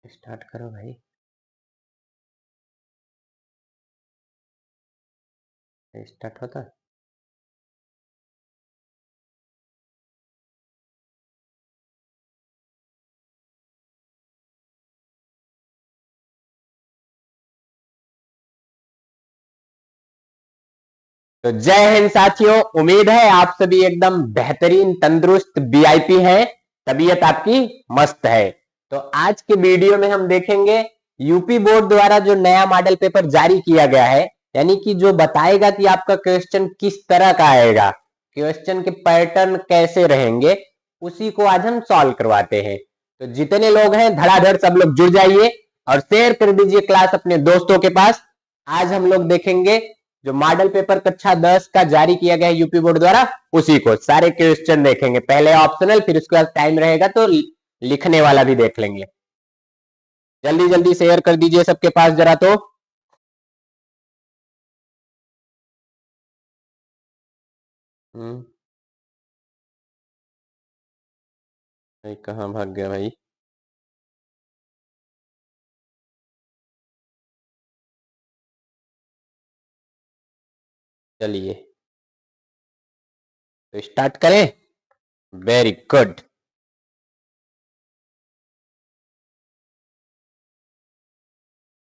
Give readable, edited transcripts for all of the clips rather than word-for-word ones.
Start करो भाई। Start होता है। तो जय हिंद साथियों, उम्मीद है आप सभी एकदम बेहतरीन तंदुरुस्त वीआईपी हैं, तबीयत आपकी मस्त है। तो आज के वीडियो में हम देखेंगे यूपी बोर्ड द्वारा जो नया मॉडल पेपर जारी किया गया है, यानी कि जो बताएगा कि आपका क्वेश्चन किस तरह का आएगा, क्वेश्चन के पैटर्न कैसे रहेंगे, उसी को आज हम सॉल्व करवाते हैं। तो जितने लोग हैं धड़ाधड़ सब लोग जुड़ जाइए और शेयर कर दीजिए क्लास अपने दोस्तों के पास। आज हम लोग देखेंगे जो मॉडल पेपर कक्षा 10 का जारी किया गया है यूपी बोर्ड द्वारा, उसी को सारे क्वेश्चन देखेंगे। पहले ऑप्शनल, फिर उसके बाद टाइम रहेगा तो लिखने वाला भी देख लेंगे। जल्दी जल्दी शेयर कर दीजिए सबके पास जरा। तो भाई कहाँ भाग गया भाई? चलिए तो स्टार्ट करें। Very good.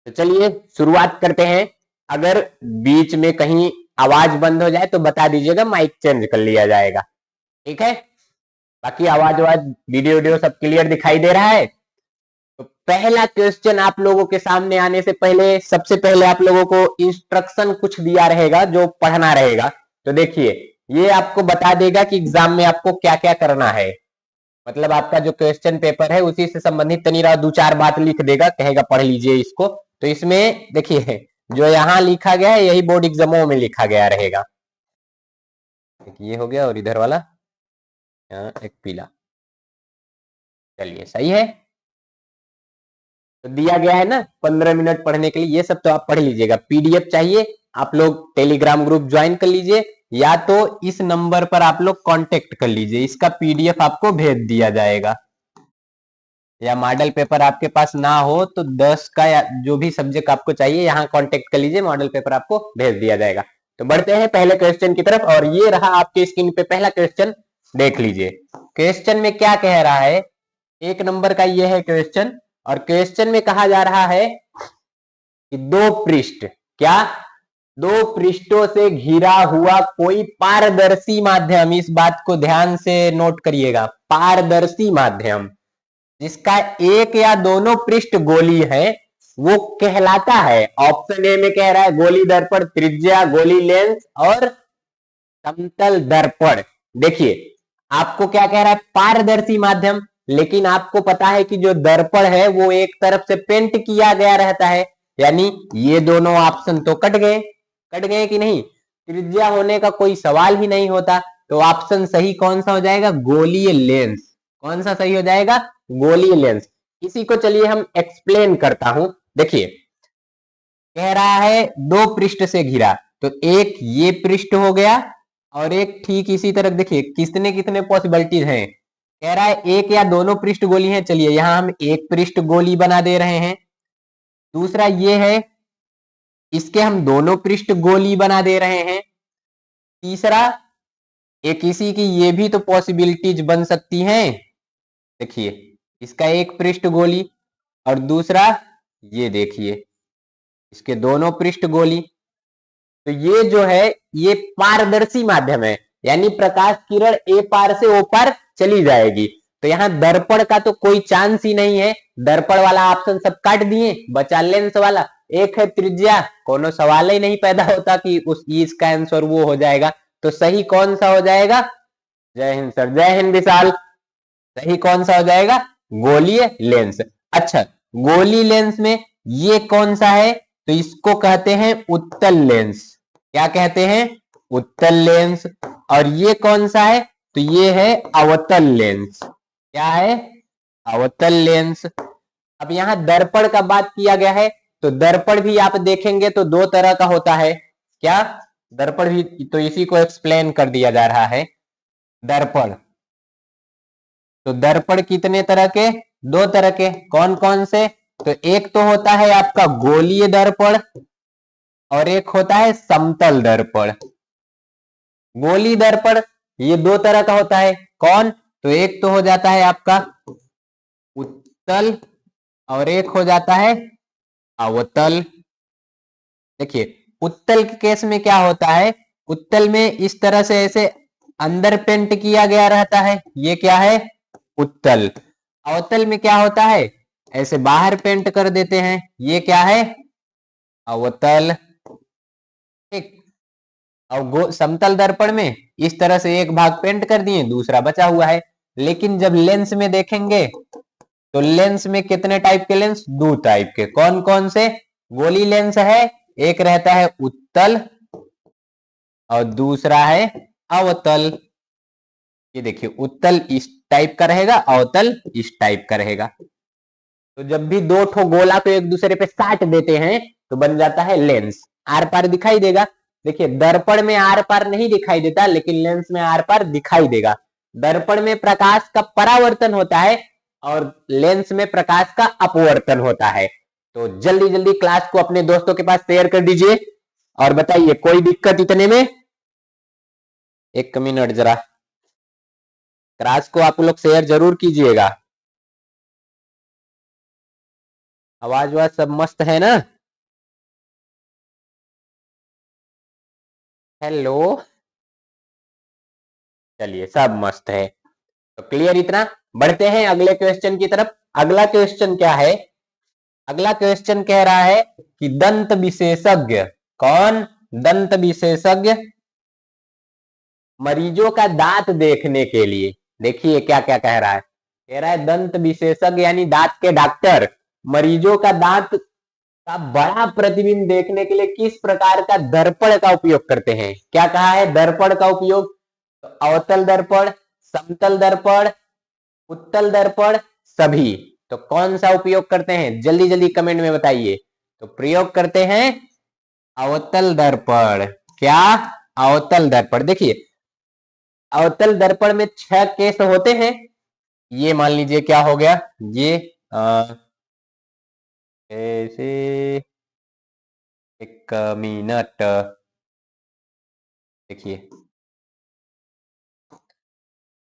तो चलिए शुरुआत करते हैं। अगर बीच में कहीं आवाज बंद हो जाए तो बता दीजिएगा, माइक चेंज कर लिया जाएगा। ठीक है? बाकी आवाज वीडियो वीडियो सब क्लियर दिखाई दे रहा है। तो पहला क्वेश्चन आप लोगों के सामने आने से पहले सबसे पहले आप लोगों को इंस्ट्रक्शन कुछ दिया रहेगा जो पढ़ना रहेगा। तो देखिए, ये आपको बता देगा कि एग्जाम में आपको क्या क्या करना है। मतलब आपका जो क्वेश्चन पेपर है उसी से संबंधित तनीरा दो चार बात लिख देगा, कहेगा पढ़ लीजिए इसको। तो इसमें देखिए, जो यहाँ लिखा गया है यही बोर्ड एग्जामों में लिखा गया रहेगा। ये हो गया और इधर वाला यहाँ एक पीला। चलिए सही है। तो दिया गया है ना 15 मिनट पढ़ने के लिए, ये सब तो आप पढ़ लीजिएगा। पीडीएफ चाहिए आप लोग टेलीग्राम ग्रुप ज्वाइन कर लीजिए, या तो इस नंबर पर आप लोग कांटेक्ट कर लीजिए, इसका पीडीएफ आपको भेज दिया जाएगा। या मॉडल पेपर आपके पास ना हो तो 10 का या जो भी सब्जेक्ट आपको चाहिए यहाँ कांटेक्ट कर लीजिए, मॉडल पेपर आपको भेज दिया जाएगा। तो बढ़ते हैं पहले क्वेश्चन की तरफ, और ये रहा आपके स्क्रीन पे पहला क्वेश्चन। देख लीजिए क्वेश्चन में क्या कह रहा है। 1 नंबर का ये है क्वेश्चन, और क्वेश्चन में कहा जा रहा है कि दो पृष्ठ, क्या, दो पृष्ठों से घिरा हुआ कोई पारदर्शी माध्यम, इस बात को ध्यान से नोट करिएगा, पारदर्शी माध्यम जिसका एक या दोनों पृष्ठ गोली है वो कहलाता है। ऑप्शन ए में कह रहा है गोली दर्पण, त्रिज्या, गोली लेंस और समतल दर्पण। देखिए आपको क्या कह रहा है, पारदर्शी माध्यम, लेकिन आपको पता है कि जो दर्पण है वो एक तरफ से पेंट किया गया रहता है, यानी ये दोनों ऑप्शन तो कट गए। कट गए कि नहीं? त्रिज्या होने का कोई सवाल ही नहीं होता। तो ऑप्शन सही कौन सा हो जाएगा? गोलीय लेंस। कौन सा सही हो जाएगा? गोलीय लेंस। इसी को चलिए हम एक्सप्लेन करता हूं। देखिए कह रहा है दो पृष्ठ से घिरा, तो एक ये पृष्ठ हो गया और एक ठीक इसी तरह। देखिए कितने कितने पॉसिबिलिटीज हैं। कह रहा है एक या दोनों पृष्ठ गोली है, चलिए यहां हम एक पृष्ठ गोली बना दे रहे हैं। दूसरा ये है, इसके हम दोनों पृष्ठ गोली बना दे रहे हैं। तीसरा एक इसी की ये भी तो पॉसिबिलिटीज बन सकती हैं। देखिए इसका एक पृष्ठ गोली और दूसरा ये देखिए इसके दोनों पृष्ठ गोली। तो ये जो है ये पारदर्शी माध्यम है, यानी प्रकाश किरण ए पार से ओ पार चली जाएगी। तो यहाँ दर्पण का तो कोई चांस ही नहीं है। दर्पण वाला ऑप्शन सब काट दिए, बचा लेंस वाला। एक है त्रिज्या, कोनो सवाल ही नहीं पैदा होता कि उस इसका आंसर वो हो जाएगा। तो सही कौन सा हो जाएगा? जय हिंद सर, जय हिंद विशाल। सही कौन सा हो जाएगा? गोलीय लेंस। अच्छा, गोली लेंस में ये कौन सा है? तो इसको कहते हैं उत्तल लेंस। क्या कहते हैं? उत्तल लेंस। और ये कौन सा है? तो ये है अवतल लेंस। क्या है? अवतल लेंस। अब यहां दर्पण का बात किया गया है, तो दर्पण भी आप देखेंगे तो दो तरह का होता है। क्या? दर्पण भी तो इसी को एक्सप्लेन कर दिया जा रहा है। दर्पण, तो दर्पण कितने तरह के? दो तरह के। कौन कौन से? तो एक तो होता है आपका गोलीय दर्पण और एक होता है समतल दर्पण। गोलीय दर्पण ये दो तरह का होता है। कौन? तो एक तो हो जाता है आपका उत्तल और एक हो जाता है अवतल। देखिए उत्तल के केस में क्या होता है, उत्तल में इस तरह से ऐसे अंदर पेंट किया गया रहता है, ये क्या है? उत्तल। अवतल में क्या होता है, ऐसे बाहर पेंट कर देते हैं, ये क्या है? अवतल। ठीक। और समतल दर्पण में इस तरह से एक भाग पेंट कर दिए, दूसरा बचा हुआ है। लेकिन जब लेंस में देखेंगे तो लेंस में कितने टाइप के लेंस? दो टाइप के। कौन कौन से? गोली लेंस है, एक रहता है उत्तल और दूसरा है अवतल। ये देखिए उत्तल इस टाइप का रहेगा, अवतल इस टाइप का रहेगा। तो जब भी दो ठो गोला को एक दूसरे पे साट देते हैं तो बन जाता है लेंस। आर पार दिखाई देगा। देखिए दर्पण में आर पार नहीं दिखाई देता, लेकिन लेंस में आर पार दिखाई देगा। दर्पण में प्रकाश का परावर्तन होता है और लेंस में प्रकाश का अपवर्तन होता है। तो जल्दी जल्दी क्लास को अपने दोस्तों के पास शेयर कर दीजिए और बताइए कोई दिक्कत इतने में? एक मिनट जरा, क्लास को आप लोग शेयर जरूर कीजिएगा। आवाज वाज सब मस्त है ना? हेलो। चलिए सब मस्त है, तो क्लियर इतना। बढ़ते हैं अगले क्वेश्चन की तरफ। अगला क्वेश्चन क्या है? अगला क्वेश्चन कह रहा है कि दंत विशेषज्ञ। कौन? दंत विशेषज्ञ मरीजों का दांत देखने के लिए, देखिए क्या क्या कह रहा है। कह रहा है दंत विशेषज्ञ यानी दांत के डॉक्टर मरीजों का दांत का बड़ा प्रतिबिंब देखने के लिए किस प्रकार का दर्पण का उपयोग करते हैं? क्या कहा है? दर्पण का उपयोग। तो अवतल दर्पण, समतल दर्पण, उत्तल दर्पण, सभी। तो कौन सा उपयोग करते हैं? जल्दी जल्दी कमेंट में बताइए। तो प्रयोग करते हैं अवतल दर्पण। क्या? अवतल दर्पण। देखिए अवतल दर्पण में 6 केस होते हैं। ये मान लीजिए क्या हो गया, ये ऐसे, एक मिनट, देखिए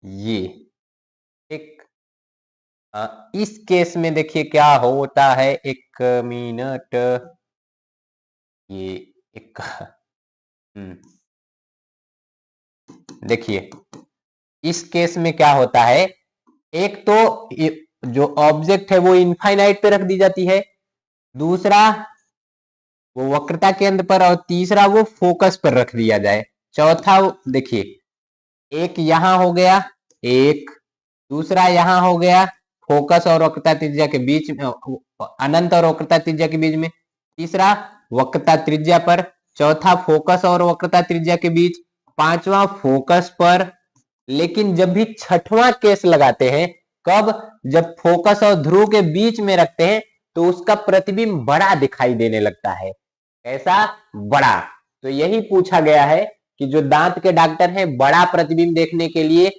ये एक इस केस में देखिए क्या होता है, एक मिनट, ये एक देखिए इस केस में क्या होता है, एक तो जो ऑब्जेक्ट है वो इनफाइनाइट पे रख दी जाती है, दूसरा वो वक्रता केंद्र पर, और तीसरा वो फोकस पर रख दिया जाए। चौथा देखिए एक यहां हो गया, एक दूसरा यहां हो गया फोकस और वक्रता त्रिज्या के बीच में, अनंत और वक्रता त्रिज्या के बीच में, तीसरा वक्रता त्रिज्या पर, चौथा फोकस और वक्रता त्रिज्या के बीच, पांचवा फोकस पर। लेकिन जब भी छठवां केस लगाते हैं, कब? जब फोकस और ध्रुव के बीच में रखते हैं तो उसका प्रतिबिंब बड़ा दिखाई देने लगता है। ऐसा बड़ा। तो यही पूछा गया है कि जो दांत के डॉक्टर हैं बड़ा प्रतिबिंब देखने के लिए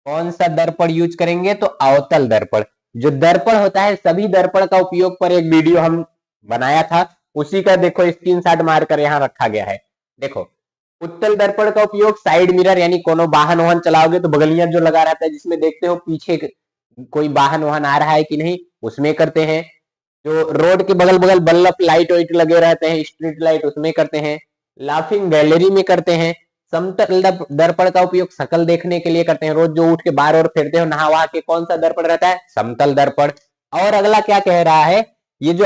कौन सा दर्पण यूज करेंगे? तो अवतल दर्पण। जो दर्पण होता है सभी दर्पण का उपयोग पर एक वीडियो हम बनाया था, उसी का देखो स्क्रीनशॉट मारकर यहाँ रखा गया है। देखो उत्तल दर्पण का उपयोग साइड मिरर यानी कोनो वाहन वाहन चलाओगे तो बगलियां जो लगा रहता है जिसमें देखते हो पीछे कोई वाहन वाहन आ रहा है कि नहीं, उसमें करते हैं। जो रोड के बगल बगल बल्ब लाइट वाइट लगे रहते हैं, स्ट्रीट लाइट, उसमें करते हैं। लाफिंग गैलरी में करते हैं। समतल दर्पण का उपयोग शकल देखने के लिए करते हैं, रोज जो उठ के बार और फिरते हो नहा वहा के, कौन सा दर्पण रहता है? समतल दर्पण। और अगला क्या कह रहा है, ये जो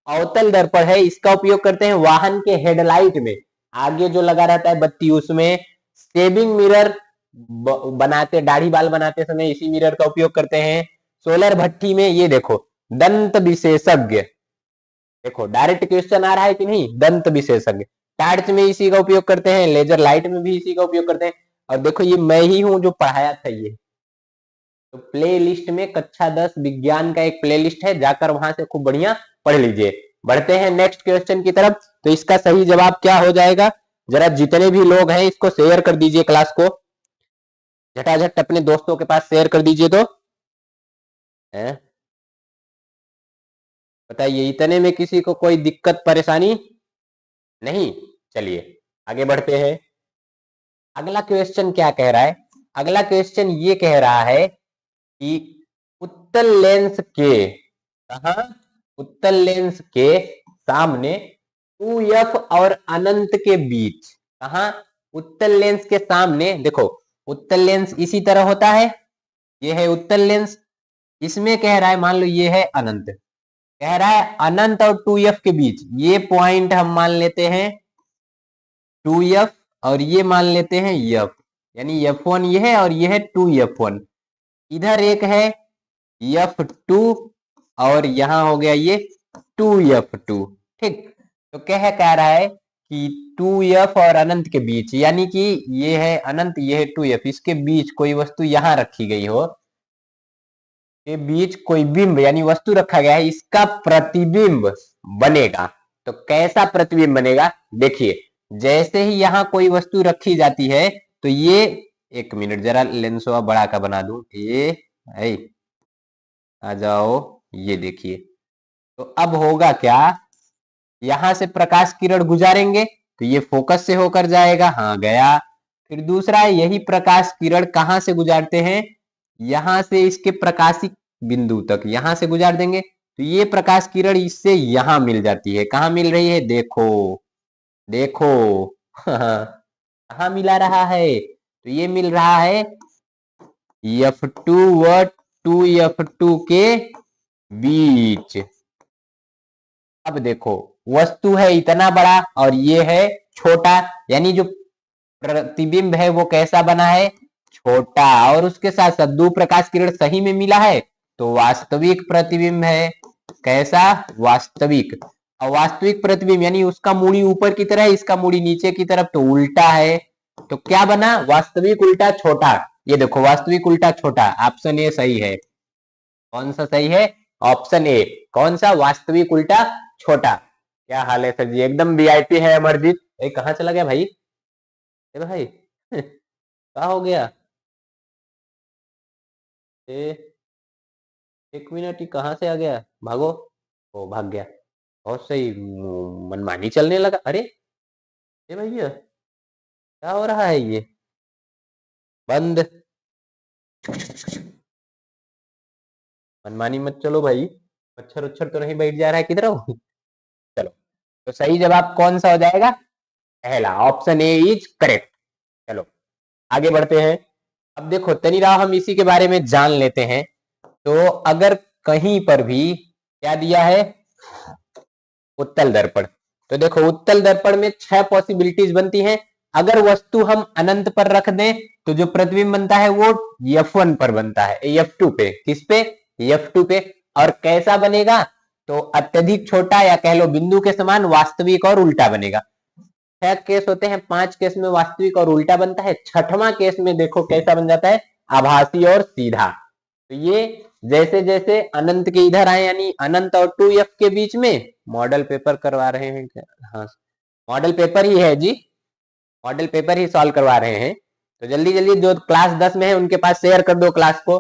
अवतल दर्पण है इसका उपयोग करते हैं वाहन के हेडलाइट में, आगे जो लगा रहता है बत्ती उसमें। शेविंग मिरर बनाते, दाढ़ी बाल बनाते समय इसी मिरर का उपयोग करते हैं। सोलर भट्टी में, ये देखो दंत विशेषज्ञ, देखो डायरेक्ट क्वेश्चन आ रहा है कि नहीं, दंत विशेषज्ञ। टार्च में इसी का उपयोग करते हैं, लेजर लाइट में भी इसी का उपयोग करते हैं। और देखो ये मैं ही हूं जो पढ़ाया था ये। तो प्ले लिस्ट में कक्षा 10 विज्ञान का एक प्ले लिस्ट है, जाकर वहां से खूब बढ़िया पढ़ लीजिए। बढ़ते हैं नेक्स्ट क्वेश्चन की तरफ। तो इसका सही जवाब क्या हो जाएगा? जरा जितने भी लोग हैं इसको शेयर कर दीजिए, क्लास को झटाझट अपने दोस्तों के पास शेयर कर दीजिए। तो है बताइए, इतने में किसी को कोई दिक्कत परेशानी नहीं? चलिए आगे बढ़ते हैं। अगला क्वेश्चन क्या कह रहा है? अगला क्वेश्चन ये कह रहा है कि उत्तल लेंस के, कहा, उत्तल लेंस के सामने 2f और अनंत के बीच, कहा, उत्तल लेंस के सामने, देखो उत्तल लेंस इसी तरह होता है, ये है उत्तल लेंस, इसमें कह रहा है मान लो ये है अनंत, कह रहा है अनंत और 2f के बीच ये पॉइंट हम मान लेते हैं 2f और ये मान लेते हैं f, यानी f1 ये है और ये है 2f1, इधर एक है f2 और यहां हो गया ये 2f2, ठीक। तो कह रहा है कि 2f और अनंत के बीच, यानी कि ये है अनंत ये है 2f, इसके बीच कोई वस्तु यहां रखी गई हो, के बीच कोई बिंब यानी वस्तु रखा गया है, इसका प्रतिबिंब बनेगा। तो कैसा प्रतिबिंब बनेगा? देखिए, जैसे ही यहां कोई वस्तु रखी जाती है तो ये, एक मिनट जरा लेंस बड़ा का बना दूं, ये आ जाओ, ये देखिए, तो अब होगा क्या, यहां से प्रकाश किरण गुजारेंगे तो ये फोकस से होकर जाएगा, हाँ गया। फिर दूसरा है, यही प्रकाश किरण कहां से गुजारते हैं, यहां से इसके प्रकाशिक बिंदु तक यहां से गुजार देंगे, तो ये प्रकाश किरण इससे यहां मिल जाती है, कहां मिल रही है, देखो देखो कहां मिला रहा है, तो ये मिल रहा है F2 व 2F2 के बीच। अब देखो, वस्तु है इतना बड़ा और ये है छोटा, यानी जो प्रतिबिंब है वो कैसा बना है, छोटा, और उसके साथ साथ दो प्रकाश किरण सही में मिला है तो वास्तविक प्रतिबिंब है, कैसा, वास्तविक। और वास्तविक प्रतिबिंब यानी उसका मूड़ी ऊपर की तरह है, इसका मूड़ी नीचे की तरफ, तो उल्टा है, तो क्या बना, वास्तविक उल्टा छोटा। ये देखो वास्तविक उल्टा छोटा, ऑप्शन ए सही है। कौन सा सही है, ऑप्शन ए, कौन सा, वास्तविक उल्टा छोटा। क्या हाल है सर जी, एकदम वीआईपी है अमरजीत। कहाँ चला गया भाई, ए भाई क्या हो गया, ए, एक मिनट, ही कहाँ से आ गया, भागो, ओ भाग गया, बहुत सही, मनमानी चलने लगा, अरे ए भैया क्या हो रहा है ये, बंद, मनमानी मत चलो भाई, मच्छर उच्छर तो नहीं बैठ जा रहा है किधर हो चलो, तो सही जवाब कौन सा हो जाएगा, पहला, ऑप्शन ए इज करेक्ट। चलो आगे बढ़ते हैं। अब देखो तनीराव, हम इसी के बारे में जान लेते हैं। तो अगर कहीं पर भी क्या दिया है, उत्तल दर्पण, तो देखो उत्तल दर्पण में 6 पॉसिबिलिटीज बनती हैं। अगर वस्तु हम अनंत पर रख दें तो जो प्रतिबिंब बनता है वो F1 पर बनता है, F2 पे, किस पे, F2 पे। और कैसा बनेगा, तो अत्यधिक छोटा या कह लो बिंदु के समान, वास्तविक और उल्टा बनेगा। 6 केस होते हैं, 5 केस में वास्तविक और उल्टा बनता है, छठवां केस में देखो कैसा बन जाता है, आभासी और सीधा। तो ये जैसे जैसे अनंत के इधर आए, यानी अनंत और 2f के बीच में, मॉडल पेपर करवा रहे हैं क्या, हाँ मॉडल पेपर ही है जी, मॉडल पेपर ही सॉल्व करवा रहे हैं, तो जल्दी जल्दी जो क्लास 10 में है उनके पास शेयर कर दो क्लास को।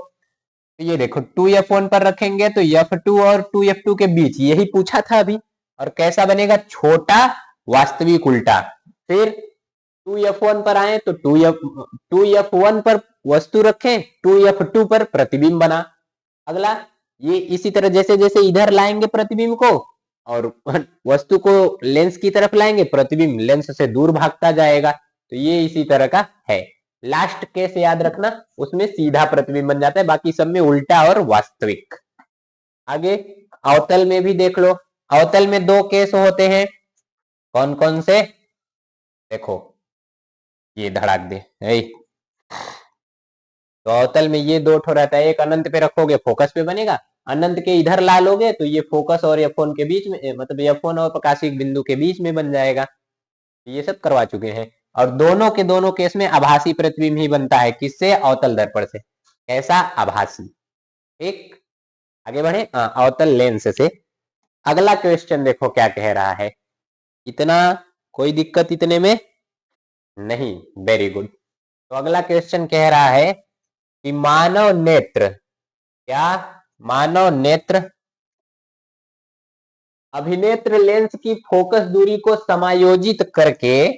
तो ये देखो 2f1 पर रखेंगे तो f2 और 2f2 के बीच, यही पूछा था अभी, और कैसा बनेगा, छोटा, वास्तविक उल्टा। फिर 2f1 पर आए तो 2f1 पर वस्तु रखें, 2f2 पर प्रतिबिंब बना। अगला, ये इसी तरह जैसे जैसे इधर लाएंगे प्रतिबिंब को और वस्तु को लेंस की तरफ लाएंगे, प्रतिबिंब लेंस से दूर भागता जाएगा, तो ये इसी तरह का है। लास्ट केस याद रखना, उसमें सीधा प्रतिबिंब बन जाता है, बाकी सब में उल्टा और वास्तविक। आगे अवतल में भी देख लो, अवतल में 2 केस होते हैं, कौन कौन से, देखो ये धड़ाक दे, तो अवतल में ये 2 ठो रहता है, एक अनंत पे रखोगे फोकस पे बनेगा, अनंत के इधर ला लोगे तो ये फोकस और F1 के बीच में, मतलब F1 और प्रकाशिक बिंदु के बीच में बन जाएगा। ये सब करवा चुके हैं, और दोनों के दोनों केस में आभासी प्रतिबिंब ही बनता है, किससे, अवतल दर्पण से। कैसा, आभासी। ठीक, आगे बढ़े, अवतल लेंस से। अगला क्वेश्चन देखो क्या कह रहा है, इतना कोई दिक्कत इतने में नहीं, वेरी गुड। तो अगला क्वेश्चन कह रहा है कि मानव नेत्र, क्या, मानव नेत्र अभिनेत्र लेंस की फोकस दूरी को समायोजित करके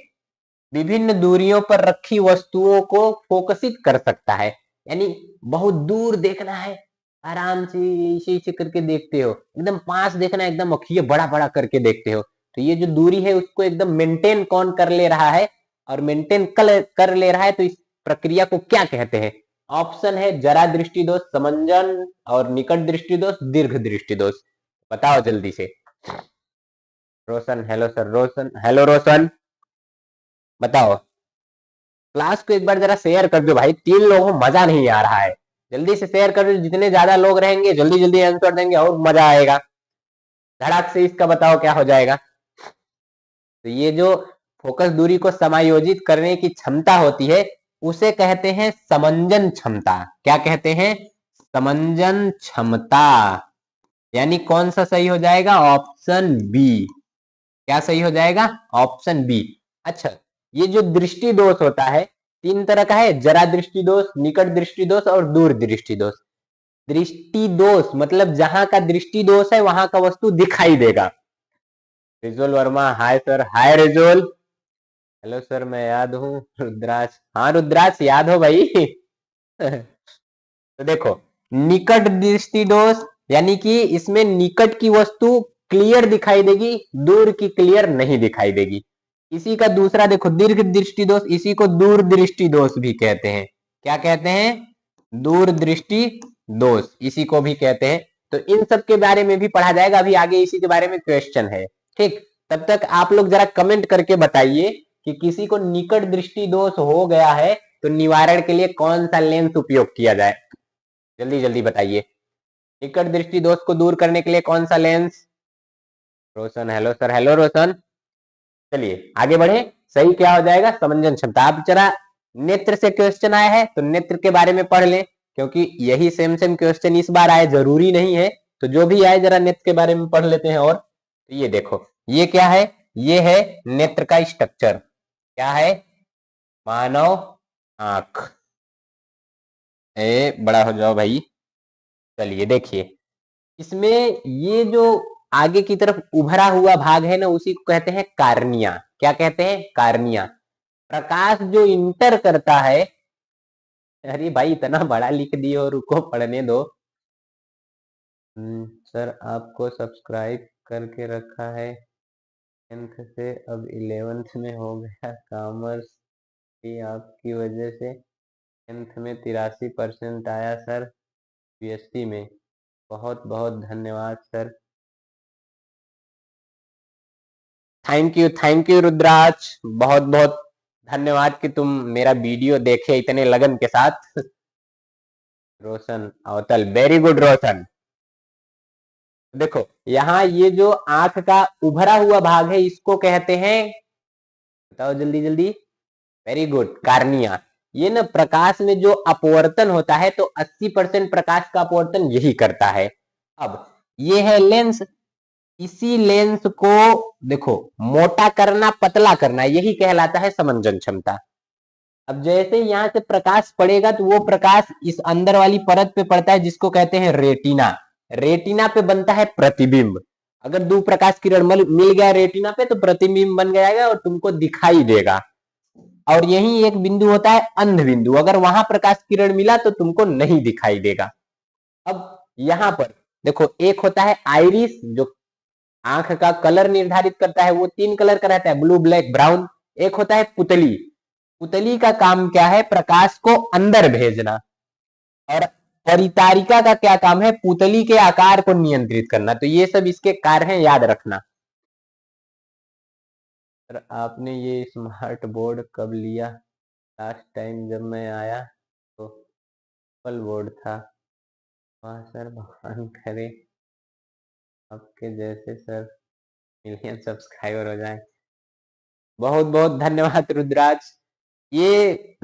विभिन्न दूरियों पर रखी वस्तुओं को फोकसित कर सकता है। यानी बहुत दूर देखना है, आराम से इसे इसे करके देखते हो, एकदम पास देखना है, एकदम अखिए बड़ा बड़ा करके देखते हो, तो ये जो दूरी है उसको एकदम मेंटेन कौन कर ले रहा है, और मेंटेन कर ले रहा है, तो इस प्रक्रिया को क्या कहते हैं? ऑप्शन है जरा दृष्टि दोष, समंजन, और निकट दृष्टि दोष, दीर्घ दृष्टि दोष। बताओ जल्दी से। रोशन, हेलो सर, रोशन, हेलो रोशन, बताओ। क्लास को एक बार जरा शेयर कर दो भाई, 3 लोगों को मजा नहीं आ रहा है, जल्दी से शेयर कर दो, जितने ज्यादा लोग रहेंगे जल्दी जल्दी आंसर देंगे और मजा आएगा। धड़ाक से इसका बताओ क्या हो जाएगा। तो ये जो फोकस दूरी को समायोजित करने की क्षमता होती है उसे कहते हैं समंजन क्षमता। क्या कहते हैं? समंजन क्षमता। यानी कौन सा सही हो जाएगा? Option B. क्या सही हो जाएगा? Option B. अच्छा, ये जो दृष्टि दोष होता है 3 तरह का है, जरा दृष्टि दोष, निकट दृष्टि दोष और दूर दृष्टि दोष। दृष्टि दोष मतलब जहां का दृष्टि दोष है वहां का वस्तु दिखाई देगा। रिजोल वर्मा, हाय सर, हाय रिजोल, हेलो सर, मैं याद हूँ। रुद्राज, हाँ रुद्राज याद हो भाई। तो देखो, निकट दृष्टि दोष यानी कि इसमें निकट की वस्तु क्लियर दिखाई देगी, दूर की क्लियर नहीं दिखाई देगी। इसी का दूसरा देखो, दीर्घ दृष्टि दोष, इसी को दूर दृष्टि दोष भी कहते हैं। क्या कहते हैं? दूर दृष्टि दोष, इसी को भी कहते हैं। तो इन सब के बारे में भी पढ़ा जाएगा, अभी आगे इसी के बारे में क्वेश्चन है। ठीक, तब तक आप लोग जरा कमेंट करके बताइए कि किसी को निकट दृष्टि दोष हो गया है तो निवारण के लिए कौन सा लेंस उपयोग किया जाए। जल्दी जल्दी बताइए, निकट दृष्टि दोष को दूर करने के लिए कौन सा लेंस? रोशन, हेलो सर, हेलो रोशन। चलिए आगे बढ़े, सही क्या हो जाएगा? समंजन क्षमता। आप जरा नेत्र से क्वेश्चन आया है तो नेत्र के बारे में पढ़ लें, क्योंकि यही सेम सेम क्वेश्चन इस बार आए, जरूरी नहीं है, तो जो भी आए जरा नेत्र के बारे में पढ़ लेते हैं। और तो ये देखो, ये क्या है? ये है नेत्र का स्ट्रक्चर। क्या है? मानव आंख। बड़ा हो जाओ भाई। चलिए देखिए, इसमें ये जो आगे की तरफ उभरा हुआ भाग है ना, उसी को कहते हैं कार्निया। क्या कहते हैं? कार्निया। प्रकाश जो इंटर करता है, अरे भाई इतना बड़ा लिख दिए हो, रुको पढ़ने दो। सर आपको सब्सक्राइब करके रखा है 10th से, अब 11th में हो गया कॉमर्स की आपकी वजह से। 10th में 83% आया सर, बीएससी में। बहुत बहुत धन्यवाद सर। थैंक यू रुद्राज, बहुत बहुत धन्यवाद कि तुम मेरा वीडियो देखे इतने लगन के साथ। रोशन अवतल, वेरी गुड रोशन। देखो यहाँ ये जो आंख का उभरा हुआ भाग है इसको कहते हैं, बताओ जल्दी जल्दी। Very good, cornea. ये ना प्रकाश में जो अपवर्तन होता है तो 80% प्रकाश का अपवर्तन यही करता है। अब ये है लेंस, इसी लेंस को देखो मोटा करना, पतला करना, यही कहलाता है समंजन क्षमता। अब जैसे यहां से प्रकाश पड़ेगा तो वो प्रकाश इस अंदर वाली परत पे पड़ता है जिसको कहते हैं रेटिना। रेटिना पे बनता है प्रतिबिंब। अगर दो प्रकाश किरण मिल गया रेटिना पे तो प्रतिबिंब बन जाएगा और तुमको दिखाई देगा। और यही एक बिंदु होता है अंध बिंदु, अगर वहां प्रकाश किरण मिला तो तुमको नहीं दिखाई देगा। अब यहां पर देखो, एक होता है आइरिस जो आंख का कलर निर्धारित करता है, वो 3 कलर का रहता है, ब्लू, ब्लैक, ब्राउन। एक होता है पुतली। पुतली का काम क्या है? प्रकाश को अंदर भेजना। और परितारिका का क्या काम है? पुतली के आकार को नियंत्रित करना। तो ये सब इसके कार्य हैं, याद रखना। सर आपने ये स्मार्ट बोर्ड कब लिया? लास्ट टाइम जब मैं आया तो एप्पल बोर्ड था। वाह सर, भगवान करे आपके जैसे सर मिलियन सब्सक्राइबर हो जाए। बहुत बहुत धन्यवाद रुद्राज। ये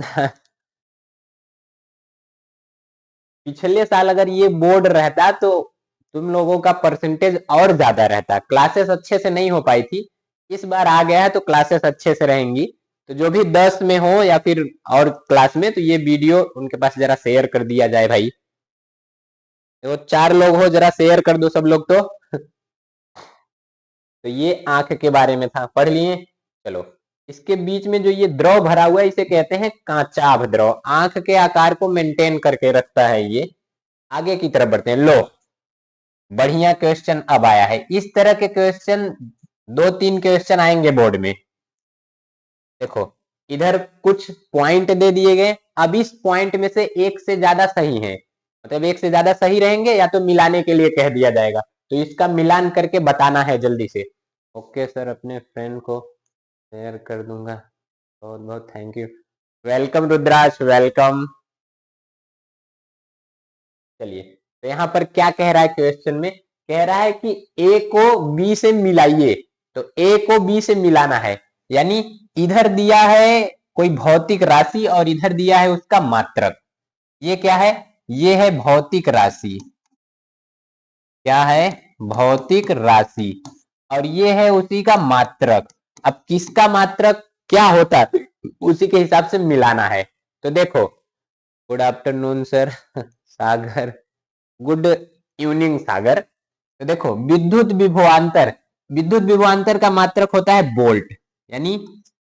पिछले साल अगर ये बोर्ड रहता तो तुम लोगों का परसेंटेज और ज्यादा रहता, क्लासेस अच्छे से नहीं हो पाई थी। इस बार आ गया है तो क्लासेस अच्छे से रहेंगी। तो जो भी 10 में हो या फिर और क्लास में, तो ये वीडियो उनके पास जरा शेयर कर दिया जाए भाई। तो 4 लोग हो, जरा शेयर कर दो सब लोग तो। तो ये आंख के बारे में था, पढ़ लिए। चलो, इसके बीच में जो ये द्रव भरा हुआ है इसे कहते हैं कांचाभ द्रव। आंख के आकार को मेंटेन करके रखता है ये। आगे की तरफ बढ़ते हैं। लो, बढ़िया क्वेश्चन अब आया है। इस तरह के क्वेश्चन 2-3 क्वेश्चन आएंगे बोर्ड में। देखो, इधर कुछ पॉइंट दे दिए गए। अब इस पॉइंट में से एक से ज्यादा सही है, मतलब एक से ज्यादा सही रहेंगे या तो मिलाने के लिए कह दिया जाएगा, तो इसका मिलान करके बताना है जल्दी से। ओके सर, अपने फ्रेंड को शेयर कर दूंगा, बहुत बहुत thank you. Welcome Rudras, welcome. चलिए, तो यहाँ पर क्या कह रहा है क्वेश्चन में? कह रहा है कि ए को बी से मिलाइए। तो ए को बी से मिलाना है, यानी इधर दिया है कोई भौतिक राशि और इधर दिया है उसका मात्रक। ये क्या है? ये है भौतिक राशि। क्या है? भौतिक राशि। और ये है उसी का मात्रक। अब किसका मात्रक क्या होता है उसी के हिसाब से मिलाना है। तो देखो, गुड आफ्टरनून सर सागर, गुड इवनिंग सागर। तो देखो, विद्युत विभवांतर का मात्रक होता है वोल्ट। यानी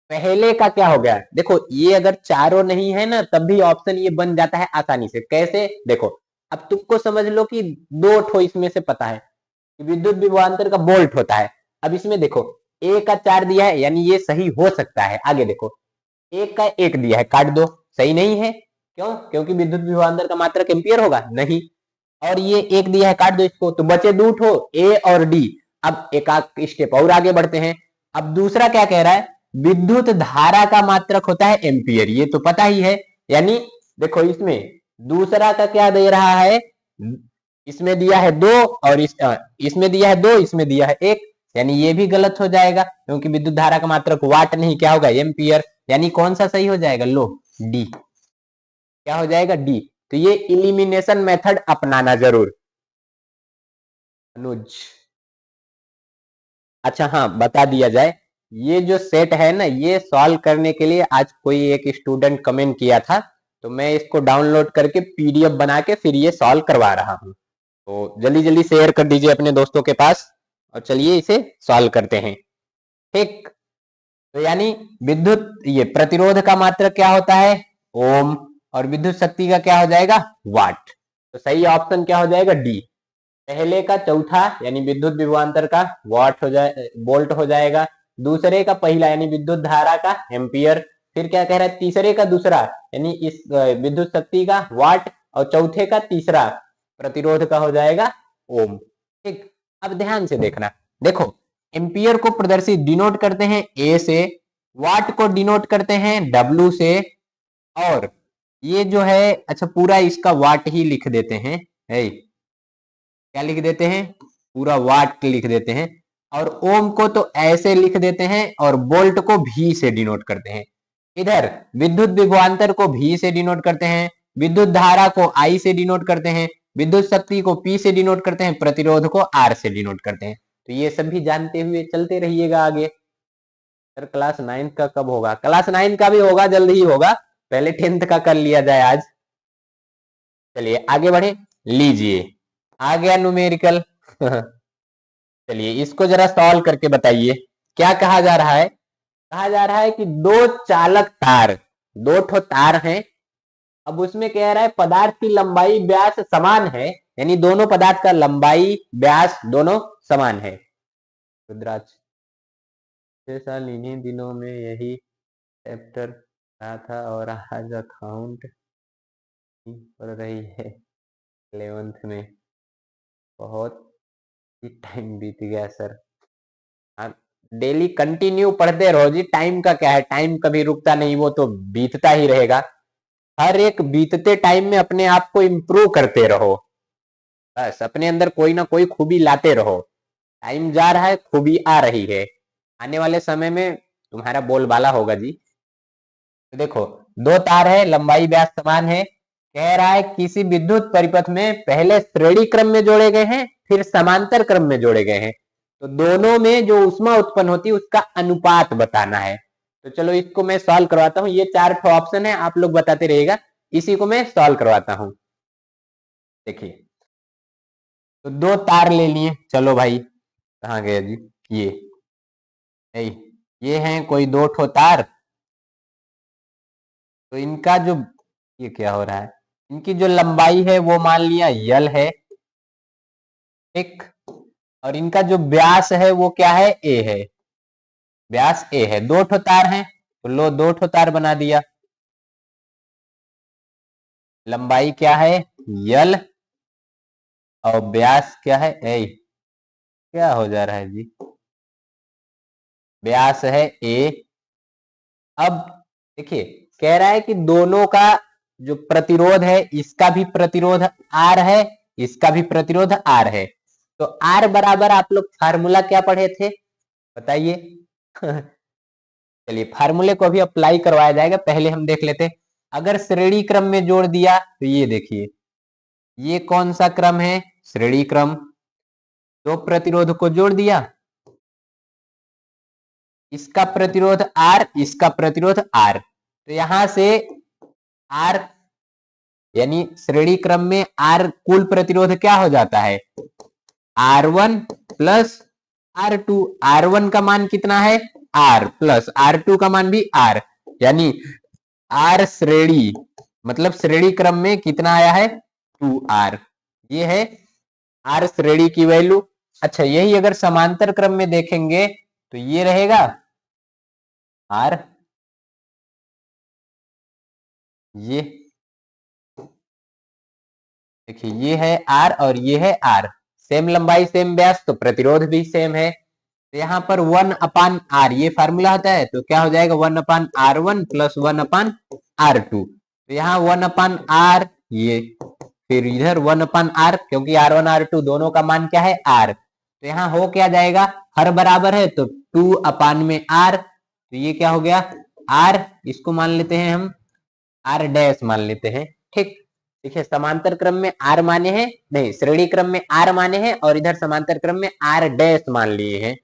पहले का क्या हो गया? देखो, ये अगर चारों नहीं है ना तब भी ऑप्शन ये बन जाता है आसानी से। कैसे? देखो, अब तुमको समझ लो कि दो ठो इसमें से पता है कि विद्युत विभवांतर का वोल्ट होता है। अब इसमें देखो, ए का 4 दिया है, यानी ये सही हो सकता है। आगे देखो, एक का 1 दिया है, काट दो, सही नहीं है। क्यों? क्योंकि विद्युत विभवांतर का मात्रक एम्पियर होगा नहीं। और ये 1 दिया है, काट दो इसको, तो बचे दो ठो, ए और डी। अब एक स्टेप और आगे बढ़ते हैं। अब दूसरा क्या कह रहा है? विद्युत धारा का मात्रक होता है एम्पियर, ये तो पता ही है। यानी देखो, इसमें दूसरा का क्या दे रहा है? इसमें दिया है 2 और इसमें दिया है 2, इसमें दिया है 1, यानी ये भी गलत हो जाएगा क्योंकि विद्युत धारा का मात्रक वाट नहीं, क्या होगा? एम्पियर। यानी कौन सा सही हो जाएगा? लो, डी। क्या हो जाएगा? डी। तो ये इलिमिनेशन मेथड अपनाना जरूर। अनुज, अच्छा हाँ, बता दिया जाए, ये जो सेट है ना, ये सॉल्व करने के लिए आज कोई एक स्टूडेंट कमेंट किया था, तो मैं इसको डाउनलोड करके पीडीएफ बना के फिर ये सॉल्व करवा रहा हूँ। तो जल्दी जल्दी शेयर कर दीजिए अपने दोस्तों के पास और चलिए इसे सॉल्व करते हैं। ठीक, तो यानी विद्युत ये प्रतिरोध का मात्रक क्या होता है? ओम। और विद्युत शक्ति का क्या हो जाएगा? वाट। तो सही ऑप्शन क्या हो जाएगा? डी। पहले का चौथा यानी विद्युत विभवांतर का वाट हो जाए, वोल्ट हो जाएगा। दूसरे का पहला यानी विद्युत धारा का एम्पियर। फिर क्या कह रहा है? तीसरे का दूसरा यानी इस विद्युत शक्ति का वाट। और चौथे का तीसरा प्रतिरोध का हो जाएगा ओम। ठीक, अब ध्यान से देखना। देखो, एम्पियर को प्रदर्शित डिनोट करते हैं ए से, वाट को डिनोट करते हैं डब्ल्यू से, और ये जो है, अच्छा पूरा इसका वाट ही लिख देते हैं। क्या लिख देते हैं? पूरा वाट लिख देते हैं। और ओम को तो ऐसे लिख देते हैं और वोल्ट को भी से डिनोट करते हैं। इधर विद्युत विभवांतर को भी से डिनोट करते हैं, विद्युत धारा को आई से डिनोट करते हैं, विद्युत शक्ति को पी से डिनोट करते हैं, प्रतिरोध को आर से डिनोट करते हैं। तो ये सब भी जानते हुए चलते रहिएगा आगे। सर क्लास 9 का कब होगा? क्लास 9 का भी होगा, जल्द ही होगा, पहले 10th का कर लिया जाए आज। चलिए आगे बढ़े, लीजिए आ गया न्यूमेरिकल चलिए इसको जरा सॉल्व करके बताइए। क्या कहा जा रहा है? कहा जा रहा है कि दो चालक तार, दो ठो तार हैं। अब उसमें कह रहा है पदार्थ की लंबाई व्यास समान है, यानी दोनों पदार्थ का लंबाई व्यास दोनों समान है। रुद्राज, 6 साल इन्हीं दिनों में यही चैप्टर रहा था और आज अकाउंट पढ़ रही है 11th में। बहुत ही टाइम बीत गया सर। डेली कंटिन्यू पढ़ते रहो जी, टाइम का क्या है, टाइम कभी रुकता नहीं, वो तो बीतता ही रहेगा। हर एक बीतते टाइम में अपने आप को इम्प्रूव करते रहो, बस अपने अंदर कोई ना कोई खूबी लाते रहो। टाइम जा रहा है, खूबी आ रही है, आने वाले समय में तुम्हारा बोलबाला होगा जी। तो देखो, दो तार है, लंबाई व्यास समान है। कह रहा है किसी विद्युत परिपथ में पहले श्रेणी क्रम में जोड़े गए हैं, फिर समांतर क्रम में जोड़े गए हैं, तो दोनों में जो ऊष्मा उत्पन्न होती है उसका अनुपात बताना है। तो चलो इसको मैं सॉल्व करवाता हूँ। ये 4 ऑप्शन है, आप लोग बताते रहिएगा, इसी को मैं सॉल्व करवाता हूँ। देखिए, तो दो तार ले लिए, चलो भाई, कहाँ गया जी? ये हैं कोई दो ठो तार, तो इनका जो ये क्या हो रहा है, इनकी जो लंबाई है वो मान लिया यल है, ठीक, और इनका जो व्यास है वो क्या है, ए है, व्यास ए है, दो ठो तार हैं तो लो दो ठो तार बना दिया, लंबाई क्या है यल और व्यास क्या है ए, क्या हो जा रहा है जी, व्यास है ए। अब देखिए कह रहा है कि दोनों का जो प्रतिरोध है, इसका भी प्रतिरोध आर है, इसका भी प्रतिरोध आर है, तो आर बराबर आप लोग फार्मूला क्या पढ़े थे बताइए चलिए फार्मूले को अभी अप्लाई करवाया जाएगा, पहले हम देख लेते। अगर श्रेणी क्रम में जोड़ दिया तो ये देखिए, ये कौन सा क्रम है, श्रेणी क्रम, दो प्रतिरोध को जोड़ दिया, इसका प्रतिरोध आर, इसका प्रतिरोध आर, तो यहां से आर यानी श्रेणी क्रम में आर कुल प्रतिरोध क्या हो जाता है, R1 प्लस R2, R1 का मान कितना है R प्लस R2 का मान भी R, यानी R श्रेणी मतलब श्रेणी क्रम में कितना आया है 2R, ये है R श्रेणी की वैल्यू। अच्छा यही अगर समांतर क्रम में देखेंगे तो ये रहेगा R, ये देखिए ये है R और ये है R, सेम लंबाई सेम व्यास तो प्रतिरोध भी सेम है, तो यहाँ पर 1/R ये फार्मूला होता है, तो क्या हो जाएगा 1/R1 प्लस 1/R2, तो यहाँ 1/R, ये फिर इधर 1/R, क्योंकि R1 R2 दोनों का मान क्या है R, तो यहाँ हो क्या जाएगा, हर बराबर है तो 2/R, तो ये क्या हो गया R, इसको मान लेते हैं हम R डैश मान लेते हैं, ठीक। देखिए समांतर क्रम में R माने हैं, नहीं श्रेणी क्रम में R माने हैं और इधर समांतर क्रम में R डैश मान लिए हैं,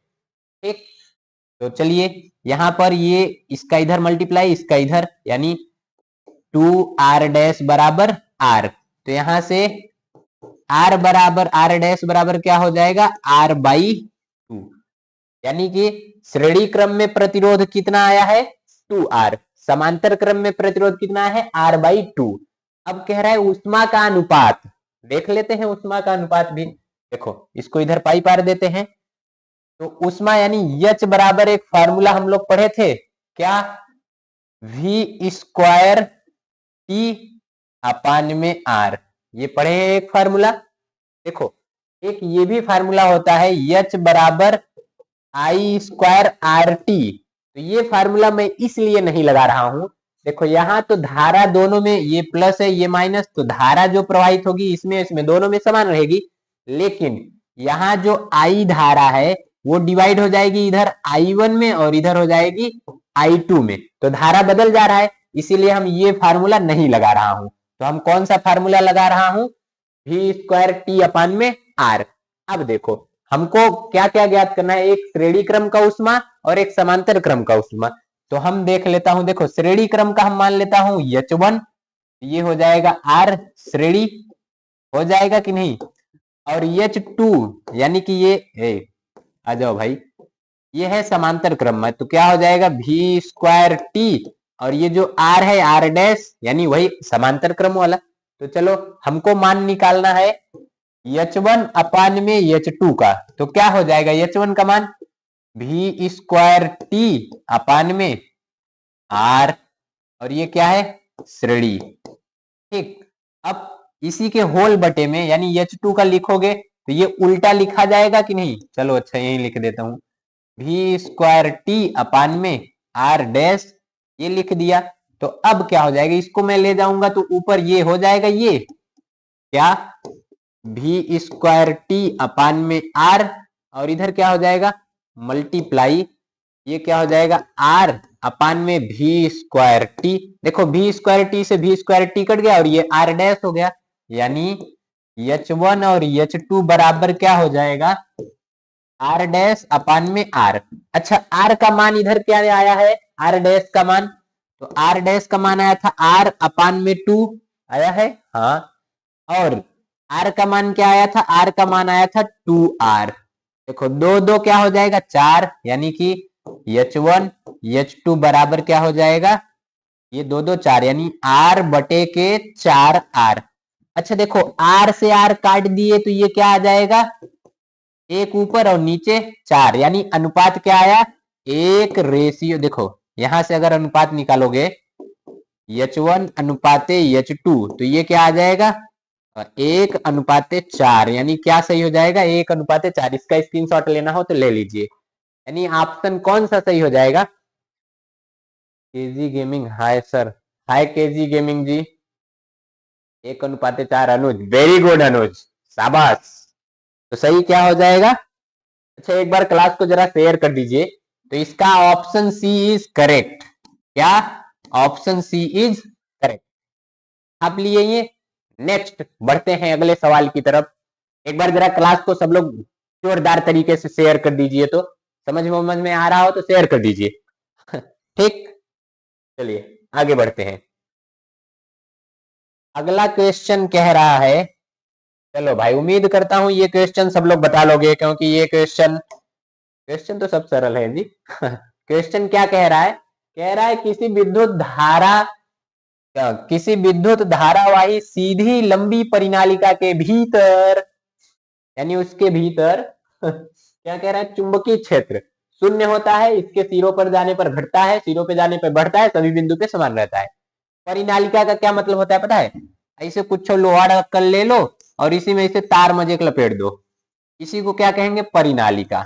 ठीक। तो चलिए यहां पर ये इसका इधर मल्टीप्लाई इसका इधर, यानी 2R डैश बराबर R, तो यहां से R बराबर R डैश बराबर क्या हो जाएगा R/2, यानी कि श्रेणी क्रम में प्रतिरोध कितना आया है 2R, समांतर क्रम में प्रतिरोध कितना है R/2। अब कह रहा है उष्मा का अनुपात, देख लेते हैं उष्मा का अनुपात भी, देखो इसको इधर पाई पार देते हैं, तो उष्मा यानी H बराबर एक फार्मूला हम लोग पढ़े थे क्या, V² T/R, ये पढ़े हैं एक फार्मूला। देखो एक ये भी फार्मूला होता है H बराबर I²RT, तो ये फार्मूला मैं इसलिए नहीं लगा रहा हूं, देखो यहाँ तो धारा दोनों में ये प्लस है ये माइनस, तो धारा जो प्रवाहित होगी इसमें इसमें दोनों में समान रहेगी, लेकिन यहाँ जो I धारा है वो डिवाइड हो जाएगी इधर I1 में और इधर हो जाएगी I2 में, तो धारा बदल जा रहा है, इसीलिए हम ये फार्मूला नहीं लगा रहा हूं, तो हम कौन सा फार्मूला लगा रहा हूं V² T/R। अब देखो हमको क्या क्या ज्ञात करना है, एक श्रेणी क्रम का उष्मा और एक समांतर क्रम का उष्मा, तो हम देख लेता हूं, देखो श्रेणी क्रम का हम मान लेता हूं H1, ये हो जाएगा R श्रेणी, हो जाएगा कि नहीं, और H2 यानी कि ये आ जाओ भाई, ये है समांतर क्रम में, तो क्या हो जाएगा V² T, और ये जो R है R डैश यानी वही समांतर क्रम वाला, तो चलो हमको मान निकालना है H1 अपान में H2 का, तो क्या हो जाएगा H1 का मान V² T अपान में R, और ये क्या है श्रेणी, ठीक। अब इसी के होल बटे में यानी H2 का लिखोगे तो ये उल्टा लिखा जाएगा कि नहीं, चलो अच्छा यही लिख देता हूं V² T अपान में R डैश, ये लिख दिया, तो अब क्या हो जाएगा, इसको मैं ले जाऊंगा तो ऊपर ये हो जाएगा, ये क्या V² T अपान में R, और इधर क्या हो जाएगा मल्टीप्लाई, ये क्या हो जाएगा R अपान में V² T, देखो V² T से V² T कट गया और ये R डैश हो गया, यानी H1 और H2 बराबर क्या हो जाएगा R डैश अपान में R। अच्छा R का मान इधर क्या आया है, R डैश का मान, तो R डैश का मान आया था R अपान में 2 आया है, हाँ, और R का मान क्या आया था, R का मान आया था 2R, देखो दो दो क्या हो जाएगा 4, यानी कि H1 H2 बराबर क्या हो जाएगा, ये दो दो 4 यानी R बटे के 4R। अच्छा देखो R से R काट दिए तो ये क्या आ जाएगा, एक ऊपर और नीचे 4, यानी अनुपात क्या आया, एक रेशियो। देखो यहां से अगर अनुपात निकालोगे H1 अनुपाते H2 तो ये क्या आ जाएगा, 1:4, यानी क्या सही हो जाएगा, 1:4। इसका स्क्रीनशॉट लेना हो तो ले लीजिए। यानी ऑप्शन कौन सा सही हो जाएगा, केजी गेमिंग, हाय सर, हाय केजी गेमिंग जी। 1:4 अनुज, वेरी गुड अनुज, शाबाश। तो सही क्या हो जाएगा। अच्छा एक बार क्लास को जरा शेयर कर दीजिए। तो इसका ऑप्शन सी इज करेक्ट। क्या, ऑप्शन सी इज करेक्ट। आप लिए ये। नेक्स्ट बढ़ते हैं अगले सवाल की तरफ। एक बार जरा क्लास को सब लोग जोरदार तरीके से शेयर कर दीजिए, तो समझ में आ रहा हो तो शेयर कर दीजिए। ठीक, चलिए आगे बढ़ते हैं। अगला क्वेश्चन कह रहा है, चलो भाई उम्मीद करता हूं ये क्वेश्चन सब लोग बता लोगे, क्योंकि ये क्वेश्चन क्वेश्चन तो सब सरल है जी। क्वेश्चन क्या कह रहा है, कह रहा है किसी विद्युत धारावाही सीधी लंबी परिनालिका के भीतर, यानी उसके भीतर क्या कह रहा है, चुंबकीय क्षेत्र शून्य होता है, इसके सिरों पर जाने पर घटता है, सिरों पे जाने पर बढ़ता है, सभी बिंदु पे समान रहता है। परिनालिका का क्या मतलब होता है पता है, ऐसे कुछ लोहा रखकर ले लो और इसी में इसे तार मजे लपेट दो, इसी को क्या कहेंगे, परिनालिका।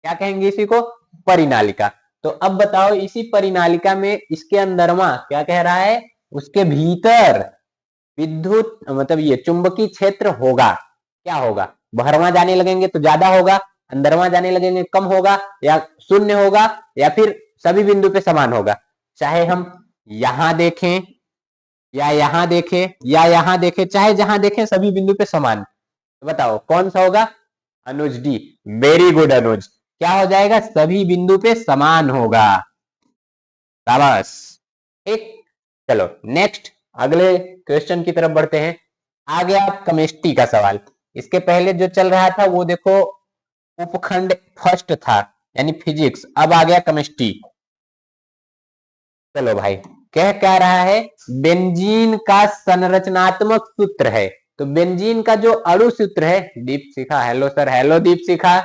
क्या कहेंगे इसी को, परिनालिका। तो अब बताओ इसी परिनालिका में इसके अंदरमा क्या कह रहा है, उसके भीतर विद्युत मतलब ये चुंबकीय क्षेत्र होगा। क्या होगा, बाहरवा जाने लगेंगे तो ज्यादा होगा, अंदरवा जाने लगेंगे कम होगा, या शून्य होगा, या फिर सभी बिंदु पे समान होगा। चाहे हम यहां देखें या यहां देखें या यहां देखें, चाहे जहां देखें सभी बिंदु पे समान। तो बताओ कौन सा होगा, अनुज डी, वेरी गुड अनुज। क्या हो जाएगा, सभी बिंदु पे समान होगा, शाबाश। ठीक, चलो नेक्स्ट अगले क्वेश्चन की तरफ बढ़ते हैं। आ गया केमिस्ट्री का सवाल। इसके पहले जो चल रहा था वो देखो उपखंड फर्स्ट था, यानी फिजिक्स। अब आ गया केमिस्ट्री। चलो भाई, कह क्या रहा है, बेंजीन का संरचनात्मक सूत्र है। तो बेंजीन का जो अणु सूत्र है, दीप शिखा, हेलो सर, हेलो दीप शिखा।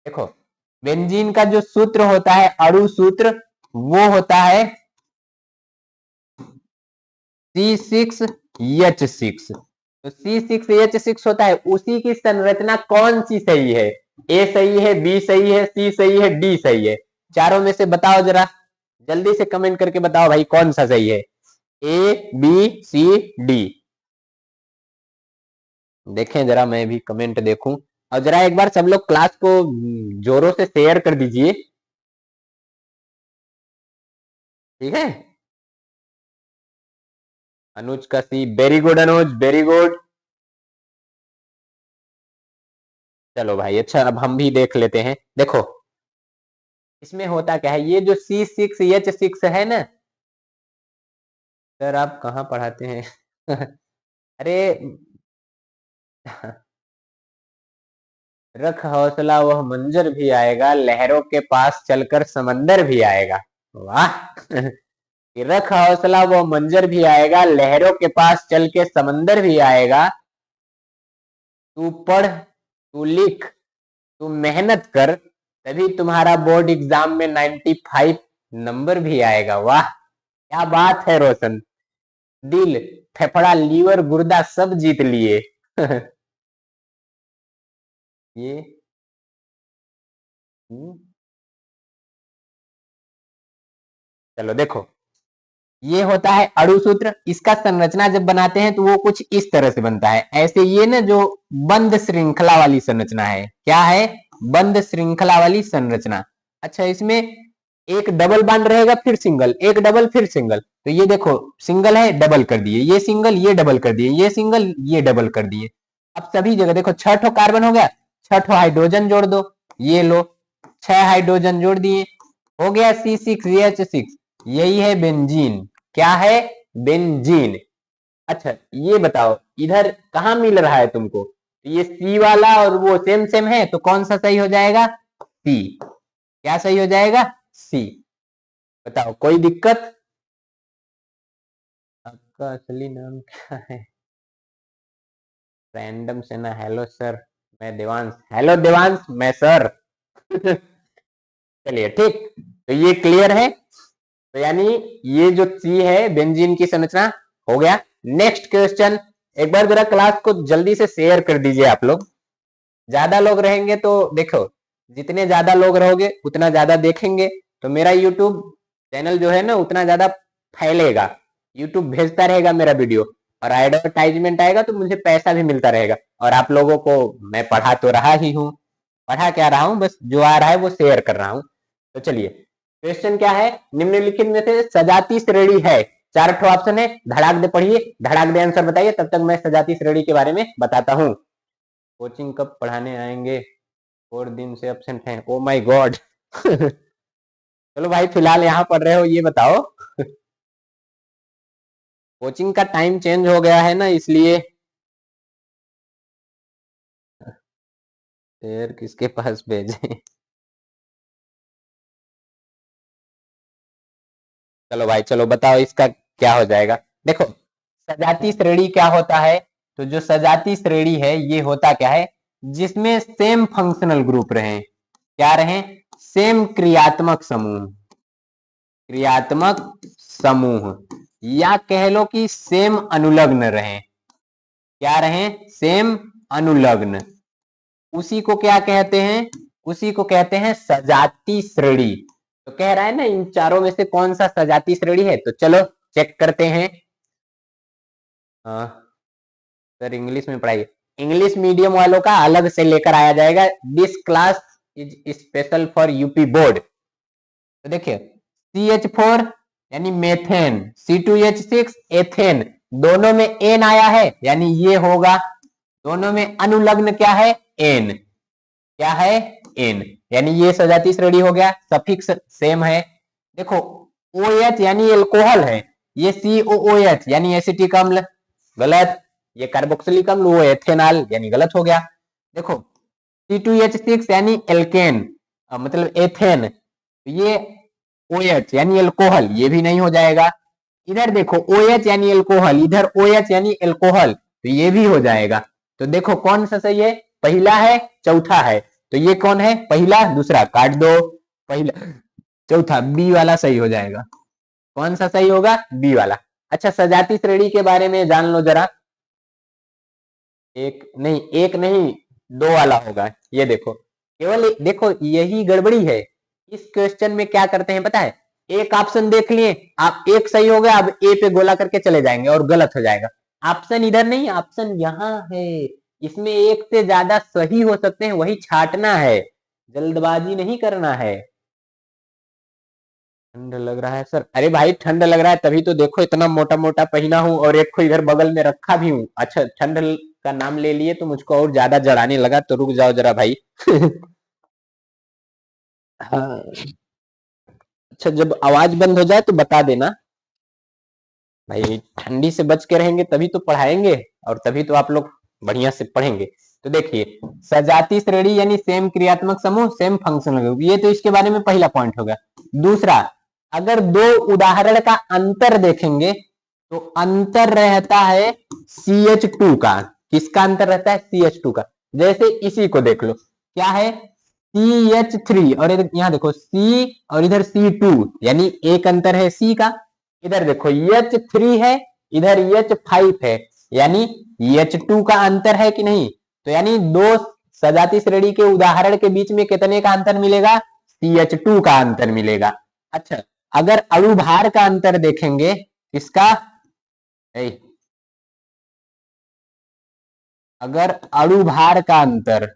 देखो बेंजीन का जो सूत्र होता है, अणु सूत्र, वो होता है C6H6। तो C6H6 होता है, उसी की संरचना कौन सी सही है, ए सही है, बी सही है, सी सही है, डी सही है। चारों में से बताओ जरा, जल्दी से कमेंट करके बताओ भाई कौन सा सही है, ए बी सी डी। देखें जरा, मैं भी कमेंट देखूं। और जरा एक बार सब लोग क्लास को जोरों से शेयर कर दीजिए, ठीक है। अनुज का सी, वेरी गुड अनुज, वेरी गुड। चलो भाई अच्छा, अब हम भी देख लेते हैं। देखो इसमें होता क्या है, ये जो C6H6 है ना, सर आप कहाँ पढ़ाते हैं? अरे रख हौसला वह मंजर भी आएगा, लहरों के पास चलकर समंदर भी आएगा। वाह। कि रख हौसला वो मंजर भी आएगा, लहरों के पास चल के समंदर भी आएगा। तू पढ़, तू लिख, तू मेहनत कर, तभी तुम्हारा बोर्ड एग्जाम में 95 नंबर भी आएगा। वाह क्या बात है रोशन, दिल, फेफड़ा, लीवर, गुर्दा सब जीत लिए। ये चलो देखो, ये होता है अणु सूत्र। इसका संरचना जब बनाते हैं तो वो कुछ इस तरह से बनता है। ऐसे ये ना जो बंद श्रृंखला वाली संरचना है, क्या है, बंद श्रृंखला वाली संरचना। अच्छा इसमें एक डबल बॉन्ड रहेगा, फिर सिंगल, एक डबल फिर सिंगल। तो ये देखो सिंगल है, डबल कर दिए, ये सिंगल, ये डबल कर दिए, ये सिंगल, ये डबल कर दिए। अब सभी जगह देखो 6 ठो कार्बन हो गया, 6 ठो हाइड्रोजन जोड़ दो, ये लो 6 हाइड्रोजन जोड़ दिए, हो गया C6H6। यही है बेंजीन। क्या है, बेंजीन। अच्छा ये बताओ इधर कहां मिल रहा है तुमको, ये सी वाला और वो सेम सेम है, तो कौन सा सही हो जाएगा? सी। क्या सही हो जाएगा? सी। बताओ, कोई दिक्कत? आपका असली नाम क्या है? रैंडम से ना, हेलो सर मैं देवांश। हेलो देवांश, मैं सर। चलिए ठीक, तो ये क्लियर है। तो यानी ये जो सी है बेंजीन की संरचना हो गया। नेक्स्ट क्वेश्चन, एक बार जरा क्लास को जल्दी से शेयर कर दीजिए आप लोग। ज्यादा लोग रहेंगे तो देखो, जितने ज्यादा लोग रहोगे उतना ज्यादा देखेंगे, तो मेरा यूट्यूब चैनल जो है ना उतना ज्यादा फैलेगा, यूट्यूब भेजता रहेगा मेरा वीडियो, और एडवर्टाइजमेंट आएगा तो मुझे पैसा भी मिलता रहेगा। और आप लोगों को मैं पढ़ा तो रहा ही हूँ, पढ़ा क्या रहा हूँ, बस जो आ रहा है वो शेयर कर रहा हूँ। तो चलिए, क्वेश्चन क्या है? निम्नलिखित में से सजाती श्रेणी है, चार ठो ऑप्शन है, धड़ाक दे पढ़िए, धड़ाक दे आंसर बताइए, तब तक मैं सजाती श्रेणी के बारे में बताता हूँ। कोचिंग कब पढ़ाने आएंगे? 4 दिन से एब्सेंट हैं। Oh my God. चलो भाई, फिलहाल यहाँ पढ़ रहे हो ये बताओ। कोचिंग का टाइम चेंज हो गया है ना, इसलिए। शेयर किसके पास भेजे? चलो भाई, चलो बताओ इसका क्या हो जाएगा। देखो, सजाती श्रेणी क्या होता है? तो जो सजाती श्रेणी है ये होता क्या है? जिसमें सेम फंक्शनल ग्रुप रहे। क्या रहे? सेम क्रियात्मक समूह। क्रियात्मक समूह, या कह लो कि सेम अनुलग्न रहे। क्या रहे? सेम अनुलग्न। उसी को क्या कहते हैं? उसी को कहते हैं सजाती श्रेणी। तो कह रहा है ना इन चारों में से कौन सा सजाती श्रेणी है, तो चलो चेक करते हैं। सर इंग्लिश में पढ़ाइए। इंग्लिश मीडियम वालों का अलग से लेकर आया जाएगा। This class is special for UP board. तो देखिए, CH4 यानी मेथेन, C2H6 एथेन, दोनों में एन आया है, यानी ये होगा। दोनों में अनुलग्न क्या है? एन। क्या है? एन। यानी ये सजाती श्रेणी हो गया, सफिक्स सेम है। देखो, OH यानी एल्कोहल है, ये COOH यानी एसिटिक अम्ल, गलत। ये कार्बोक्सिलिक अम्ल, वो एथेनॉल, यानी गलत हो गया। देखो, C2H6 यानी एल्केन, मतलब एथेन, ये OH यानी एल्कोहल, ये भी नहीं हो जाएगा। इधर देखो, OH यानी एल्कोहल, इधर OH यानी एल्कोहल, तो ये भी हो जाएगा। तो देखो कौन सा सही है? पहला है, चौथा है। तो ये कौन है? पहला, दूसरा काट दो, पहला चौथा, बी वाला सही हो जाएगा। कौन सा सही होगा? बी वाला। अच्छा, सजाती श्रेणी के बारे में जान लो जरा। एक नहीं, दो वाला होगा। ये देखो, केवल देखो यही गड़बड़ी है। इस क्वेश्चन में क्या करते हैं पता है? एक ऑप्शन देख लिए आप, एक सही हो गया, अब ए पे गोला करके चले जाएंगे और गलत हो जाएगा। ऑप्शन इधर नहीं, ऑप्शन यहाँ है। इसमें एक से ज्यादा सही हो सकते हैं, वही छांटना है, जल्दबाजी नहीं करना है। ठंड लग रहा है सर? अरे भाई, ठंड लग रहा है तभी तो देखो इतना मोटा मोटा पहना हूं, और एक को इधर बगल में रखा भी हूं। अच्छा, ठंड का नाम ले लिए तो मुझको और ज्यादा जड़ाने लगा, तो रुक जाओ जरा भाई। हाँ। अच्छा, जब आवाज बंद हो जाए तो बता देना भाई। ठंडी से बच के रहेंगे तभी तो पढ़ाएंगे, और तभी तो आप लोग बढ़िया से पढ़ेंगे। तो देखिए, सजाती श्रेणी यानी सेम क्रियात्मक समूह, सेम फंक्शनल ग्रुप, ये तो इसके बारे में पहला पॉइंट होगा। दूसरा, अगर दो उदाहरण का अंतर देखेंगे तो अंतर रहता है CH2 का। किसका अंतर रहता है? CH2 का। जैसे इसी को देख लो, क्या है? CH3, और यहाँ देखो C, और इधर C2, यानी एक अंतर है C का। इधर देखो H3 है, इधर H5 है, यानी H2 का अंतर है कि नहीं? तो यानी दो सजाती श्रेणी के उदाहरण के बीच में कितने का अंतर मिलेगा? CH2 का अंतर मिलेगा। अच्छा, अगर अणुभार का अंतर देखेंगे, किसका? अगर अणुभार का अंतर,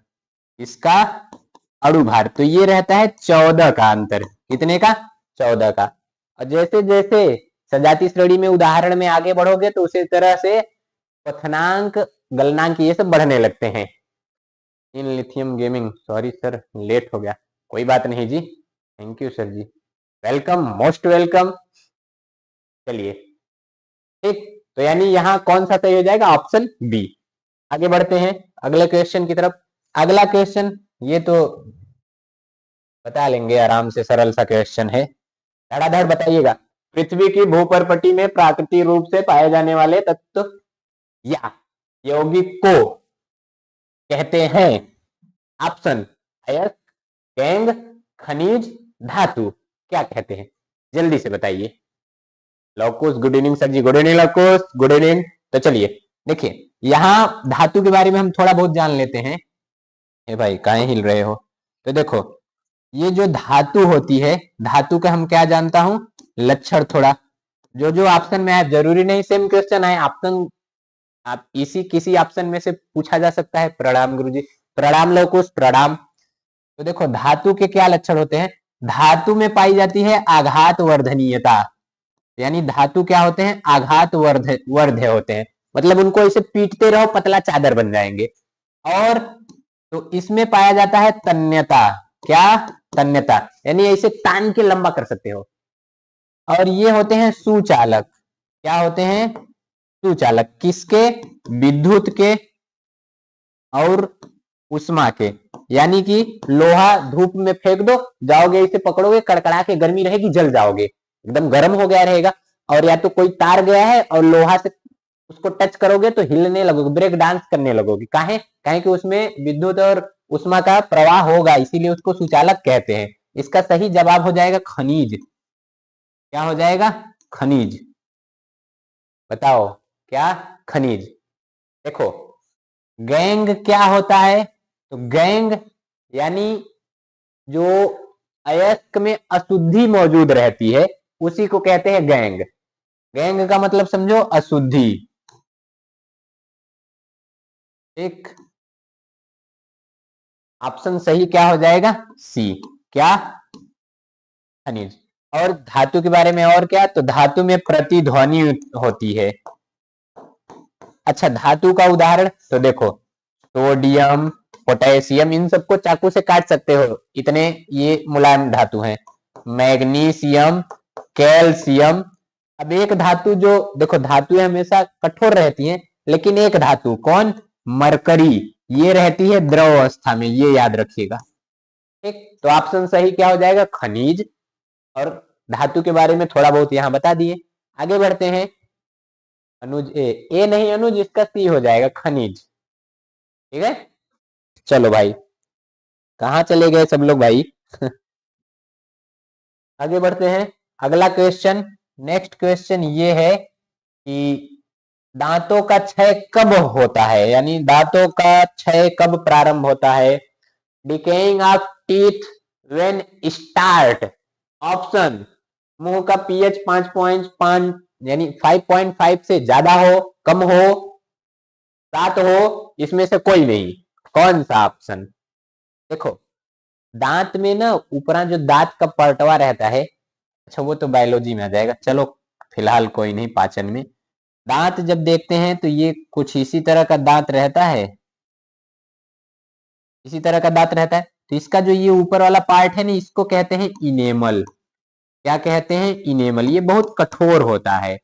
इसका अणुभार, तो ये रहता है 14 का अंतर। कितने का? 14 का। और जैसे जैसे सजाती श्रेणी में उदाहरण में आगे बढ़ोगे तो उसी तरह से क्वथनांक, गलनांक, ये सब बढ़ने लगते हैं। इन lithium gaming, sorry sir late हो गया। कोई बात नहीं ji, thank you sir ji, welcome, most welcome. चलिए ठीक, तो यानी यहाँ कौन सा सही हो जाएगा? Option B. आगे बढ़ते हैं अगले क्वेश्चन की तरफ। अगला क्वेश्चन ये तो बता लेंगे आराम से, सरल सा क्वेश्चन है। धड़ाधड़ बताइएगा। पृथ्वी की भूपर्पटी में प्राकृतिक रूप से पाए जाने वाले तत्व या यौगिक को कहते हैं। ऑप्शन अयस्क, गैंग, खनिज, धातु। क्या कहते हैं जल्दी से बताइए। Lavkush good evening sir ji, good evening Lavkush, good evening. तो चलिए देखिए, यहाँ धातु के बारे में हम थोड़ा बहुत जान लेते हैं। ए भाई काहे हिल रहे हो। तो देखो, ये जो धातु होती है, धातु का हम क्या जानता हूं, लक्षण थोड़ा जो जो ऑप्शन में है, जरूरी नहीं सेम क्वेश्चन है ऑप्शन, आप इसी किसी ऑप्शन में से पूछा जा सकता है। प्रणाम गुरुजी, प्रणाम लवकुश, प्रणाम। तो देखो धातु के क्या लक्षण होते हैं। धातु में पाई जाती है आघात वर्धनीयता, यानी धातु क्या होते हैं, आघात वर्ध्य होते हैं, मतलब उनको ऐसे पीटते रहो पतला चादर बन जाएंगे। और तो इसमें पाया जाता है तन्यता। क्या, तन्यता, यानी ऐसे तान के लंबा कर सकते हो। और ये होते हैं सुचालक। क्या होते हैं, सुचालक, किसके, विद्युत के और उष्मा के। यानी कि लोहा धूप में फेंक दो, जाओगे इसे पकड़ोगे, कड़कड़ा के गर्मी रहेगी, जल जाओगे, एकदम गर्म हो गया रहेगा। और या तो कोई तार गया है और लोहा से उसको टच करोगे तो हिलने लगोगे, ब्रेक डांस करने लगोगे। काहे, काहे कि उसमें विद्युत और उष्मा का प्रवाह होगा, इसीलिए उसको सुचालक कहते हैं। इसका सही जवाब हो जाएगा खनिज। क्या हो जाएगा, खनिज। बताओ क्या, खनिज। देखो गैंग क्या होता है, तो गैंग यानी जो अयस्क में अशुद्धि मौजूद रहती है उसी को कहते हैं गैंग। गैंग का मतलब समझो अशुद्धि। एक ऑप्शन सही क्या हो जाएगा, सी। क्या, खनिज। और धातु के बारे में और क्या, तो धातु में प्रतिध्वनि होती है। अच्छा धातु का उदाहरण तो देखो, सोडियम, पोटेशियम, इन सबको चाकू से काट सकते हो, इतने ये मुलायम धातु हैं। Magnesium, calcium. अब एक धातु जो देखो, धातुएं हमेशा कठोर रहती हैं, लेकिन एक धातु कौन, मरकरी, ये रहती है द्रव अवस्था में, ये याद रखिएगा। ठीक, तो ऑप्शन सही क्या हो जाएगा, खनिज। और धातु के बारे में थोड़ा बहुत यहां बता दिए। आगे बढ़ते हैं। अनुज ए नहीं अनुज, इसका सी हो जाएगा, खनिज। ठीक है, चलो भाई, कहाँ चले गए सब लोग भाई। आगे बढ़ते हैं। अगला क्वेश्चन, नेक्स्ट क्वेश्चन ये है कि दांतों का क्षय कब होता है, यानी दांतों का क्षय कब प्रारंभ होता है। Decaying of teeth when start. Option, मुंह का पीएच 5.5 यानी 5.5 से ज्यादा हो, कम हो, 7 हो, इसमें से कोई नहीं। कौन सा ऑप्शन। देखो दांत में ना ऊपरा जो दांत का पलटवा रहता है, अच्छा वो तो बायोलॉजी में आ जाएगा, चलो फिलहाल कोई नहीं, पाचन में। दांत जब देखते हैं तो ये कुछ इसी तरह का दांत रहता है, इसी तरह का दांत रहता है। तो इसका जो ये ऊपर वाला पार्ट है ना, इसको कहते हैं इनेमल। क्या कहते हैं, इनेमल। ये बहुत कठोर होता है।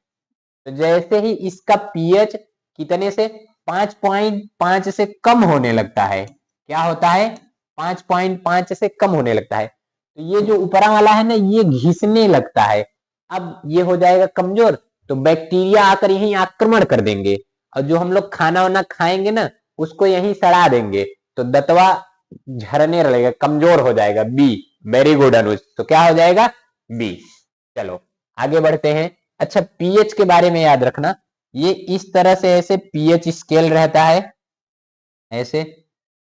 तो जैसे ही इसका पीएच कितने से 5.5 से कम होने लगता है, क्या होता है, 5.5 से कम होने लगता है, तो ये जो ऊपरा वाला है ना, ये घिसने लगता है। अब ये हो जाएगा कमजोर, तो बैक्टीरिया आकर यहीं आक्रमण कर देंगे, और जो हम लोग खाना वाना खाएंगे ना, उसको यहीं सड़ा देंगे, तो दतवा झरने लगेगा, कमजोर हो जाएगा। बी, वेरी गुड अनुज। तो क्या हो जाएगा, बी। चलो आगे बढ़ते हैं। अच्छा पीएच के बारे में याद रखना, ये इस तरह से ऐसे पीएच स्केल रहता है, ऐसे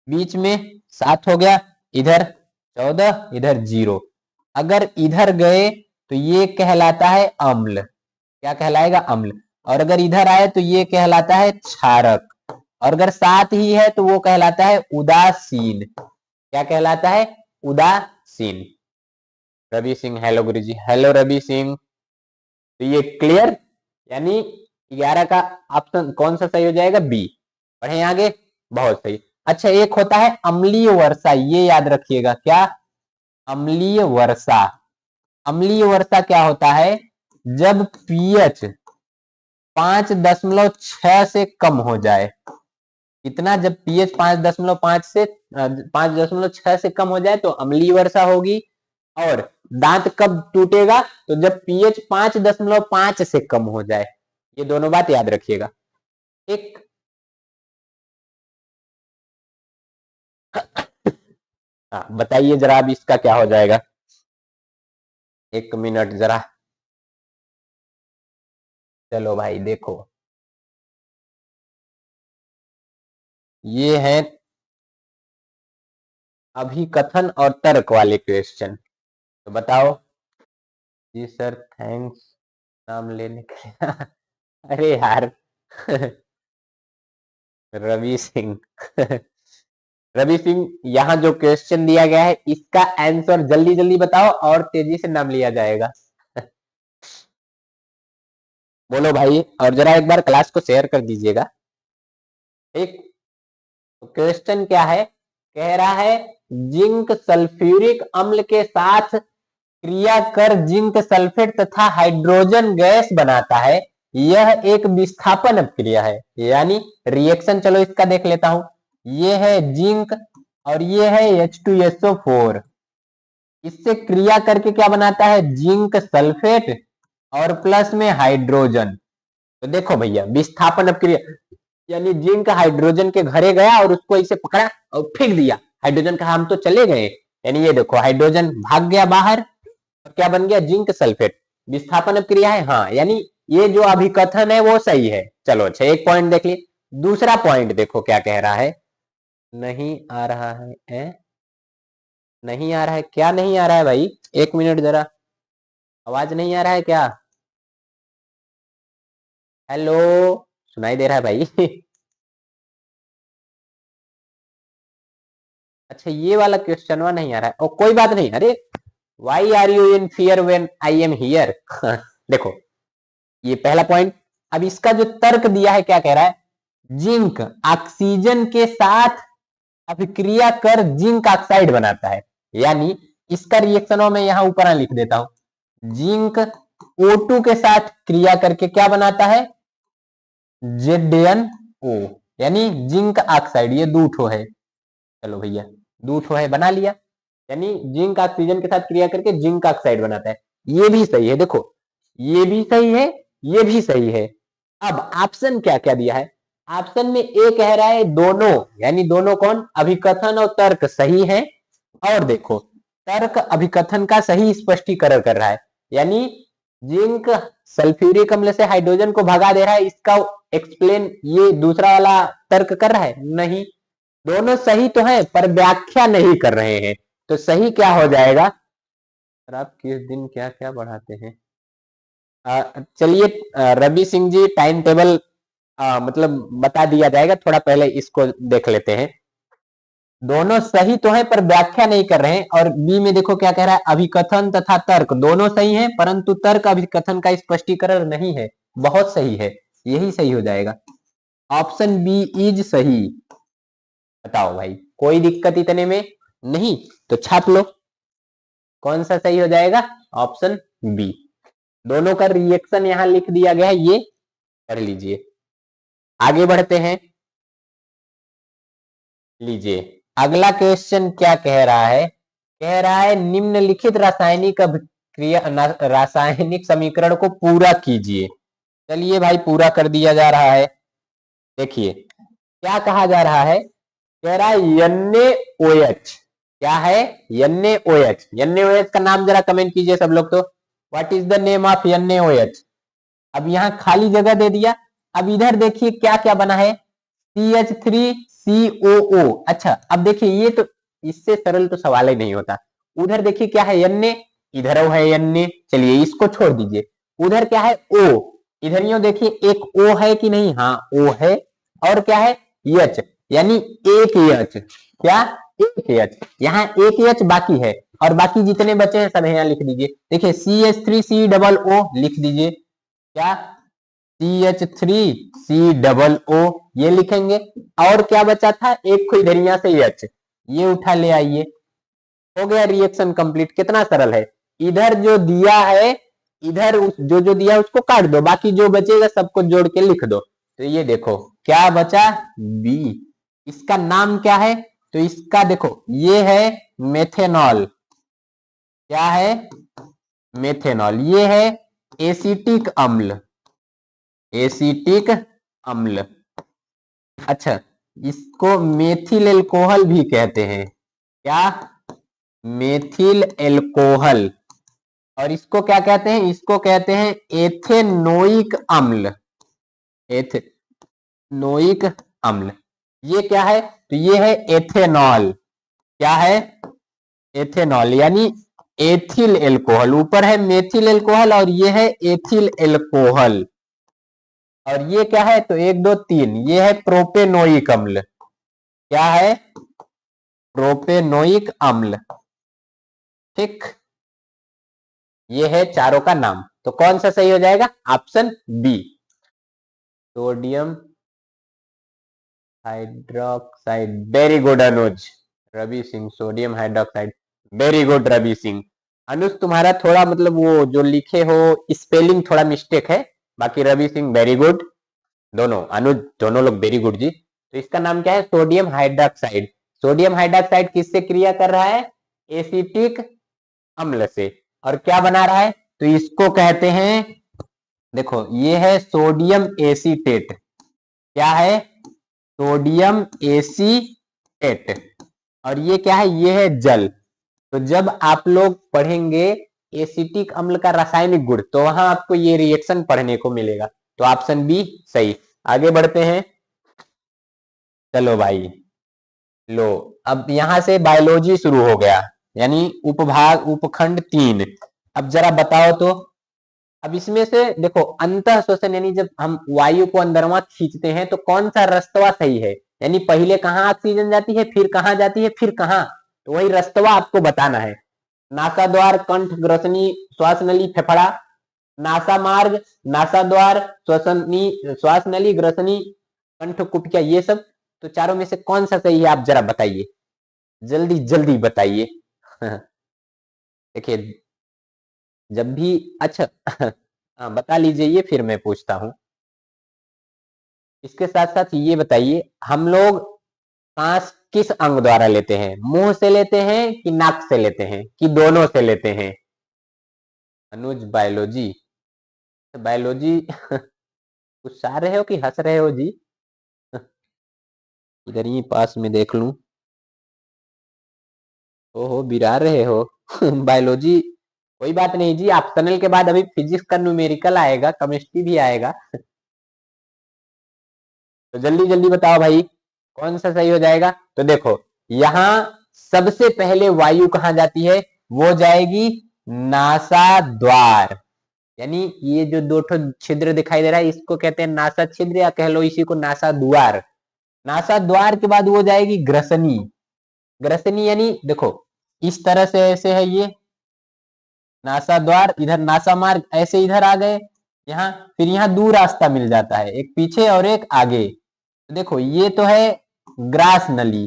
बीच में 7 हो गया, इधर 14, इधर 0। अगर इधर गए तो ये कहलाता है अम्ल। क्या कहलाएगा, अम्ल। और अगर इधर आए तो ये कहलाता है क्षारक। और अगर 7 ही है तो वो कहलाता है उदासीन। क्या कहलाता है, उदासीन। रवि सिंह, हेलो गुरुजी, हेलो रवि सिंह। तो ये क्लियर, यानी 11 का ऑप्शन कौन सा सही हो जाएगा, बी। पढ़े आगे, बहुत सही। अच्छा एक होता है अम्लीय वर्षा, ये याद रखिएगा। क्या, अम्लीय वर्षा। अम्लीय वर्षा क्या होता है, जब पीएच 5.6 से कम हो जाए, कितना, जब पीएच 5.5 से 5.6 से कम हो जाए तो अम्लीय वर्षा होगी। और दांत कब टूटेगा, तो जब पीएच 5.5 से कम हो जाए। ये दोनों बात याद रखिएगा। एक हाँ, बताइए जरा अब इसका क्या हो जाएगा। 1 मिनट जरा, चलो भाई देखो, ये है अभिकथन और तर्क वाले क्वेश्चन। तो बताओ। जी सर, थैंक्स नाम लेने के लिए। अरे यार। रवि सिंह। रवि सिंह, यहाँ जो क्वेश्चन दिया गया है इसका आंसर जल्दी जल्दी बताओ और तेजी से नाम लिया जाएगा। बोलो भाई, और जरा एक बार क्लास को शेयर कर दीजिएगा। ठीक, तो क्वेश्चन क्या है, कह रहा है जिंक सल्फ्यूरिक अम्ल के साथ क्रिया कर जिंक सल्फेट तथा हाइड्रोजन गैस बनाता है। यह एक विस्थापन अपक्रिया है, यानी रिएक्शन। चलो इसका देख लेता हूं। ये है जिंक और ये है H2SO4। इससे क्रिया करके क्या बनाता है, जिंक सल्फेट और प्लस में हाइड्रोजन। तो देखो भैया, विस्थापन अपक्रिया, यानी जिंक हाइड्रोजन के घरे गया और उसको इसे पकड़ा और फेंक दिया। हाइड्रोजन कहा हम तो चले गए, यानी ये देखो हाइड्रोजन भाग गया बाहर, और क्या बन गया, जिंक सल्फेट। विस्थापन अपक्रिया है, हाँ, यानी ये जो अभिकथन है वो सही है। चलो अच्छा, एक पॉइंट देख लिए। दूसरा पॉइंट देखो क्या कह रहा है। नहीं आ रहा है, नहीं आ रहा है, क्या नहीं आ रहा है भाई, 1 मिनट जरा, आवाज नहीं आ रहा है क्या। हेलो, सुनाई दे रहा है भाई। अच्छा, ये वाला क्वेश्चन नहीं आ रहा है, और कोई बात नहीं। अरे, why are you in fear when I am here. देखो, ये पहला पॉइंट। अब इसका जो तर्क दिया है क्या कह रहा है, जिंक ऑक्सीजन के साथ अभिक्रिया कर जिंक ऑक्साइड बनाता है। यानी इसका रिएक्शन मैं यहां ऊपर लिख देता हूं। जिंक O2 के साथ क्रिया करके क्या बनाता है, ZnO, यानी जिंक ऑक्साइड। ये दूठो है, चलो भैया, दूठो है, बना लिया। यानी जिंक ऑक्सीजन के साथ क्रिया करके जिंक ऑक्साइड बनाता है। ये भी सही है, देखो ये भी सही है, ये भी सही है। अब ऑप्शन क्या क्या दिया है, ऑप्शन में ए कह रहा है दोनों, यानी दोनों कौन, अभिकथन और तर्क सही है। और देखो, तर्क अभिकथन का सही स्पष्टीकरण कर रहा है, यानी जिंक सल्फ्यूरिक अम्ल से हाइड्रोजन को भगा दे रहा है, इसका एक्सप्लेन ये दूसरा वाला तर्क कर रहा है। नहीं, दोनों सही तो है पर व्याख्या नहीं कर रहे हैं। तो सही क्या हो जाएगा, आप किस दिन क्या क्या बढ़ाते हैं। चलिए, रवि सिंह जी, टाइम टेबल मतलब बता दिया जाएगा, थोड़ा पहले इसको देख लेते हैं। दोनों सही तो है पर व्याख्या नहीं कर रहे हैं। और बी में देखो क्या कह रहा है, अभिकथन तथा तर्क दोनों सही है, परंतु तर्क अभिकथन का स्पष्टीकरण नहीं है। बहुत सही है, यही सही हो जाएगा। ऑप्शन बी इज सही। बताओ भाई, कोई दिक्कत इतने में नहीं, तो छाप लो कौन सा सही हो जाएगा, ऑप्शन बी। दोनों का रिएक्शन यहां लिख दिया गया है, ये कर लीजिए। आगे बढ़ते हैं, लीजिए अगला क्वेश्चन क्या कह रहा है, कह रहा है निम्नलिखित रासायनिक अभिक्रिया रासायनिक समीकरण को पूरा कीजिए। चलिए भाई, पूरा कर दिया जा रहा है। देखिए क्या कहा जा रहा है, कह रहा है NaOH। क्या है, NaOH। NaOH का नाम जरा कमेंट कीजिए सब लोग। तो what is the name of NaOH। अब यहाँ खाली जगह दे दिया। अब इधर देखिए क्या क्या बना है, CH3COO। अच्छा, अब देखिए ये तो इससे सरल तो सवाल ही नहीं होता। उधर देखिए क्या है, Na, इधर है Na, चलिए इसको छोड़ दीजिए। उधर क्या है, O, इधर यूं देखिए एक O है कि नहीं, हाँ O है। और क्या है, H, यानी एक H। क्या, एक H, यहाँ एक H बाकी है, और बाकी जितने बचे हैं सब यहाँ लिख दीजिए। देखिए CH3COO लिख दीजिए। क्या, CH3COO ये लिखेंगे। और क्या बचा था, एक को इधर यहाँ से H, ये उठा ले आइए। हो गया रिएक्शन कंप्लीट। कितना सरल है। इधर जो दिया है, इधर जो जो दिया है उसको काट दो, बाकी जो बचेगा सबको जोड़ के लिख दो। तो ये देखो क्या बचा, बी। इसका नाम क्या है? तो इसका देखो ये है मेथेनॉल। क्या है? मेथेनॉल। ये है एसिटिक अम्ल। एसिटिक अम्ल। अच्छा, इसको मेथिल एल्कोहल भी कहते हैं। क्या? Methyl alcohol. और इसको क्या कहते हैं? इसको कहते हैं एथेनोइक अम्ल। एथेनोइक अम्ल। ये क्या है? तो ये है एथेनॉल। क्या है? एथेनॉल यानी एथिल एल्कोहल। ऊपर है मेथिल एल्कोहल और ये है एथिल एल्कोहल। और ये क्या है? तो 1 2 3, ये है प्रोपेनोइक अम्ल। क्या है? प्रोपेनोइक अम्ल। ठीक, ये है चारों का नाम। तो कौन सा सही हो जाएगा? Option B, sodium hydroxide. Very good Anuj. Ravi Singh, sodium hydroxide. Very good Ravi Singh. Anuj तुम्हारा थोड़ा मतलब वो जो लिखे हो स्पेलिंग थोड़ा मिस्टेक है, बाकी रवि सिंह वेरी गुड। दोनों अनुज, दोनों लोग वेरी गुड जी। तो इसका नाम क्या है? Sodium hydroxide. सोडियम हाइड्रोक्साइड किससे क्रिया कर रहा है? एसिटिक अम्ल से। और क्या बना रहा है? तो इसको कहते हैं, देखो ये है सोडियम एसीटेट। क्या है? Sodium acetate. और ये क्या है? ये है जल। तो जब आप लोग पढ़ेंगे एसिटिक अम्ल का रासायनिक गुण, तो वहां आपको ये रिएक्शन पढ़ने को मिलेगा। तो ऑप्शन बी सही। आगे बढ़ते हैं। चलो भाई, लो, अब यहां से बायोलॉजी शुरू हो गया, यानी उपभाग उपखंड 3। अब जरा बताओ तो, अब इसमें से देखो अंतः श्वसन, यानी जब हम वायु को अंदरवा खींचते हैं तो कौन सा रस्तवा सही है? यानी पहले कहाँ ऑक्सीजन जाती है, फिर कहाँ जाती है, फिर कहाँ? तो वही रस्तवा आपको बताना है। नासा द्वार, कंठ, ग्रसनी, श्वास नली, फेफड़ा। नासा मार्ग, नासा द्वार, श्वसनी, श्वास नली, ग्रसनी, कंठ, कुटिका, ये सब। तो चारों में से कौन सा सही है? आप जरा बताइए, जल्दी जल्दी बताइए। देखिए, जब भी, अच्छा हाँ बता लीजिए ये, फिर मैं पूछता हूँ। इसके साथ साथ ये बताइए, हम लोग सांस किस अंग द्वारा लेते हैं? मुंह से लेते हैं कि नाक से लेते हैं कि दोनों से लेते हैं? अनुज बायोलॉजी, बायोलॉजी गुस्सा रहे हो कि हंस रहे हो जी? इधर ही पास में देख लूं। ओहो, बिरा रहे हो। बायोलॉजी, कोई बात नहीं जी, ऑप्शनल के बाद अभी फिजिक्स का न्यूमेरिकल आएगा, केमिस्ट्री भी आएगा। तो जल्दी जल्दी बताओ भाई, कौन सा सही हो जाएगा? तो देखो, यहां सबसे पहले वायु कहां जाती है? वो जाएगी नासा द्वार। यानी ये जो दो ठो छिद्र दिखाई दे रहा है, इसको कहते हैं नासा छिद्र, या कह लो इसी को नासा द्वार। नासा द्वार के बाद वो जाएगी ग्रसनी। ग्रसनी यानी देखो, इस तरह से ऐसे है ये नासा द्वार, इधर नासा मार्ग, ऐसे इधर आ गए यहाँ, फिर यहाँ दो रास्ता मिल जाता है, एक पीछे और एक आगे। तो देखो ये तो है ग्रास नली।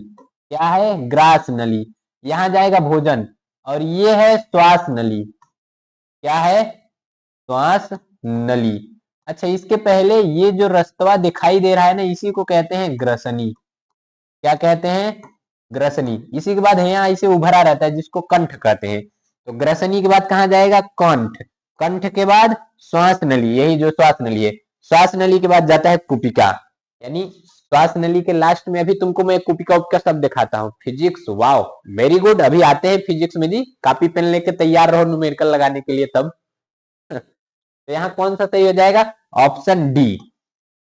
क्या है? ग्रास नली। यहाँ जाएगा भोजन। और ये है श्वास नली। क्या है? श्वास नली। अच्छा, इसके पहले ये जो रस्तवा दिखाई दे रहा है ना, इसी को कहते हैं ग्रसनी। क्या कहते हैं? ग्रसनी। इसी के बाद यहाँ इसे उभरा रहता है जिसको कंठ कहते हैं। तो ग्रसनी के बाद कहाँ जाएगा? कंठ। कंठ के बाद श्वास नली, यही जो श्वास नली है। श्वास नली के बाद जाता है कुपिका। यानी श्वास नली के लास्ट में अभी तुमको मैं कुपिका उपका शब्द दिखाता हूँ। Physics, wow very good. अभी आते हैं फिजिक्स में जी, कॉपी पेन लेके तैयार रहो न्यूमेरिकल लगाने के लिए तब। तो यहाँ कौन सा सही हो जाएगा? Option D.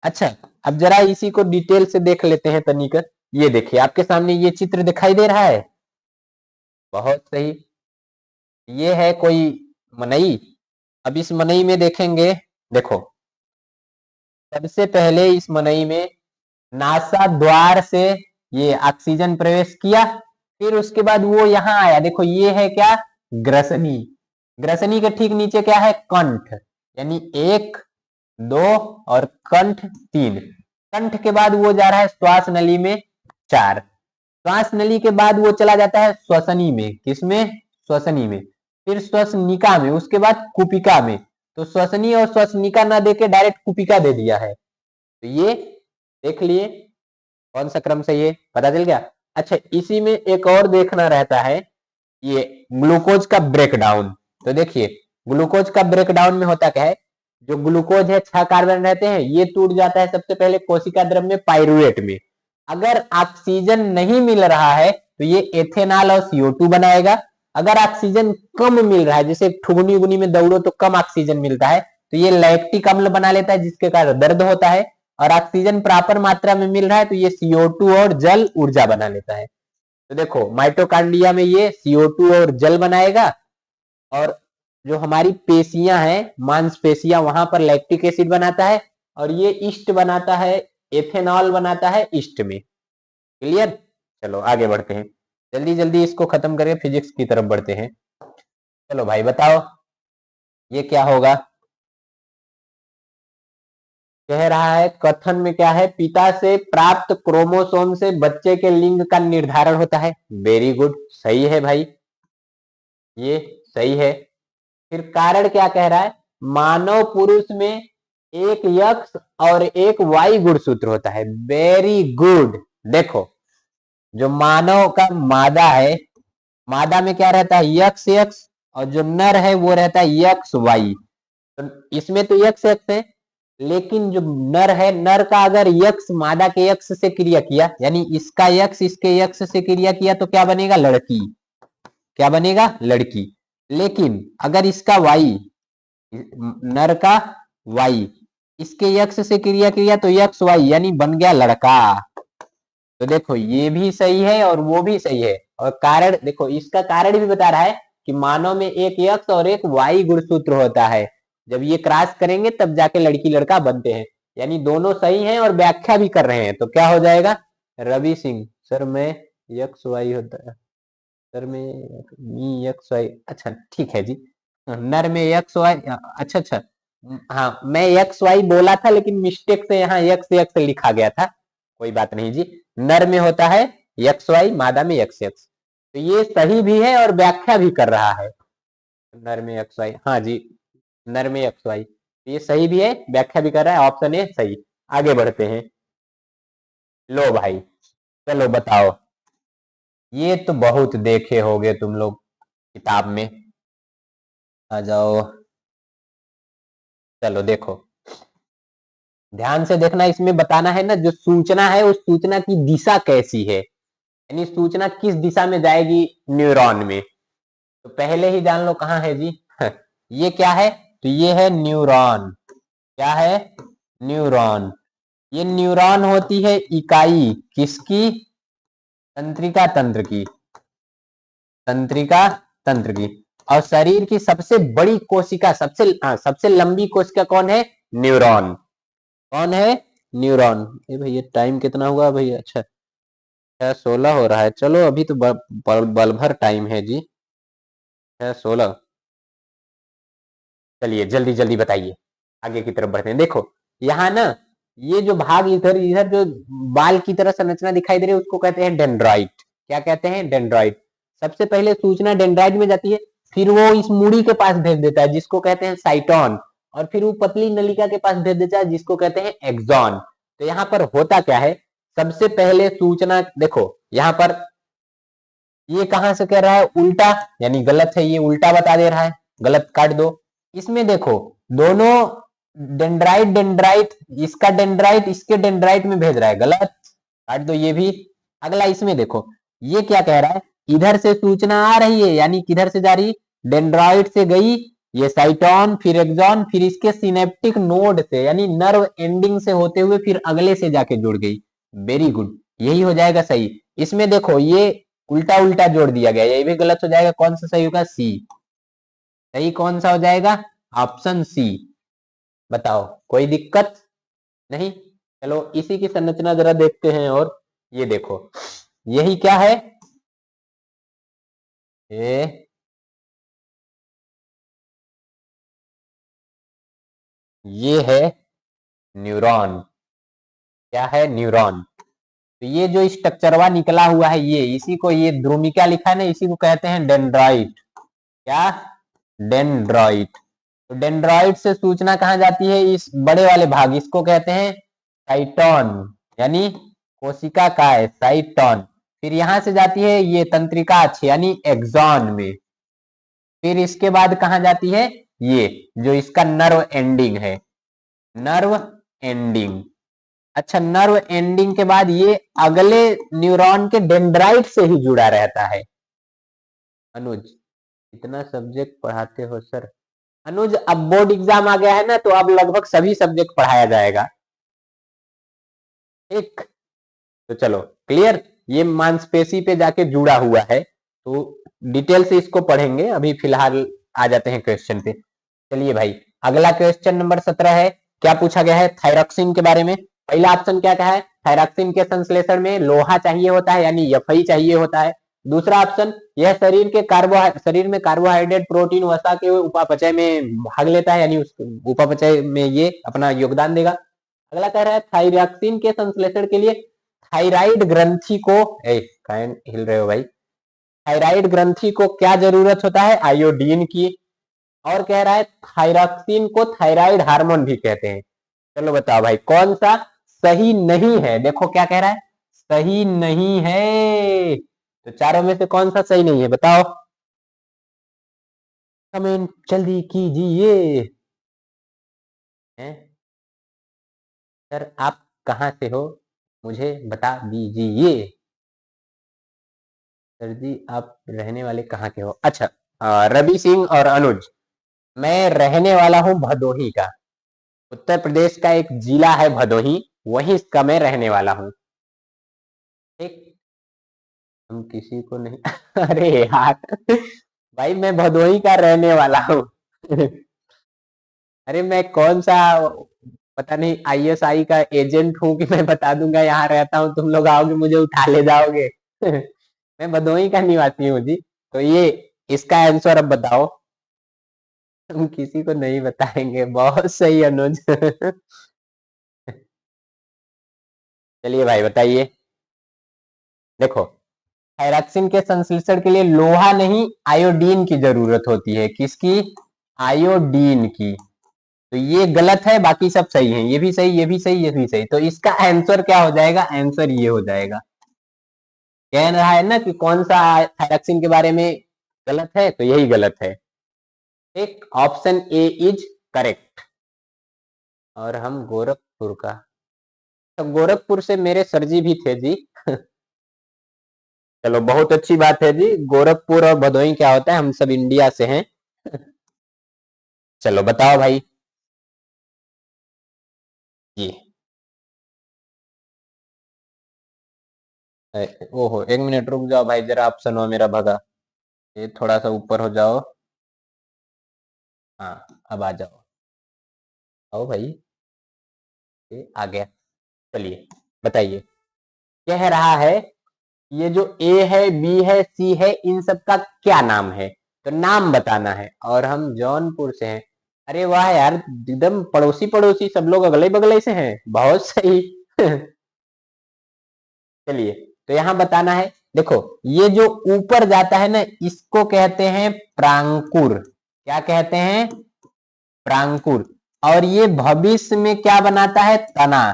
अच्छा, अब जरा इसी को डिटेल से देख लेते हैं तनिक। ये देखिए आपके सामने ये चित्र दिखाई दे रहा है। बहुत सही। ये है कोई मनई। अब इस मनई में देखेंगे, देखो सबसे पहले इस मनई में नासा द्वार से ये ऑक्सीजन प्रवेश किया, फिर उसके बाद वो यहाँ आया। देखो ये है क्या? ग्रसनी। ग्रसनी के ठीक नीचे क्या है? कंठ। यानी 1 2 और कंठ 3। कंठ के बाद वो जा रहा है श्वास नली में 4। श्वास नली के बाद वो चला जाता है श्वसनी में। किसमें? श्वसनी में। फिर श्वसनिका में, उसके बाद कुपिका में। तो श्वसनी और श्वसनिका ना देके डायरेक्ट कुपिका दे दिया है। तो ये देख लिए। कौन सा क्रम सही है, पता चल गया। अच्छा, इसी में एक और देखना रहता है, ये ग्लूकोज का ब्रेकडाउन। तो देखिए ग्लूकोज का ब्रेकडाउन में होता क्या है, जो ग्लूकोज है 6 कार्बन रहते हैं, ये टूट जाता है सबसे पहले कोशिका द्रव्य में पाइरुवेट में। अगर ऑक्सीजन नहीं मिल रहा है तो ये एथेनॉल और CO2 बनाएगा। अगर ऑक्सीजन कम मिल रहा है, जैसे ठुगनी उगनी में दौड़ो तो कम ऑक्सीजन मिलता है, तो ये लैक्टिक अम्ल बना लेता है, जिसके कारण दर्द होता है। और ऑक्सीजन प्रॉपर मात्रा में मिल रहा है तो ये CO2 और जल ऊर्जा बना लेता है। तो देखो माइटोकांड्रिया में ये CO2 और जल बनाएगा, और जो हमारी पेशियां हैं, मांसपेशियां, वहां पर लैक्टिक एसिड बनाता है, और ये ईस्ट बनाता है, एथेनॉल बनाता है ईस्ट में। क्लियर। चलो आगे बढ़ते हैं, जल्दी जल्दी इसको खत्म करके फिजिक्स की तरफ बढ़ते हैं। चलो भाई बताओ ये क्या होगा। कह रहा है कथन में क्या है, पिता से प्राप्त क्रोमोसोम से बच्चे के लिंग का निर्धारण होता है। वेरी गुड, सही है भाई, ये सही है। फिर कारण क्या कह रहा है, मानव पुरुष में एक यक्ष और एक वाई गुणसूत्र होता है। Very good. देखो जो मानव का मादा है, मादा में क्या रहता है, यक्ष यक्ष, और जो नर है वो रहता है यक्ष वाई। तो इसमें तो यक्ष यक्ष है, लेकिन जो नर है, नर का अगर यक्ष मादा के यक्ष से क्रिया किया, यानी इसका यक्ष इसके यक्ष से क्रिया किया, तो क्या बनेगा, लड़की। क्या बनेगा, लड़की। लेकिन अगर इसका वाई, नर का वाई इसके यक्ष से क्रिया किया तो यक्ष वाई, यानी बन गया लड़का। तो देखो ये भी सही है और वो भी सही है। और कारण देखो, इसका कारण भी बता रहा है कि मानव में एक यक्ष और एक वाई गुणसूत्र होता है, जब ये क्रॉस करेंगे तब जाके लड़की लड़का बनते हैं। यानी दोनों सही हैं और व्याख्या भी कर रहे हैं। तो क्या हो जाएगा, रवि सिंह सर में यक्ष वाई होता है, सर में यक्ष वाई, अच्छा ठीक है जी। नर में यक्ष वाई, अच्छा अच्छा, हाँ मैं यक्ष वाई बोला था, लेकिन मिस्टेक से यहाँ यक्ष यक्ष लिखा गया था, कोई बात नहीं जी। नर में होता है यक्ष वाई, मादा में यक्ष यक्ष। तो ये सही भी है और व्याख्या भी कर रहा है, नर में यक्ष वाई, हाँ जी, नर में यक्ष वाई, ये सही भी है, व्याख्या भी कर रहा है, ऑप्शन ए सही। आगे बढ़ते हैं। लो भाई, चलो बताओ, ये तो बहुत देखे होगे तुम लोग किताब में, आ जाओ। चलो देखो, ध्यान से देखना, इसमें बताना है ना, जो सूचना है उस सूचना की दिशा कैसी है, यानी सूचना किस दिशा में जाएगी न्यूरॉन में। तो पहले ही जान लो कहाँ है जी। ये क्या है, तो ये है न्यूरॉन। क्या है, न्यूरॉन। ये न्यूरॉन होती है इकाई किसकी, तंत्रिका तंत्र की, तंत्रिका तंत्र की। और शरीर की सबसे बड़ी कोशिका, सबसे लंबी कोशिका कौन है, न्यूरॉन। कौन है, न्यूरॉन। ये भैया टाइम कितना हुआ भैया, अच्छा 6:16 हो रहा है, चलो अभी तो बल भर टाइम है जी, 6:16। चलिए जल्दी जल्दी बताइए, आगे की तरफ बढ़ते हैं। देखो यहाँ ना, ये जो भाग इधर इधर जो बाल की तरह संरचना दिखाई दे रही है, उसको कहते हैं डेंड्राइट। क्या कहते हैं, डेंड्राइट। सबसे पहले सूचना डेंड्राइट में जाती है, फिर वो इस मूड़ी के पास भेज देता है, जिसको कहते हैं साइटोन, और फिर वो पतली नलिका के पास भेज देता है, जिसको कहते हैं एक्सॉन। तो यहाँ पर होता क्या है, सबसे पहले सूचना देखो, यहाँ पर ये कहां से कह रहा है, उल्टा, यानी गलत है, ये उल्टा बता दे रहा है, गलत काट दो। इसमें देखो दोनों डेंड्राइट डेंड्राइट, इसका डेंड्राइट इसके डेंड्राइट में भेज रहा है, गलत, काट दो ये भी। अगला इसमें देखो, ये क्या कह रहा है, इधर से सूचना आ रही है, यानी किधर से जा रही, डेंड्राइट से गई, ये साइटोन, फिर एक्सॉन, फिर इसके सिनेप्टिक नोड से, यानी नर्व एंडिंग से होते हुए फिर अगले से जाके जुड़ गई। वेरी गुड, यही हो जाएगा सही। इसमें देखो ये उल्टा उल्टा जोड़ दिया गया, ये भी गलत हो जाएगा, कौन सा सही होगा, सी। सही कौन सा हो जाएगा, ऑप्शन सी। बताओ कोई दिक्कत नहीं। चलो इसी की संरचना जरा देखते हैं, और ये देखो यही क्या है, ये है न्यूरॉन। क्या है, न्यूरॉन। तो ये जो स्ट्रक्चरवा निकला हुआ है, ये इसी को, ये ध्रुमिका लिखा है ना, इसी को कहते हैं डेंड्राइट। क्या, डेंड्राइट। तो डेंड्राइट से सूचना कहां जाती है, इस बड़े वाले भाग, इसको कहते हैं साइटोन, यानी कोशिका का है साइटोन, फिर यहां से जाती है ये तंत्रिका अक्ष यानी एक्सॉन में, फिर इसके बाद कहां जाती है ये जो इसका नर्व एंडिंग है, नर्व एंडिंग। अच्छा, नर्व एंडिंग के बाद ये अगले न्यूरॉन के डेंड्राइट से ही जुड़ा रहता है। अनुज इतना सब्जेक्ट पढ़ाते हो सर। अनुज अब बोर्ड एग्जाम आ गया है ना, तो अब लगभग सभी सब्जेक्ट पढ़ाया जाएगा। ठीक, तो चलो क्लियर, ये मांसपेशी पे जाके जुड़ा हुआ है, तो डिटेल से इसको पढ़ेंगे। अभी फिलहाल आ जाते हैं क्वेश्चन पे। चलिए भाई, अगला क्वेश्चन नंबर 17 है। क्या पूछा गया है थायरॉक्सिन के बारे में। पहला ऑप्शन क्या कहा है, थायरॉक्सिन के संश्लेषण में लोहा चाहिए होता है यानी एफ चाहिए होता है। दूसरा ऑप्शन, यह शरीर में कार्बोहाइड्रेट प्रोटीन वसा के उपापचय में भाग लेता है यानी उस उपापचय में ये अपना योगदान देगा। अगला कह रहा है थायरॉक्सिन के संश्लेषण के लिए थायराइड ग्रंथि को हिल रहे हो भाई, थायराइड ग्रंथि को क्या जरूरत होता है, आयोडीन की। और कह रहा है थायरॉक्सिन को थायराइड हार्मोन भी कहते हैं। चलो बताओ भाई कौन सा सही नहीं है। देखो क्या कह रहा है, सही नहीं है, तो चारों में से कौन सा सही नहीं है बताओ, कमेंट जल्दी कीजिए। सर आप कहां से हो मुझे बता दीजिए। सर जी आप रहने वाले कहाँ के हो। अच्छा, रवि सिंह और अनुज, मैं रहने वाला हूं भदोही का, उत्तर प्रदेश का एक जिला है भदोही, वहीं का मैं रहने वाला हूं। ठीक, हम किसी को नहीं अरे यार भाई मैं भदोही का रहने वाला हूँ अरे मैं कौन सा पता नहीं आईएसआई का एजेंट हूँ कि मैं बता दूंगा यहाँ रहता हूँ, तुम लोग आओगे मुझे उठा ले जाओगे मैं भदोही का निवासी हूँ जी। तो ये इसका आंसर अब बताओ। हम किसी को नहीं बताएंगे, बहुत सही अनुज चलिए भाई बताइए। देखो, थायरॉक्सिन के संश्लेषण के लिए लोहा नहीं आयोडीन की जरूरत होती है। किसकी, आयोडीन की। तो ये गलत है, बाकी सब सही है, ये भी सही, ये भी सही, ये भी सही। तो इसका आंसर क्या हो जाएगा, आंसर ये हो जाएगा। कह रहा है ना कि कौन सा थायरॉक्सिन के बारे में गलत है, तो यही गलत है। एक ऑप्शन ए इज करेक्ट। और हम गोरखपुर का, तो गोरखपुर से मेरे सरजी भी थे जी चलो बहुत अच्छी बात है जी, गोरखपुर और भदोही क्या होता है, हम सब इंडिया से हैं चलो बताओ भाई जी। ओहो, एक मिनट रुक जाओ भाई, जरा ऑप्शन हो मेरा भगा, ये थोड़ा सा ऊपर हो जाओ। हाँ अब आ जाओ, आओ भाई, ये आ गया। चलिए बताइए, कह रहा है ये जो ए है बी है सी है इन सब का क्या नाम है, तो नाम बताना है। और हम जौनपुर से हैं। अरे वाह यार, एकदम पड़ोसी पड़ोसी सब लोग अगले बगले से हैं, बहुत सही चलिए, तो यहां बताना है। देखो, ये जो ऊपर जाता है ना इसको कहते हैं प्रांकुर। क्या कहते हैं, प्रांकुर। और ये भविष्य में क्या बनाता है, तना,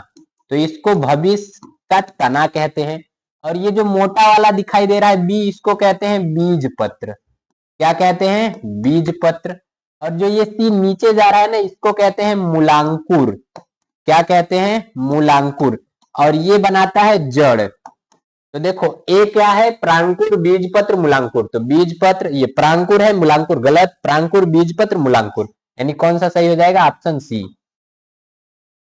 तो इसको भविष्य का तना कहते हैं। और ये जो मोटा वाला दिखाई दे रहा है बी, इसको कहते हैं बीज पत्र। क्या कहते हैं, बीज पत्र। और जो ये सी नीचे जा रहा है ना इसको कहते हैं मूलांकुर। क्या कहते हैं, मूलांकुर। और ये बनाता है जड़। तो देखो ए क्या है, प्रांकुर बीज पत्र मूलांकुर। तो बीज पत्र, ये प्रांकुर है, मूलांकुर गलत, प्रांकुर बीज पत्र मूलांकुर, यानी कौन सा सही हो जाएगा, option C.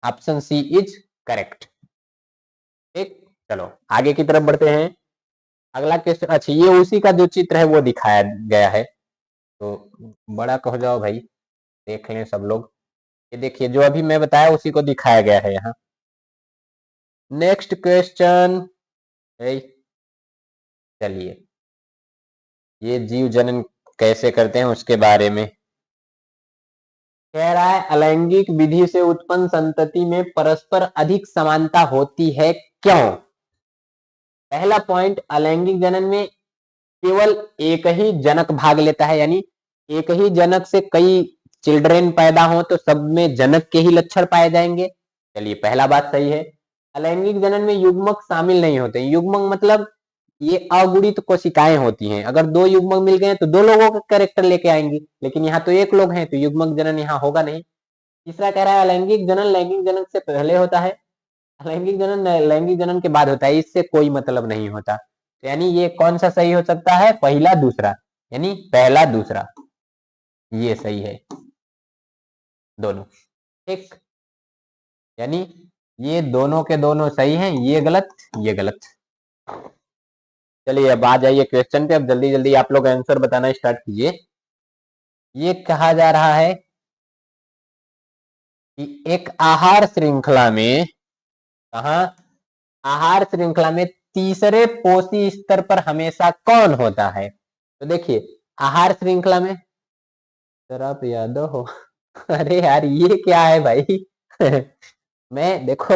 Option C is correct. ठीक, चलो आगे की तरफ बढ़ते हैं। अगला क्वेश्चन, अच्छा ये उसी का जो चित्र है वो दिखाया गया है, तो बड़ा कहो जाओ भाई, देख लें सब लोग। ये देखिए जो अभी मैं बताया उसी को दिखाया गया है यहाँ। नेक्स्ट क्वेश्चन, चलिए ये जीव जनन कैसे करते हैं उसके बारे में कह रहा है। अलैंगिक विधि से उत्पन्न संतति में परस्पर अधिक समानता होती है, क्यों। पहला पॉइंट, अलैंगिक जनन में केवल एक ही जनक भाग लेता है, यानी एक ही जनक से कई चिल्ड्रेन पैदा हो तो सब में जनक के ही लक्षण पाए जाएंगे। चलिए पहला बात सही है। अलैंगिक जनन में युग्मक शामिल नहीं होते। युग्मक मतलब ये अगुणित कोशिकाएं होती हैं। अगर दो युग्मक मिल गए तो दो लोगों का कैरेक्टर लेके आएंगे, लेकिन यहाँ तो एक लोग हैं तो युग्मक जनन यहाँ होगा नहीं। तीसरा कह रहा है अलैंगिक जनन लैंगिक जनन से पहले होता है, लैंगिक जनन लैंगिक जनन के बाद होता है, इससे कोई मतलब नहीं होता। तो यानी ये कौन सा सही हो सकता है, पहला दूसरा, यानी पहला दूसरा, ये सही है दोनों, ठीक। यानी ये दोनों के दोनों सही हैं, ये गलत ये गलत। चलिए अब आ जाइए क्वेश्चन पे, अब जल्दी जल्दी आप लोग आंसर बताना स्टार्ट कीजिए। ये कहा जा रहा है कि एक आहार श्रृंखला में, कहा, आहार श्रृंखला में तीसरे पोषी स्तर पर हमेशा कौन होता है। तो देखिए आहार श्रृंखला में, सर आप यादव हो अरे यार ये क्या है भाई मैं देखो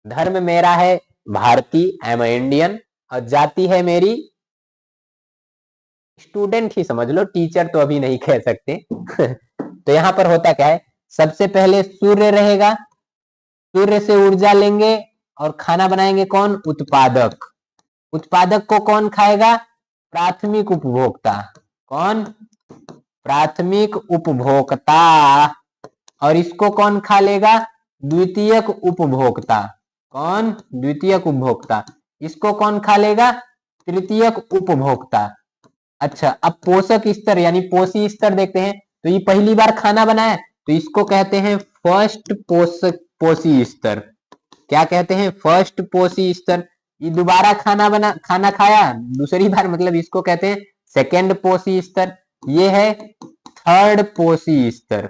धर्म मेरा है भारतीय, आई एम इंडियन, और जाति है मेरी स्टूडेंट ही समझ लो, टीचर तो अभी नहीं कह सकते तो यहाँ पर होता क्या है, सबसे पहले सूर्य रहेगा, सूर्य से ऊर्जा लेंगे और खाना बनाएंगे कौन, उत्पादक। उत्पादक को कौन खाएगा, प्राथमिक उपभोक्ता। कौन, प्राथमिक उपभोक्ता। और इसको कौन खा लेगा, द्वितीयक उपभोक्ता। कौन, द्वितीयक उपभोक्ता। इसको कौन खा लेगा, तृतीयक उपभोक्ता। अच्छा अब पोषक स्तर यानी पोषी स्तर देखते हैं। तो ये पहली बार खाना बनाया तो इसको कहते हैं फर्स्ट पोषक पोषी स्तर। क्या कहते हैं, फर्स्ट पोषी स्तर। ये दोबारा खाना खाया दूसरी बार, मतलब इसको कहते हैं सेकेंड पोषी स्तर। ये है थर्ड पोषी स्तर,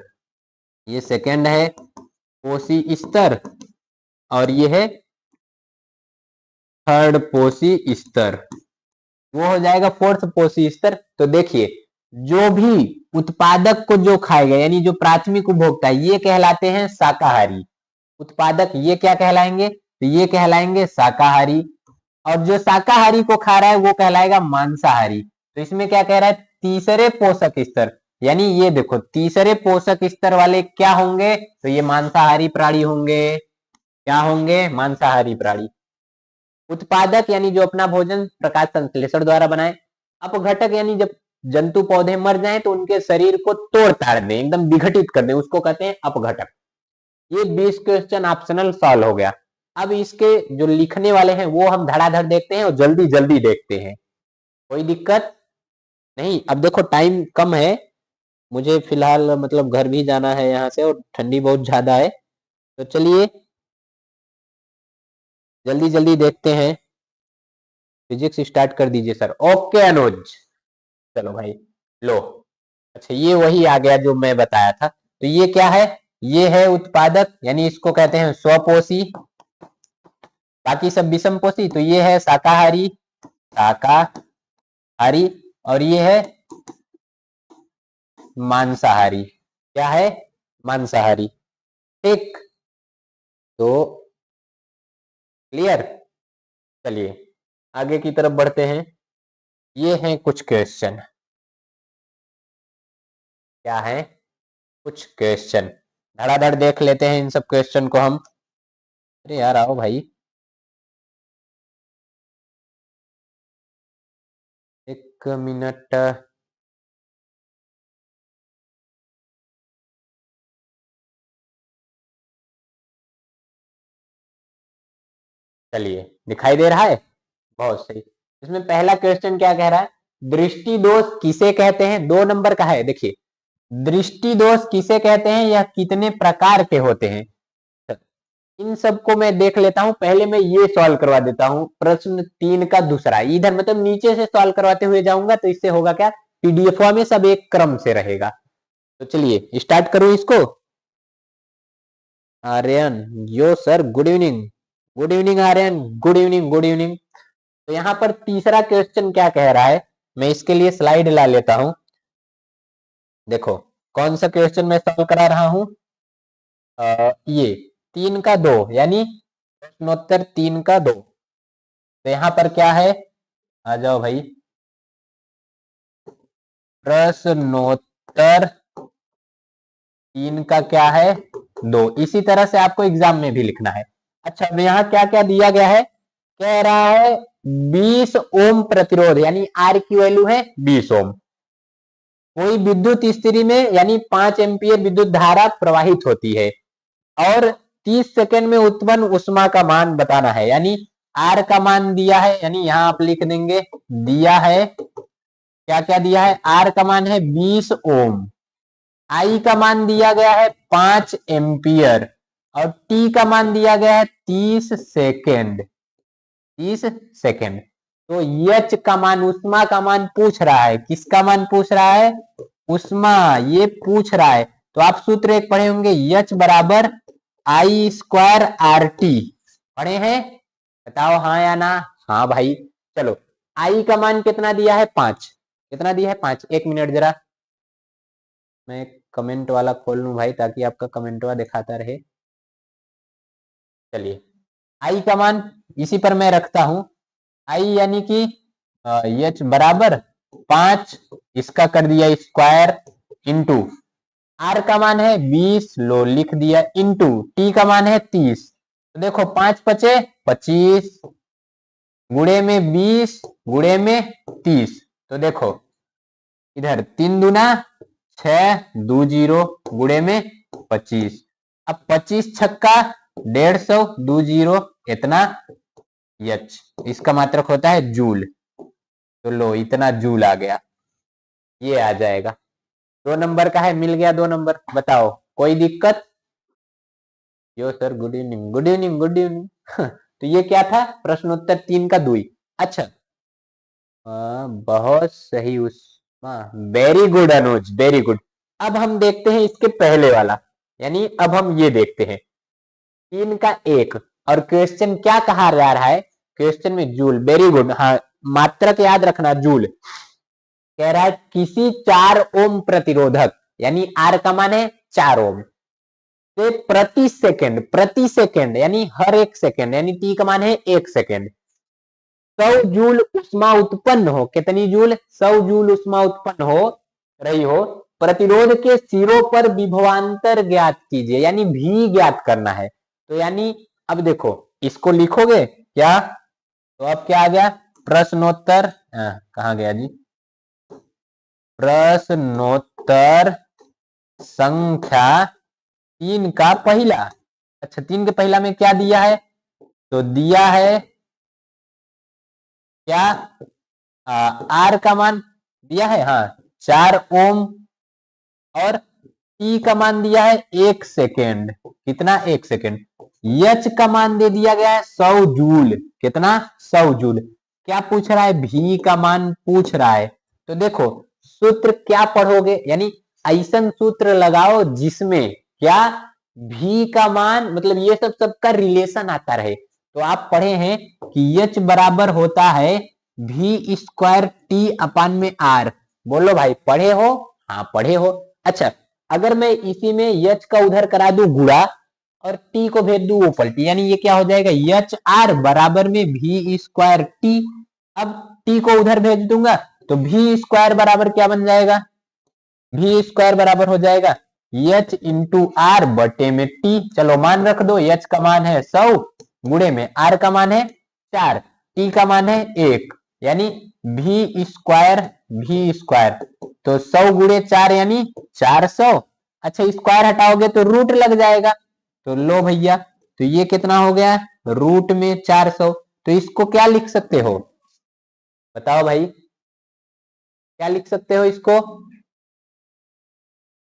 ये सेकेंड है पोषी स्तर, और ये है थर्ड पोषी स्तर, वो हो जाएगा फोर्थ पोषी स्तर। तो देखिए जो भी उत्पादक को जो खाएगा यानी जो प्राथमिक उपभोक्ता, ये कहलाते हैं शाकाहारी। उत्पादक ये क्या कहलाएंगे, तो ये कहलाएंगे शाकाहारी। और जो शाकाहारी को खा रहा है वो कहलाएगा मांसाहारी। तो इसमें क्या कह रहा है, तीसरे पोषक स्तर, यानी ये देखो तीसरे पोषक स्तर वाले क्या होंगे, तो ये मांसाहारी प्राणी होंगे। क्या होंगे, मांसाहारी प्राणी। उत्पादक यानी जो अपना भोजन प्रकाश संश्लेषण द्वारा बनाए। अपघटक यानी जब जंतु पौधे मर जाएं तो उनके शरीर को तोड़ ताड़ दें, एकदम विघटित कर दें, उसको कहते हैं अपघटक। ये 20 क्वेश्चन ऑप्शनल सॉल्व हो गया। अब इसके जो लिखने वाले हैं वो हम धड़ाधड़ देखते हैं और जल्दी जल्दी देखते हैं, कोई दिक्कत नहीं। अब देखो टाइम कम है, मुझे फिलहाल मतलब घर भी जाना है यहाँ से, और ठंडी बहुत ज्यादा है, तो चलिए जल्दी जल्दी देखते हैं। फिजिक्स स्टार्ट कर दीजिए सर। ओके अनुज, चलो भाई लो। अच्छा ये वही आ गया जो मैं बताया था। तो ये क्या है, ये है उत्पादक यानी इसको कहते हैं स्वपोषी, बाकी सब विषम पोषी। तो ये है शाकाहारी, शाकाहारी, और ये है मांसाहारी। क्या है, मांसाहारी, ठीक। तो क्लियर, चलिए आगे की तरफ बढ़ते हैं। ये हैं कुछ क्वेश्चन, क्या है, कुछ क्वेश्चन धड़ाधड़ देख लेते हैं इन सब क्वेश्चन को हम। अरे यार आओ भाई, एक मिनट। चलिए दिखाई दे रहा है, बहुत सही। इसमें पहला क्वेश्चन क्या कह रहा है, दृष्टि दोष किसे कहते हैं, 2 नंबर का है। देखिए दृष्टि दोष किसे कहते हैं, यह कितने प्रकार के होते हैं। इन सबको मैं देख लेता हूं, पहले मैं ये सॉल्व करवा देता हूं। प्रश्न 3 का दूसरा, इधर मतलब नीचे से सॉल्व करवाते हुए जाऊंगा, तो इससे होगा क्या, पीडीएफ में सब एक क्रम से रहेगा। तो चलिए स्टार्ट करूं इसको। Aryan, yo sir good evening, good evening Aryan, good evening good evening. तो यहाँ पर तीसरा क्वेश्चन क्या कह रहा है, मैं इसके लिए स्लाइड ला लेता हूं। देखो कौन सा क्वेश्चन मैं सॉल्व करा रहा हूं, ये 3 का 2 यानी प्रश्नोत्तर 3 का 2। तो यहाँ पर क्या है, आ जाओ भाई, प्रश्नोत्तर 3 का क्या है, 2। इसी तरह से आपको एग्जाम में भी लिखना है। अच्छा, अब यहाँ क्या क्या दिया गया है, कह रहा है 20 ओम प्रतिरोध, यानी आर की वैल्यू है 20 ओम। कोई विद्युत स्थिति में यानी 5 एम्पीयर विद्युत धारा प्रवाहित होती है और 30 सेकंड में उत्पन्न ऊष्मा का मान बताना है, यानी आर का मान दिया है, यानी यहां आप लिख देंगे दिया है, क्या क्या दिया है, आर का मान है 20 ओम, आई का मान दिया गया है 5 एम्पियर और टी का मान दिया गया है 30 सेकेंड, 30 सेकेंड। तो एच का मान, उष्मा का मान पूछ रहा है, किसका मान पूछ रहा है, उष्मा, ये पूछ रहा है। तो आप सूत्र एक पढ़े होंगे, एच बराबर आई स्क्वायर आर टी, पढ़े हैं, बताओ हाँ या ना। हाँ भाई, चलो आई का मान कितना दिया है 5, कितना दिया है 5, एक मिनट जरा मैं कमेंट वाला खोल लूं भाई, ताकि आपका कमेंट वाला दिखाता रहे। चलिए, आई का मान इसी पर मैं रखता हूं, आई यानी कि एच बराबर 5, इसका कर दिया स्क्वायर, इंटू आर का मान है 20, लो लिख दिया, इंटू टी का मान है 30। तो देखो 5 पचे 25, गुणे में 20, गुणे में 30, तो देखो इधर 3 दूना 6, 2 0, गुणे में 25, अब 25 छक्का 150, 2 0, इतना एच, इसका मात्रक होता है जूल। तो लो इतना जूल आ गया, ये आ जाएगा। 2 नंबर का है, मिल गया 2 नंबर, बताओ कोई दिक्कत। Yo sir good evening, good evening, good evening. तो ये क्या था, प्रश्नोत्तर 3 का 2। अच्छा, बहुत सही उस्मा, वेरी गुड अनुज, वेरी गुड। अब हम देखते हैं इसके पहले वाला, यानी अब हम ये देखते हैं 3 का 1, और क्वेश्चन क्या कहा जा रहा है, क्वेश्चन में जूल, वेरी गुड, हाँ मात्रक याद रखना जूल। कह रहा है किसी 4 ओम प्रतिरोधक, यानी आर का मान है 4 ओम, से प्रति सेकंड यानी हर एक सेकंड, यानी टी का मान है 1 सेकंड, 100 जूल उष्मा उत्पन्न हो, कितनी जूल, 100 जूल उष्मा उत्पन्न हो रही हो, प्रतिरोध के सिरों पर विभवांतर ज्ञात कीजिए, यानी भी ज्ञात करना है। तो यानी अब देखो इसको लिखोगे क्या, तो अब क्या आ गया, प्रश्नोत्तर, कहां गया जी, प्रश्नोत्तर संख्या 3 का पहला। अच्छा, 3 के पहला में क्या दिया है, तो दिया है क्या, आर का मान दिया है, हाँ 4 ओम, और टी का मान दिया है 1 सेकेंड, कितना 1 सेकेंड, एच का मान दे दिया गया है 100 जूल, कितना 100 जूल। क्या पूछ रहा है, भी का मान पूछ रहा है। तो देखो सूत्र क्या पढ़ोगे, यानी ऐसा सूत्र लगाओ जिसमें क्या, भी का मान मतलब ये सब सबका रिलेशन आता रहे। तो आप पढ़े हैं कि एच बराबर होता है भी स्क्वायर टी अपान में आर, बोलो भाई पढ़े हो, हाँ पढ़े हो। अच्छा, अगर मैं इसी में एच का उधर करा दूं गुणा और टी को भेज दूं वो पलटी, यानी ये क्या हो जाएगा, एच आर बराबर में भी स्क्वायर टी। अब टी को उधर भेज दूंगा तो भी स्क्वायर बराबर क्या बन जाएगा, भी स्क्वायर बराबर हो जाएगा एच इंटू आर बटे में टी। चलो मान रख दो, एच का मान है 100, गुणे में आर का मान है 4, टी का मान है 1, यानी भी स्क्वायर, भी स्क्वायर, तो 100 गुणे 4 यानी 400। अच्छा, स्क्वायर हटाओगे तो रूट लग जाएगा, तो लो भैया, तो ये कितना हो गया, रूट में 400। तो इसको क्या लिख सकते हो, बताओ भाई, क्या लिख सकते हो इसको,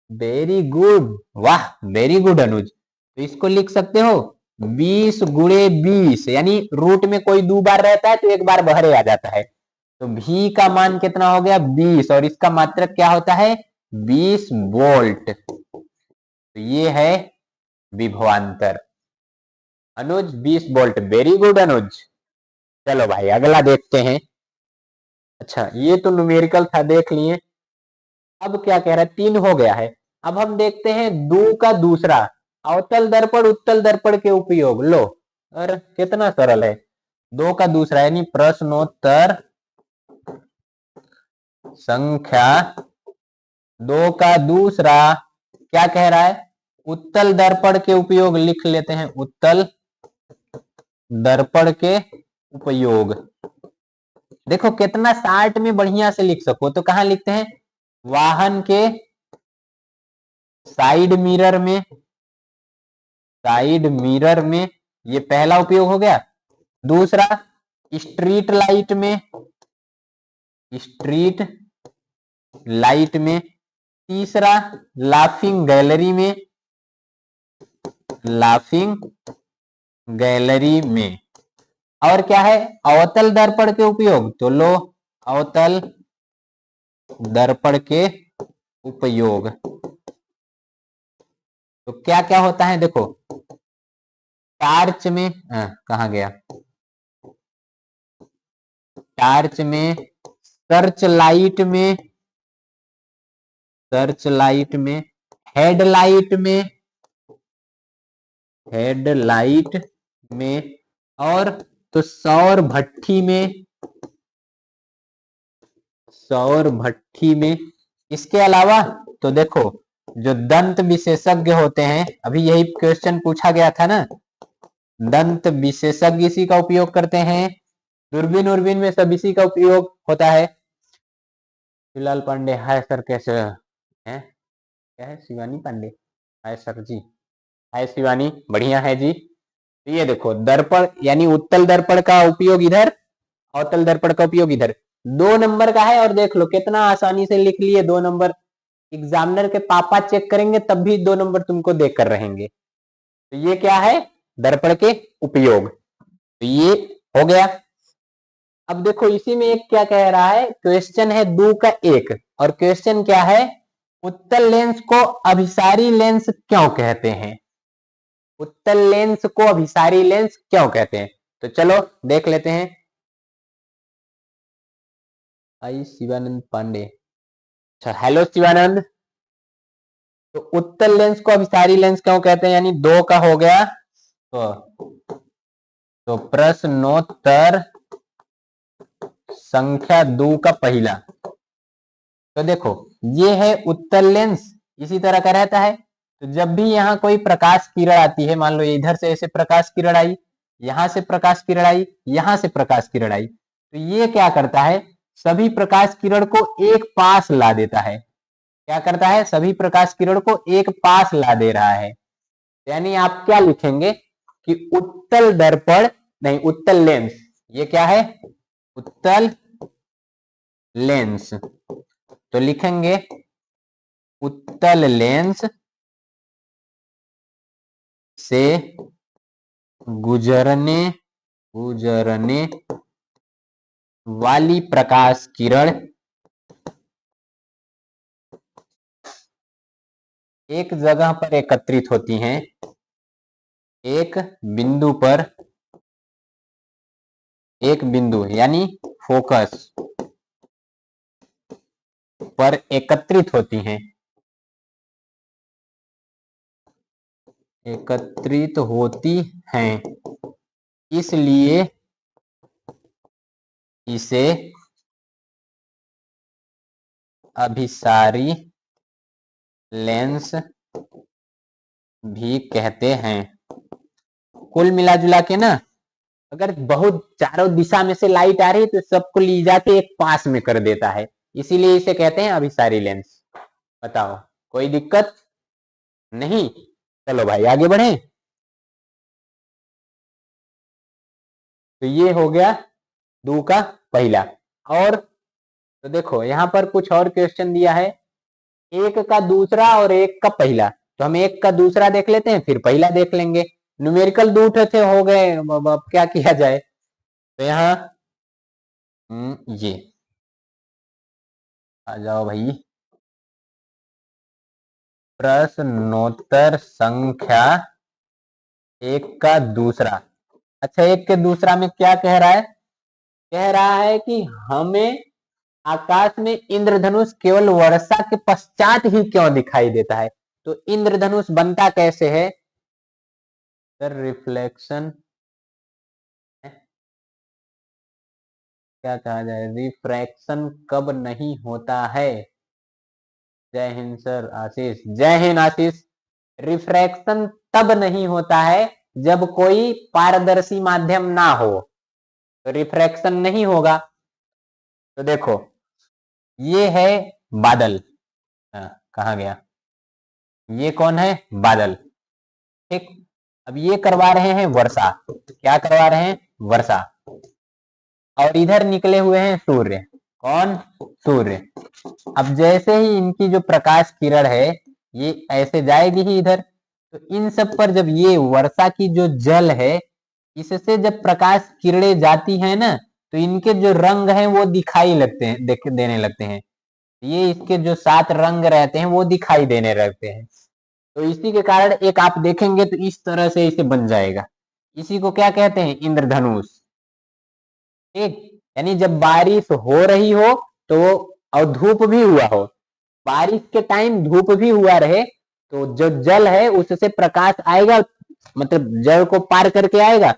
वेरी गुड, वाह वेरी गुड अनुज। तो इसको लिख सकते हो 20 गुणे 20, यानी रूट में कोई 2 बार रहता है तो एक बार बहरे आ जाता है। तो भी का मान कितना हो गया 20, और इसका मात्रक क्या होता है 20 वोल्ट। तो ये है विभवांतर, अनुज 20 वोल्ट, वेरी गुड अनुज। चलो भाई अगला देखते हैं। अच्छा, ये तो न्यूमेरिकल था, देख लिए। अब क्या कह रहा है, 3 हो गया है। अब हम देखते हैं 2 का दूसरा, अवतल दर्पण उत्तल दर्पण के उपयोग, लो और कितना सरल है, 2 का दूसरा यानी प्रश्नोत्तर संख्या 2 का दूसरा क्या कह रहा है, उत्तल दर्पण के उपयोग लिख लेते हैं, उत्तल दर्पण के उपयोग। देखो कितना शार्ट में बढ़िया से लिख सको तो कहां लिखते हैं, वाहन के साइड मिरर में, साइड मिरर में, ये पहला उपयोग हो गया। दूसरा स्ट्रीट लाइट में, स्ट्रीट लाइट में। तीसरा लाफिंग गैलरी में, लाफिंग गैलरी में। और क्या है, अवतल दर्पण के उपयोग, तो लो अवतल दर्पण के उपयोग। तो क्या क्या होता है देखो, टार्च में, कहा गया, टार्च में, सर्च लाइट में, सर्च लाइट में, हेडलाइट में, हेडलाइट में। और तो सौर भट्ठी में, सौर भट्ठी में। इसके अलावा तो देखो जो दंत विशेषज्ञ होते हैं, अभी यही क्वेश्चन पूछा गया था ना, दंत विशेषज्ञ इसी का उपयोग करते हैं। दूरबीन उर्बीन में सब इसी का उपयोग होता है। शिवलाल पांडे, हाय सर कैसे हैं, क्या है शिवानी पांडे, हाय सर जी, हाय शिवानी, बढ़िया है जी। तो ये देखो दर्पण यानी उत्तल दर्पण का उपयोग इधर, अवतल दर्पण का उपयोग इधर। 2 नंबर का है और देख लो कितना आसानी से लिख लिए 2 नंबर। एग्जामिनर के पापा चेक करेंगे तब भी 2 नंबर तुमको देख कर रहेंगे। तो ये क्या है, दर्पण के उपयोग। तो ये हो गया। अब देखो इसी में एक क्या कह रहा है, क्वेश्चन है 2 का 1, और क्वेश्चन क्या है, उत्तल लेंस को अभिसारी लेंस क्यों कहते हैं, उत्तल लेंस को अभिसारी लेंस क्यों कहते हैं। तो चलो देख लेते हैं। आई शिवानंद पांडे, अच्छा हेलो शिवानंद। तो उत्तल लेंस को अभिसारी लेंस क्यों कहते हैं, यानी 2 का हो गया। तो प्रश्नोत्तर संख्या 2 का पहला। तो देखो ये है उत्तल लेंस, इसी तरह का रहता है। तो जब भी यहाँ कोई प्रकाश किरण आती है, मान लो इधर से ऐसे प्रकाश किरण आई, यहां से प्रकाश किरण आई, यहां से प्रकाश किरण आई, तो ये क्या करता है, सभी प्रकाश किरण को एक पास ला देता है। क्या करता है, सभी प्रकाश किरण को एक पास ला दे रहा है। यानी आप क्या लिखेंगे कि उत्तल दर्पण, नहीं उत्तल लेंस, ये क्या है, उत्तल लेंस। तो लिखेंगे उत्तल लेंस से गुजरने गुजरने वाली प्रकाश किरण एक जगह पर एकत्रित होती हैं, एक बिंदु पर, एक बिंदु यानी फोकस पर एकत्रित होती हैं, एकत्रित होती हैं, इसलिए इसे अभिसारी लेंस भी कहते हैं। कुल मिला जुला के ना, अगर बहुत चारों दिशा में से लाइट आ रही है तो सबको ले जाके एक पास में कर देता है, इसीलिए इसे कहते हैं अभिसारी लेंस। बताओ कोई दिक्कत नहीं। चलो भाई आगे बढ़े। तो ये हो गया 2 का पहला। और तो देखो यहां पर कुछ और क्वेश्चन दिया है, 1 का दूसरा और 1 का पहला। तो हम 1 का दूसरा देख लेते हैं, फिर पहला देख लेंगे। न्यूमेरिकल 2 थे हो गए, अब क्या किया जाए। तो यहाँ ये आ जाओ भाई, प्रश्नोत्तर संख्या 1 का दूसरा। अच्छा 1 के दूसरा में क्या कह रहा है, कह रहा है कि हमें आकाश में इंद्रधनुष केवल वर्षा के पश्चात ही क्यों दिखाई देता है। तो इंद्रधनुष बनता कैसे है, सर रिफ्लेक्शन, क्या कहा जाए, रिफ्रैक्शन कब नहीं होता है। जय हिंद सर आशीष, जय हिंद आशीष। रिफ्रैक्शन तब नहीं होता है जब कोई पारदर्शी माध्यम ना हो तो रिफ्रैक्शन नहीं होगा। तो देखो ये है बादल, कहाँ गया, ये कौन है, बादल, ठीक। अब ये करवा रहे हैं वर्षा, क्या करवा रहे हैं, वर्षा। और इधर निकले हुए हैं सूर्य, कौन, सूर्य। अब जैसे ही इनकी जो प्रकाश किरण है ये ऐसे जाएगी ही इधर, तो इन सब पर जब ये वर्षा की जो जल है इससे जब प्रकाश किरणें जाती है ना तो इनके जो रंग हैं वो दिखाई लगते हैं, देने लगते हैं। ये इसके जो 7 रंग रहते हैं वो दिखाई देने लगते हैं। तो इसी के कारण एक आप देखेंगे तो इस तरह से इसे बन जाएगा। इसी को क्या कहते हैं, इंद्रधनुष, ठीक। यानी जब बारिश हो रही हो तो और धूप भी हुआ हो, बारिश के टाइम धूप भी हुआ रहे तो जो जल है उससे प्रकाश आएगा, मतलब जल को पार करके आएगा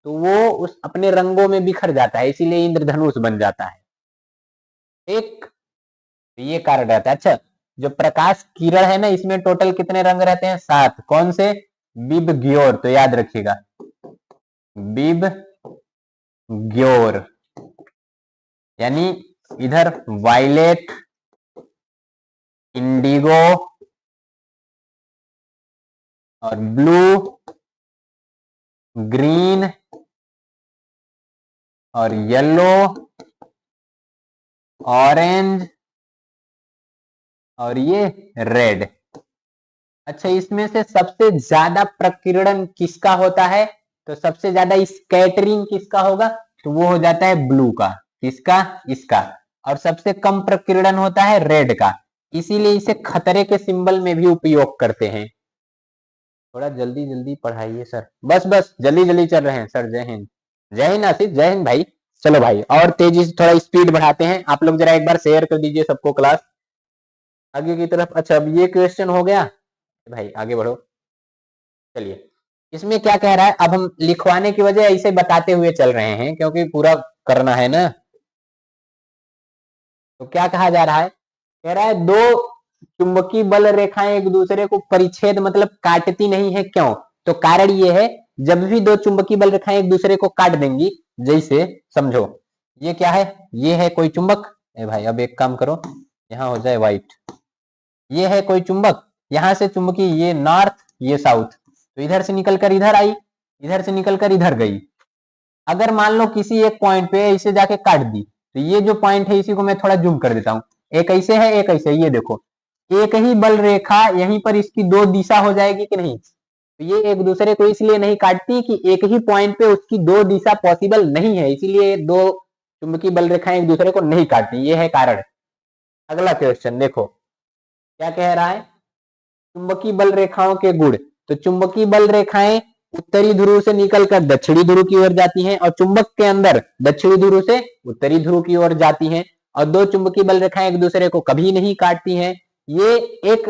तो वो उस अपने रंगों में बिखर जाता है, इसीलिए इंद्रधनुष बन जाता है, ठीक। तो ये कारण रहता है। अच्छा, जो प्रकाश किरण है ना इसमें टोटल कितने रंग रहते हैं, 7, कौन से, बिब ग्योर, तो याद रखिएगा, बिब ग्योर, यानी इधर वायलेट, इंडिगो और ब्लू, ग्रीन और येलो, ऑरेंज और ये रेड। अच्छा, इसमें से सबसे ज्यादा प्रकीर्णन किसका होता है, तो सबसे ज्यादा स्कैटरिंग किसका होगा, तो वो हो जाता है ब्लू का, किसका, इसका। और सबसे कम प्रकीर्णन होता है रेड का, इसीलिए इसे खतरे के सिंबल में भी उपयोग करते हैं। थोड़ा जल्दी जल्दी पढ़ाइए सर, बस बस जल्दी जल्दी चल रहे हैं सर। जय हिंद, जय हिंद आशीष, जय हिंद भाई। चलो भाई और तेजी से थोड़ा स्पीड बढ़ाते हैं, आप लोग जरा एक बार शेयर कर दीजिए सबको क्लास आगे की तरफ। अच्छा, अब ये क्वेश्चन हो गया भाई, आगे बढ़ो। चलिए, इसमें क्या कह रहा है, अब हम लिखवाने की वजह ऐसे बताते हुए चल रहे हैं क्योंकि पूरा करना है ना। तो क्या कहा जा रहा है, कह रहा है दो चुंबकीय बल रेखाएं एक दूसरे को परिच्छेद मतलब काटती नहीं है, क्यों, तो कारण ये है जब भी दो चुंबकीय बल रेखाएं एक दूसरे को काट देंगी, जैसे समझो ये क्या है, ये है कोई चुंबक, ए भाई अब एक काम करो यहाँ हो जाए व्हाइट, ये है कोई चुंबक, यहां से चुंबकीय, ये नॉर्थ ये साउथ, तो इधर से निकलकर इधर आई, इधर से निकलकर इधर गई। अगर मान लो किसी एक पॉइंट पे इसे जाके काट दी, तो ये जो पॉइंट है इसी को मैं थोड़ा जूम कर देता हूं, एक ऐसे है एक ऐसे, ये देखो एक ही बल रेखा यहीं पर इसकी दो दिशा हो जाएगी कि नहीं, तो ये एक दूसरे को इसलिए नहीं काटती कि एक ही पॉइंट पे उसकी दो दिशा पॉसिबल नहीं है, इसीलिए दो चुंबकीय बल रेखाएं एक दूसरे को नहीं काटती, ये है कारण। अगला क्वेश्चन देखो क्या कह रहा है, चुंबकीय बल रेखाओं के गुण, तो चुंबकीय बल रेखाएं उत्तरी ध्रुव से निकलकर दक्षिणी ध्रुव की ओर जाती हैं और चुंबक के अंदर दक्षिणी ध्रुव से उत्तरी ध्रुव की ओर जाती हैं, और दो चुंबकीय बल रेखाएं एक दूसरे को कभी नहीं काटती हैं, ये एक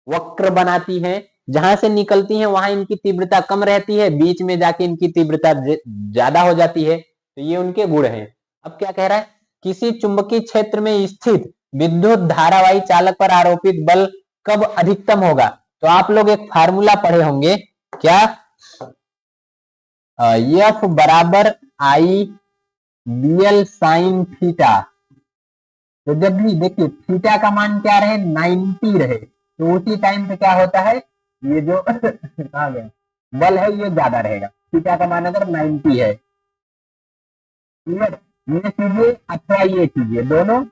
वक्र बनाती हैं, जहां से निकलती हैं वहां इनकी तीव्रता कम रहती है, बीच में जाके इनकी तीव्रता ज्यादा हो जाती है, तो ये उनके गुण हैं। अब क्या कह रहा है, किसी चुंबकीय क्षेत्र में स्थित विद्युत धारावाही चालक पर आरोपित बल कब अधिकतम होगा, तो आप लोग एक फार्मूला पढ़े होंगे, क्या, एफ बराबर आई बी एल साइन थीटा। तो जब भी देखिए थीटा का मान क्या रहे, 90 रहे, तो उसी टाइम पे क्या होता है, ये जो आ गया बल है ये ज्यादा रहेगा, थीटा का मान अगर 90 है, क्लियर, ये कीजिए अथवा ये कीजिए, दोनों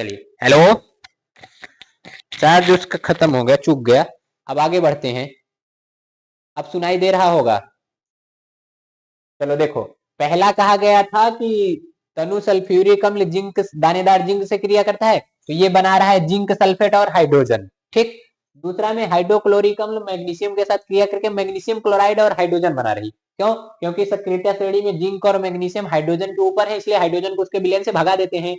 चलिए, हेलो, चार्ज उसका खत्म हो गया, चूक गया। अब आगे बढ़ते हैं। अब सुनाई दे रहा होगा। चलो देखो, पहला कहा गया था कि तनु सल्फ्यूरिक अम्ल जिंक, दानेदार जिंक से क्रिया करता है, तो ये बना रहा है जिंक सल्फेट और हाइड्रोजन, ठीक। दूसरा में हाइड्रोक्लोरिक अम्ल मैग्नीशियम के साथ क्रिया करके मैग्नीशियम क्लोराइड और हाइड्रोजन बना रही। क्यों? क्योंकि सक्रियता श्रेणी में जिंक और मैग्नीशियम हाइड्रोजन के ऊपर है, इसलिए हाइड्रोजन को उसके विलयन से भगा देते हैं।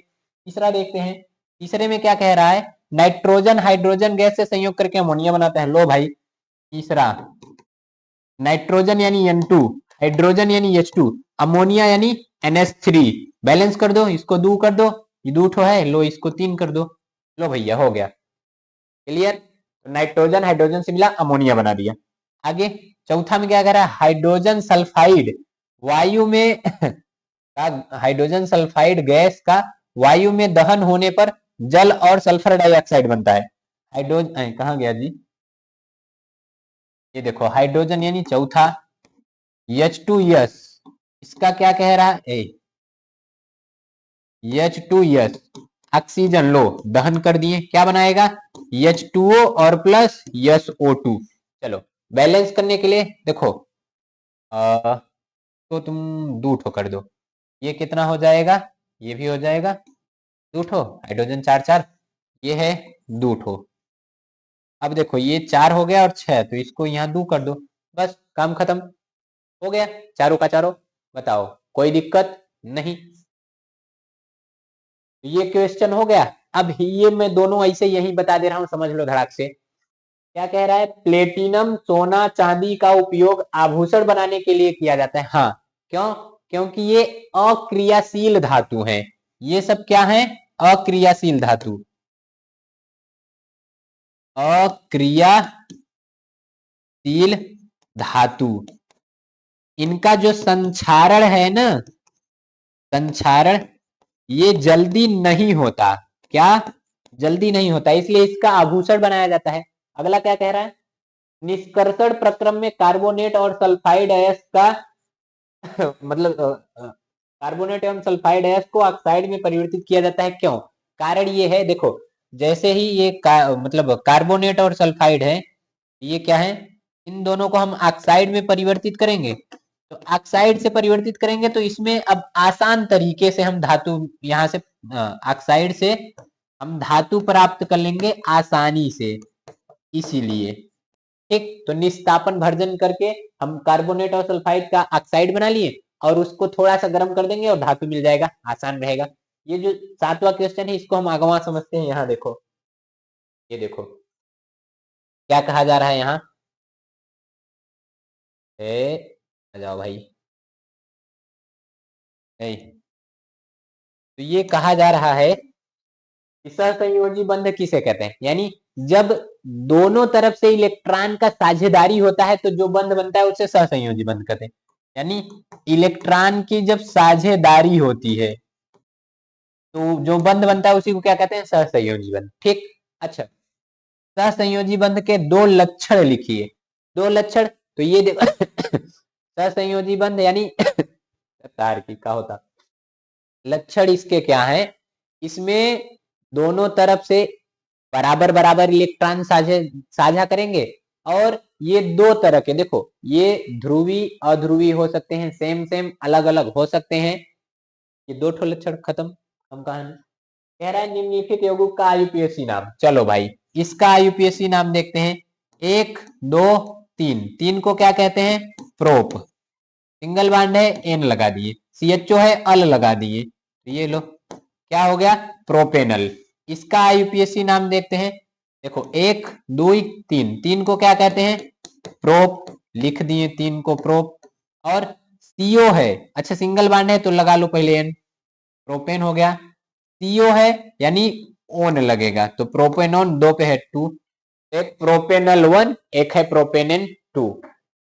तीसरा देखते हैं, तीसरे में क्या कह रहा है, नाइट्रोजन हाइड्रोजन गैस से संयोग करके अमोनिया बनाता है। लो भाई, तीसरा नाइट्रोजन यानी N2, हाइड्रोजन यानी H2, अमोनिया यानी NH3। बैलेंस कर दो, इसको 2 कर दो, ये 2 ठो है, लो इसको 3 कर दो। लो भैया, हो गया क्लियर। नाइट्रोजन हाइड्रोजन से मिला, अमोनिया बना दिया। आगे चौथा में क्या कर रहा है, हाइड्रोजन सल्फाइड वायु में हाइड्रोजन सल्फाइड गैस का वायु में दहन होने पर जल और सल्फर डाइऑक्साइड बनता है। हाइड्रोजन कहाँ गया जी, ये देखो, हाइड्रोजन यानी चौथा, H2S, इसका क्या कह रहा है, H2S ऑक्सीजन, लो दहन कर दिए, क्या बनाएगा, H2O और प्लस SO2। चलो बैलेंस करने के लिए देखो, तो तुम 2 ठो कर दो, ये कितना हो जाएगा, ये भी हो जाएगा 2 ठो, हाइड्रोजन 4 4, ये है 2 ठो। अब देखो, ये 4 हो गया और 6, तो इसको यहाँ 2 कर दो, बस काम खत्म हो गया, चारों का चारों। बताओ, कोई दिक्कत नहीं। ये क्वेश्चन हो गया। अब ये मैं दोनों ऐसे यही बता दे रहा हूं, समझ लो धड़ाक से। क्या कह रहा है, प्लेटिनम सोना चांदी का उपयोग आभूषण बनाने के लिए किया जाता है। हाँ, क्यों? क्योंकि ये अक्रियाशील धातु हैं। ये सब क्या है, अक्रियाशील धातु, अक्रियाशील धातु। इनका जो संक्षारण है ना, संक्षारण, ये जल्दी नहीं होता। क्या? जल्दी नहीं होता, इसलिए इसका आभूषण बनाया जाता है। अगला क्या कह रहा है, निष्कर्षण प्रक्रम में कार्बोनेट और सल्फाइड अयस्क का मतलब कार्बोनेट एवं सल्फाइड अयस्क को ऑक्साइड में परिवर्तित किया जाता है। क्यों? कारण ये है, देखो, जैसे ही ये मतलब कार्बोनेट और सल्फाइड है, ये क्या है, इन दोनों को हम ऑक्साइड में परिवर्तित करेंगे, तो ऑक्साइड से परिवर्तित करेंगे तो इसमें अब आसान तरीके से हम धातु, यहाँ से ऑक्साइड से हम धातु प्राप्त कर लेंगे आसानी से, इसीलिए, ठीक। तो निस्तापन भर्जन करके हम कार्बोनेट और सल्फाइड का ऑक्साइड बना लिए और उसको थोड़ा सा गर्म कर देंगे और धातु मिल जाएगा, आसान रहेगा। ये जो 7वां क्वेश्चन है, इसको हम आगवा समझते हैं। यहाँ देखो, ये देखो क्या कहा जा रहा है यहाँ, आ जाओ भाई, तो ये कहा जा रहा है कि सहसंयोजी बंध किसे कहते हैं, यानी जब दोनों तरफ से इलेक्ट्रॉन का साझेदारी होता है तो जो बंध बनता है उसे सहसंयोजी बंध कहते हैं। यानी इलेक्ट्रॉन की जब साझेदारी होती है तो जो बंध बनता है उसी को क्या कहते हैं, सहसंयोजी बंध, ठीक। अच्छा, सहसंयोजी बंध के 2 लक्षण लिखिए। 2 लक्षण, तो ये देखो सहसंयोजी बंध यानी तार्किक का होता, लक्षण इसके क्या है, इसमें दोनों तरफ से बराबर बराबर इलेक्ट्रॉन साझा करेंगे, और ये 2 तरह के, देखो, ये ध्रुवी अध्रुवी हो सकते हैं, सेम सेम अलग अलग हो सकते हैं। ये 2 ठो लक्षण, खत्म, हम कहानी। कह रहा है निम्नलिखित यौगिक का आईयूपीएसी नाम। चलो भाई, इसका आईयूपीएसी नाम देखते हैं। 1 2 3, 3 को क्या कहते हैं, प्रोप, सिंगल बॉन्ड है, एन लगा दिए, CHO है, अल लगा दिए, तो ये लो क्या हो गया, प्रोपेनल। इसका आईयूपीएसी नाम देखते हैं। देखो, 1 2 3, 3 को क्या कहते हैं, प्रोप, लिख दिए 3 को प्रोप। और CO है, अच्छा सिंगल बॉन्ड है तो लगा लो पहले एन, प्रोपेन हो गया। CO है यानी ओन लगेगा, तो प्रोपेनॉन 2 पे है 2, एक प्रोपेनल 1, एक है प्रोपेनेन 2।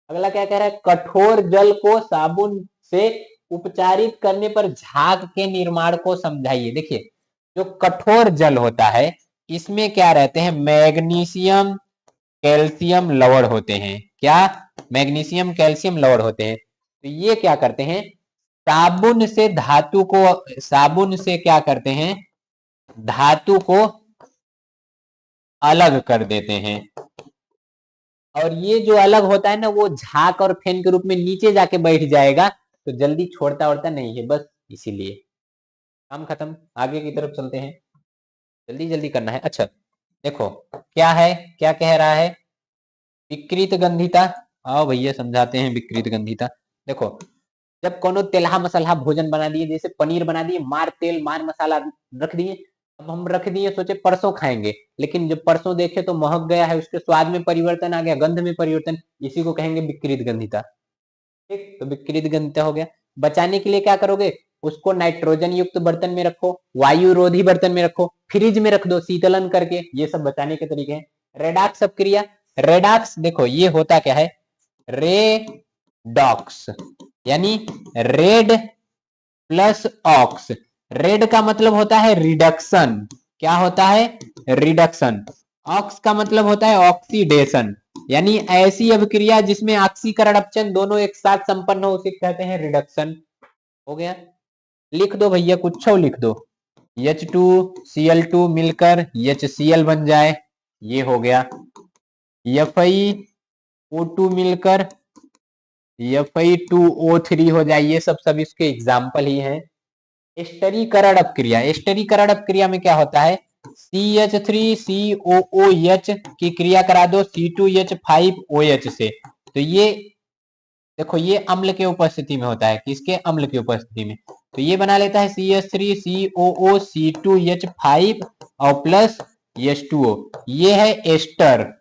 अगला क्या कह रहा है, कठोर जल को साबुन से उपचारित करने पर झाग के निर्माण को समझाइए। देखिए, जो कठोर जल होता है इसमें क्या रहते हैं, मैग्नीशियम कैल्शियम लवण होते हैं। क्या? मैग्नीशियम कैल्शियम लवण होते हैं। तो ये क्या करते हैं, साबुन से धातु को, साबुन से क्या करते हैं, धातु को अलग कर देते हैं, और ये जो अलग होता है ना वो झाग और फेन के रूप में नीचे जाके बैठ जाएगा, तो जल्दी छोड़ता वड़ता नहीं है, बस इसीलिए। काम खत्म, आगे की तरफ चलते हैं, जल्दी जल्दी करना है। अच्छा देखो क्या है, क्या कह रहा है, विकृत गंधिता। आओ भैया समझाते हैं विकृत गंधिता। देखो जब कोनो तेलहा मसाला भोजन बना दिए, जैसे पनीर बना दिए, मार तेल मार मसाला रख दिए, अब हम रख दिए, सोचे परसों खाएंगे, लेकिन जब परसों देखे तो महक गया है, उसके स्वाद में परिवर्तन आ गया, गंध में परिवर्तन, इसी को कहेंगे विकृत गंधिता। ठीक, तो विकृत गंधिता हो गया। बचाने के लिए क्या करोगे, उसको नाइट्रोजन युक्त बर्तन में रखो, वायु रोधी बर्तन में रखो, फ्रिज में रख दो शीतलन करके, ये सब बचाने के तरीके हैं। रेडॉक्स अपक्रिया, रेडॉक्स देखो ये होता क्या है, रेडॉक्स यानी रेड प्लस ऑक्स। रेड का मतलब होता है रिडक्शन, क्या होता है, रिडक्शन। ऑक्स का मतलब होता है ऑक्सीडेशन, यानी ऐसी अभिक्रिया जिसमें ऑक्सीकरण अपचन दोनों एक साथ संपन्न हो उसे कहते हैं रिडक्शन। हो गया, लिख दो भैया, कुछ लिख दो, H2Cl2 मिलकर HCl बन जाए, ये हो गया। FeO2 मिलकर Fe2O3 हो जाए, ये सब इसके एग्जाम्पल ही हैं। एस्टरीकरण अपक्रिया, एस्टरीकरण अपक्रिया में क्या होता है, CH3COOH की क्रिया करा दो C2H5OH से, तो ये देखो ये अम्ल के उपस्थिति में होता है, किसके, अम्ल की उपस्थिति में, तो ये बना लेता है CH3COO C2H5 और प्लस H2O, ये है एस्टर।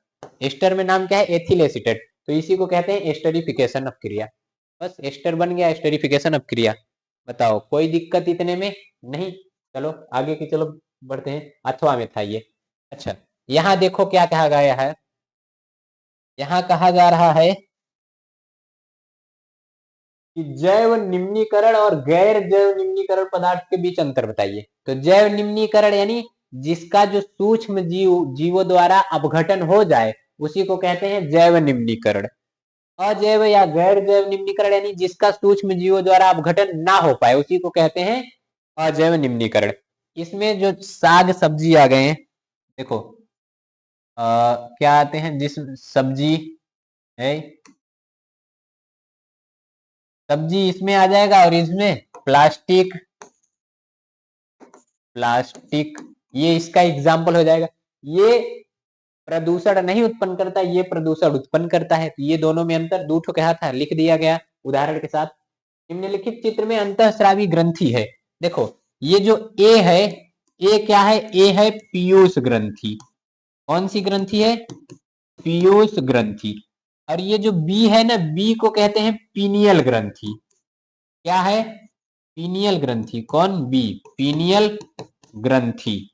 एस्टर में नाम क्या है, एथिल एसीटेट, तो इसी को कहते हैं एस्टरिफिकेशन अपक्रिया। बस एस्टर बन गया, एस्टरिफिकेशन अपक्रिया। बताओ कोई दिक्कत इतने में नहीं। चलो आगे की, चलो बढ़ते हैं, अथवा में था ये। अच्छा यहाँ देखो क्या कहा गया है, यहाँ कहा जा रहा है कि जैव निम्नीकरण और गैर जैव निम्नीकरण पदार्थ के बीच अंतर बताइए। तो जैव निम्नीकरण यानी जिसका जो सूक्ष्म जीवों द्वारा अपघटन हो जाए उसी को कहते हैं जैव निम्नीकरण। अजैव या गैर जैव निम्नीकरण यानी जिसका सूक्ष्म जीवों द्वारा अपघटन ना हो पाए उसी को कहते हैं अजैव निम्नीकरण। इसमें जो साग सब्जी आ गए हैं, देखो क्या आते हैं, जिस सब्जी है, सब्जी इसमें आ जाएगा, और इसमें प्लास्टिक, प्लास्टिक ये इसका एग्जाम्पल हो जाएगा। ये प्रदूषण नहीं उत्पन्न करता, ये प्रदूषण उत्पन्न करता है, तो ये दोनों में अंतर, दो ठो कहा था, लिख दिया गया उदाहरण के साथ। निम्नलिखित चित्र में अंतःस्रावी ग्रंथि है, देखो ये जो ए है, ए क्या है, ए है पीयूष ग्रंथि, कौन सी ग्रंथि है, पीयूष ग्रंथि। और ये जो बी है ना, बी को कहते हैं पीनियल ग्रंथि, क्या है, पीनियल ग्रंथि, कौन, बी, पीनियल ग्रंथि।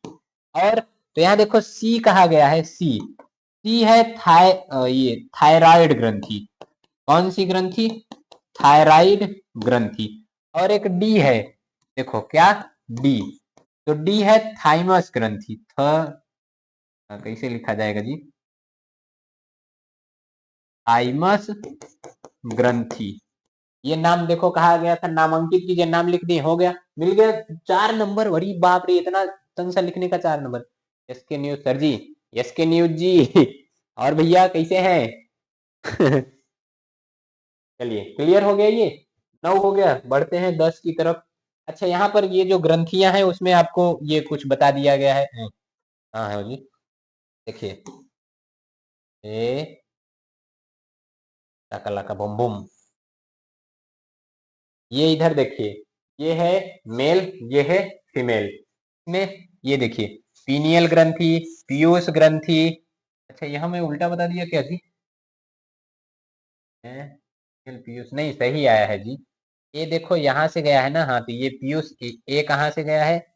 और तो यहाँ देखो सी कहा गया है, सी, सी है ये थायराइड ग्रंथि, कौन सी ग्रंथि, थायराइड ग्रंथि। और एक डी है, देखो क्या, डी, तो डी है थाइमस ग्रंथि, कैसे लिखा जाएगा जी, थाइमस ग्रंथि। ये नाम देखो कहा गया था, नामांकित कीजिए, नाम लिख दिए, हो गया, मिल गया 4 नंबर। बड़ी बाप रे, इतना सा लिखने का 4 नंबर। एस के न्यूज सर जी, एस के न्यूज जी और भैया कैसे हैं चलिए क्लियर हो गया, ये 9 हो गया, बढ़ते हैं 10 की तरफ। अच्छा यहाँ पर ये जो ग्रंथियां हैं उसमें आपको ये कुछ बता दिया गया है, हाँ है जी, देखिए ए लका लका बुम बुम, ये इधर देखिए, ये है मेल, ये है फीमेल में, ये देखिए पीनियल ग्रंथि, पीयूष ग्रंथि। अच्छा यहाँ मैं उल्टा बता दिया क्या जी, पीयूष नहीं, सही आया है जी। ये देखो यहाँ से गया है ना, हाँ तो ये पीयूष, ए कहाँ से गया है,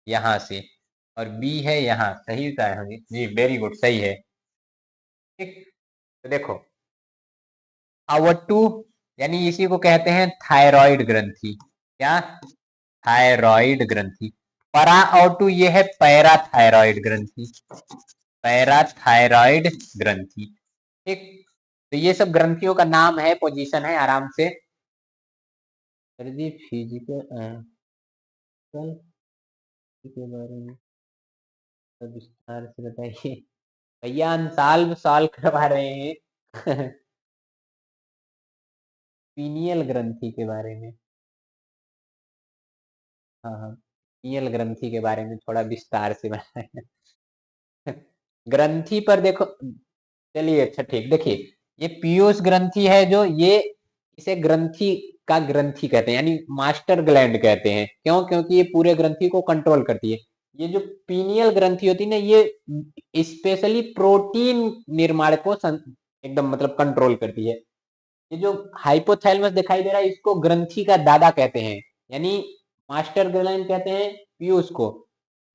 यहाँ से, और बी है यहाँ, सही बताया है जी, वेरी गुड, सही है। ठीक, तो देखो अवटू यानी इसी को कहते हैं थायराइड ग्रंथि, क्या, थायराइड ग्रंथि। पराओटू ये है पैराथायराइड ग्रंथि, पैराथायराइड ग्रंथि। ठीक, तो ये सब ग्रंथियों का नाम है, पोजीशन है, आराम से सर जी फिजिकल के बारे में तो विस्तार से बताइए भैया, अनसाल्व सॉल्व करवा रहे हैं पीनियल ग्रंथि के बारे में। हाँ हाँ, पीनियल ग्रंथि के बारे में थोड़ा विस्तार से बताएं ग्रंथि पर देखो, चलिए अच्छा ठीक, देखिए ये पीयूष ग्रंथि है जो ये, इसे ग्रंथि का ग्रंथि कहते हैं, यानी मास्टर ग्लैंड कहते हैं। क्यों? क्योंकि ये पूरे ग्रंथि को कंट्रोल करती है। ये जो पीनियल ग्रंथि होती है ना, ये स्पेशली प्रोटीन निर्माण को एकदम मतलब कंट्रोल करती है। ये जो हाइपोथैलेमस दिखाई दे रहा है, इसको ग्रंथि का दादा कहते हैं, यानी मास्टर ग्लैंड कहते हैं पीयूष को।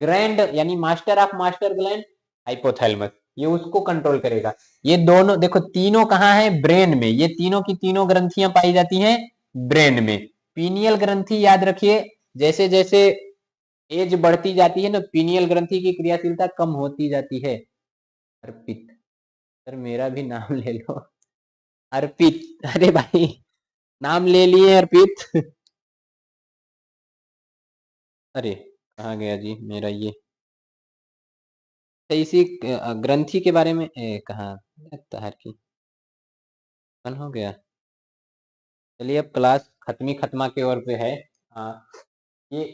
ग्रैंड यानी master of master gland hypothalamus, ये उसको कंट्रोल करेगा। ये दोनों देखो, तीनों कहाँ है? ब्रेन में। ये तीनों की तीनों ग्रंथियां पाई जाती हैं ब्रेन में। पीनियल ग्रंथि याद रखिए, जैसे जैसे एज बढ़ती जाती है ना, पीनियल ग्रंथि की क्रियाशीलता कम होती जाती है। अर्पित, सर मेरा भी नाम ले लो। अर्पित, अरे भाई नाम ले लिए अर्पित अरे कहाँ गया जी मेरा ये? तो इसी ग्रंथि के बारे में कहाँ तार की कौन हो गया? चलिए अब क्लास खत्मी खत्मा की ओर पे है। ये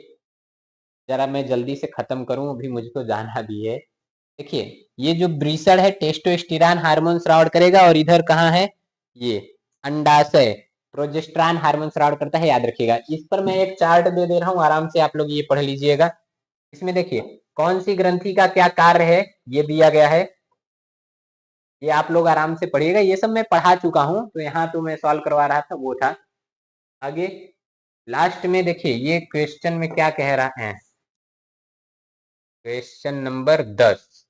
जरा मैं जल्दी से खत्म करूं, अभी मुझको जाना भी है। देखिए, ये जो ब्रीसड है टेस्टोस्टेरोन हार्मोन स्राव करेगा, और इधर कहाँ है? ये अंडाशय प्रोजेस्टेरॉन हार्मोन स्राव करता है, याद रखिएगा। इस पर मैं एक चार्ट दे दे रहा हूँ, आराम से आप लोग ये पढ़ लीजिएगा। इसमें देखिए कौन सी ग्रंथि का क्या कार्य है, ये दिया गया है। ये आप लोग आराम से पढ़िएगा, ये सब मैं पढ़ा चुका हूँ, तो यहाँ तो मैं सॉल्व करवा रहा था, वो था। आगे लास्ट में देखिए ये क्वेश्चन में क्या कह रहा है, क्वेश्चन नंबर 10।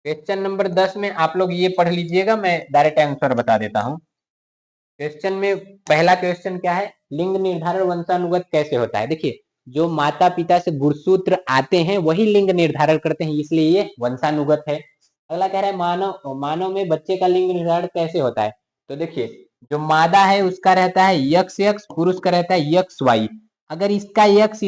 क्वेश्चन नंबर 10 में आप लोग ये पढ़ लीजिएगा, मैं डायरेक्ट आंसर बता देता हूँ। क्वेश्चन में पहला क्वेश्चन क्या है? लिंग निर्धारण वंशानुगत कैसे होता है? देखिए, जो माता पिता से गुणसूत्र आते हैं वही लिंग निर्धारण करते हैं, इसलिए ये वंशानुगत है। अगला कह रहा है मानव मानव में बच्चे का लिंग निर्धारण कैसे होता है? तो देखिए, जो मादा है उसका रहता है यक्स एक्स, पुरुष का रहता है यक्स वाई। अगर इसका यक्स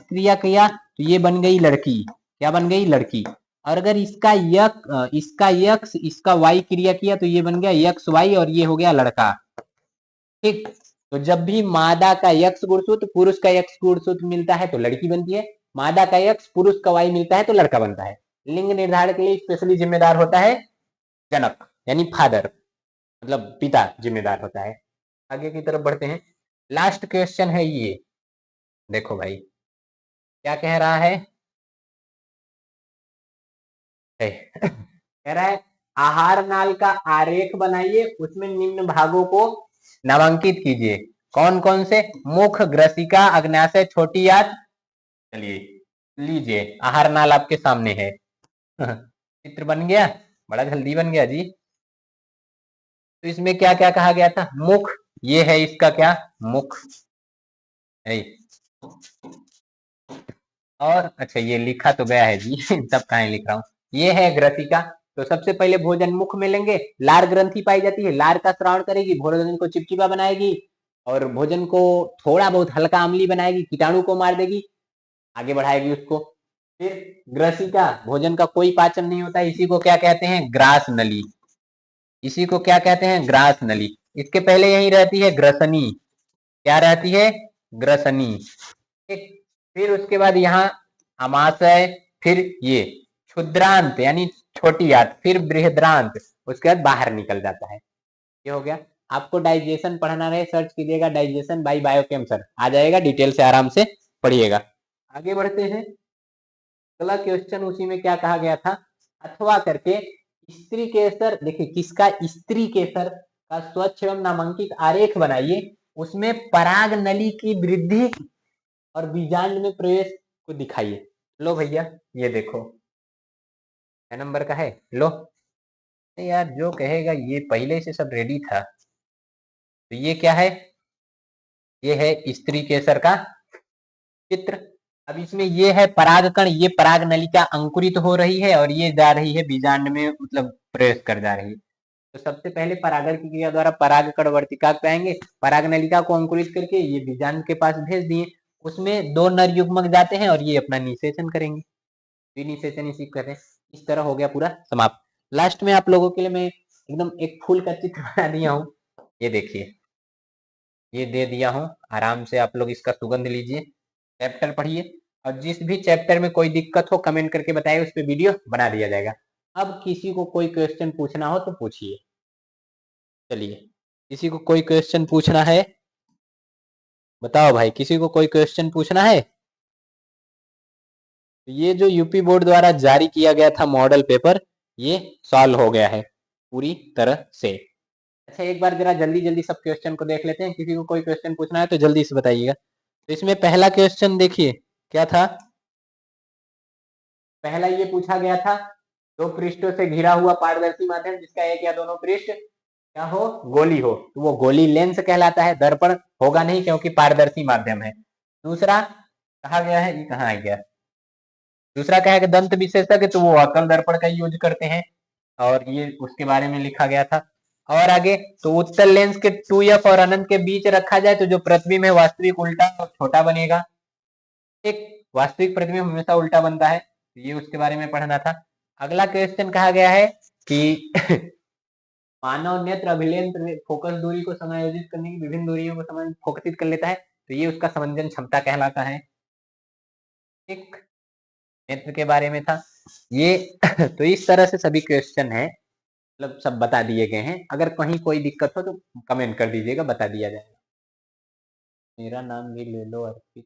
क्रिया किया तो ये बन गई लड़की। क्या बन गई? लड़की। और अगर इसका यक्स इसका वाई क्रिया किया तो ये बन गया यक्स वाई, और ये हो गया लड़का। ठीक, तो जब भी मादा का यक्स गुणसूत्र पुरुष का यक्स गुणसूत्र मिलता है तो लड़की बनती है, मादा का यक्स पुरुष का वाई मिलता है तो लड़का बनता है। लिंग निर्धारण के लिए स्पेशली जिम्मेदार होता है जनक, यानी फादर, मतलब पिता जिम्मेदार होता है। आगे की तरफ बढ़ते हैं। लास्ट क्वेश्चन है ये, देखो भाई क्या कह रहा है कह रहा है आहार नाल का आरेख बनाइए, उसमें निम्न भागों को नामांकित कीजिए। कौन कौन से? मुख, ग्रसिका, अग्नाशय, छोटी आंत। चलिए लीजिए, आहार नाल आपके सामने है चित्र बन गया, बड़ा जल्दी बन गया जी। तो इसमें क्या क्या कहा गया था? मुख, ये है इसका क्या? मुख है। और अच्छा ये लिखा तो गया है जी तब कहाँ लिख रहा हूँ। ये है ग्रसिका। तो सबसे पहले भोजन मुख में लेंगे, लार ग्रंथि पाई जाती है, लार का श्रावण करेगी, भोजन को चिपचिपा बनाएगी, और भोजन को थोड़ा बहुत हल्का अम्ली बनाएगी, कीटाणु को मार देगी, आगे बढ़ाएगी उसको। फिर ग्रसिका, भोजन का कोई पाचन नहीं होता, इसी को क्या कहते हैं? ग्रास नली। इसी को क्या कहते हैं? ग्रास नली। इसके पहले यही रहती है ग्रसनी। क्या रहती है? ग्रसनी। ठीक, फिर उसके बाद यहाँ अमाशय, फिर ये क्षुद्रांत यानी छोटी आंत, फिर बृहद्रांत, उसके बाद बाहर निकल जाता है। ये हो गया। आपको डाइजेशन पढ़ना रहे, सर्च कीजिएगा डाइजेशन बाय बायोकेम सर, आ जाएगा, डिटेल से आराम से पढ़िएगा। आगे बढ़ते हैं। अगला क्वेश्चन उसी में क्या कहा गया था? अथवा करके स्त्री केसर, देखिए किसका? स्त्री केसर का स्वच्छ एवं नामांकित आरेख बनाइए, उसमें पराग नली की वृद्धि और बीजांड में प्रवेश को दिखाइए। लो भैया ये देखो, क्या नंबर का है? लो यार, जो कहेगा ये पहले से सब रेडी था। तो ये क्या है? ये है स्त्री केसर का चित्र। अब इसमें ये है परागकण, ये पराग नलिका अंकुरित हो रही है, और ये जा रही है बीजांड में, मतलब प्रवेश कर जा रही है। तो सबसे पहले परागण की क्रिया द्वारा परागकण वर्तिका पे आएंगे, पराग नलिका को अंकुरित करके ये बीजांड के पास भेज दिए, उसमें दो नर युग्मक जाते हैं और ये अपना निषेचन करेंगे। इनिशिएशन इसी कर रहे हैं। इस तरह हो गया पूरा समाप्त। लास्ट में आप लोगों के लिए मैं एकदम एक फूल का चित्र बना दिया हूँ, ये देखिए, ये दे दिया हूँ। आराम से आप लोग इसका सुगंध लीजिए, चैप्टर पढ़िए, और जिस भी चैप्टर में कोई दिक्कत हो कमेंट करके बताइए, उस पर वीडियो बना दिया जाएगा। अब किसी को कोई क्वेश्चन पूछना हो तो पूछिए। चलिए, किसी को कोई क्वेश्चन पूछना है? बताओ भाई, किसी को कोई क्वेश्चन पूछना है? ये जो यूपी बोर्ड द्वारा जारी किया गया था मॉडल पेपर, ये सॉल्व हो गया है पूरी तरह से। अच्छा, एक बार जरा जल्दी जल्दी सब क्वेश्चन को देख लेते हैं। किसी को कोई क्वेश्चन पूछना है तो जल्दी से बताइएगा। तो इसमें पहला क्वेश्चन देखिए क्या था। पहला ये पूछा गया था, दो पृष्ठों से घिरा हुआ पारदर्शी माध्यम जिसका एक या दोनों पृष्ठ क्या हो, गोली हो, तो वो गोली लेंस कहलाता है। दर्पण होगा नहीं क्योंकि पारदर्शी माध्यम है। दूसरा कहा गया है, ये कहाँ आ गया, दूसरा क्या है कि दंत विशेषज्ञ तो वो अकल दर्पण का यूज करते हैं, और ये उसके बारे में लिखा गया था। और आगे तो उत्तल लेंस के 2f और अनंत के बीच रखा जाए तो जो प्रतिबिंब है वास्तविक उल्टा और छोटा बनेगा। एक वास्तविक प्रतिबिंब हमेशा उल्टा बनता है, तो ये उसके बारे में पढ़ना था। अगला क्वेश्चन कहा गया है कि मानव नेत्र अभिलेंस फोकस दूरी को समायोजित करने की विभिन्न दूरियों को फोकसित कर लेता है, तो ये उसका समंजन क्षमता कहलाता है। एक नेत्र के बारे में था ये। तो इस तरह से सभी क्वेश्चन है, मतलब सब बता दिए गए हैं। अगर कहीं कोई दिक्कत हो तो कमेंट कर दीजिएगा, बता दिया जाएगा। मेरा नाम भी ले लो अर्पित।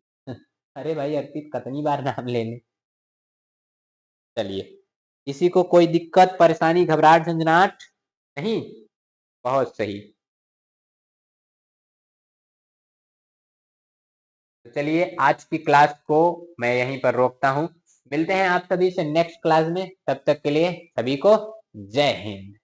अरे भाई अर्पित कितनी बार नाम लेने। चलिए, किसी को कोई दिक्कत परेशानी घबराहट झंझनाहट नहीं? बहुत सही। तो चलिए, आज की क्लास को मैं यहीं पर रोकता हूं। मिलते हैं आप सभी से नेक्स्ट क्लास में, तब तक के लिए सभी को जय हिंद।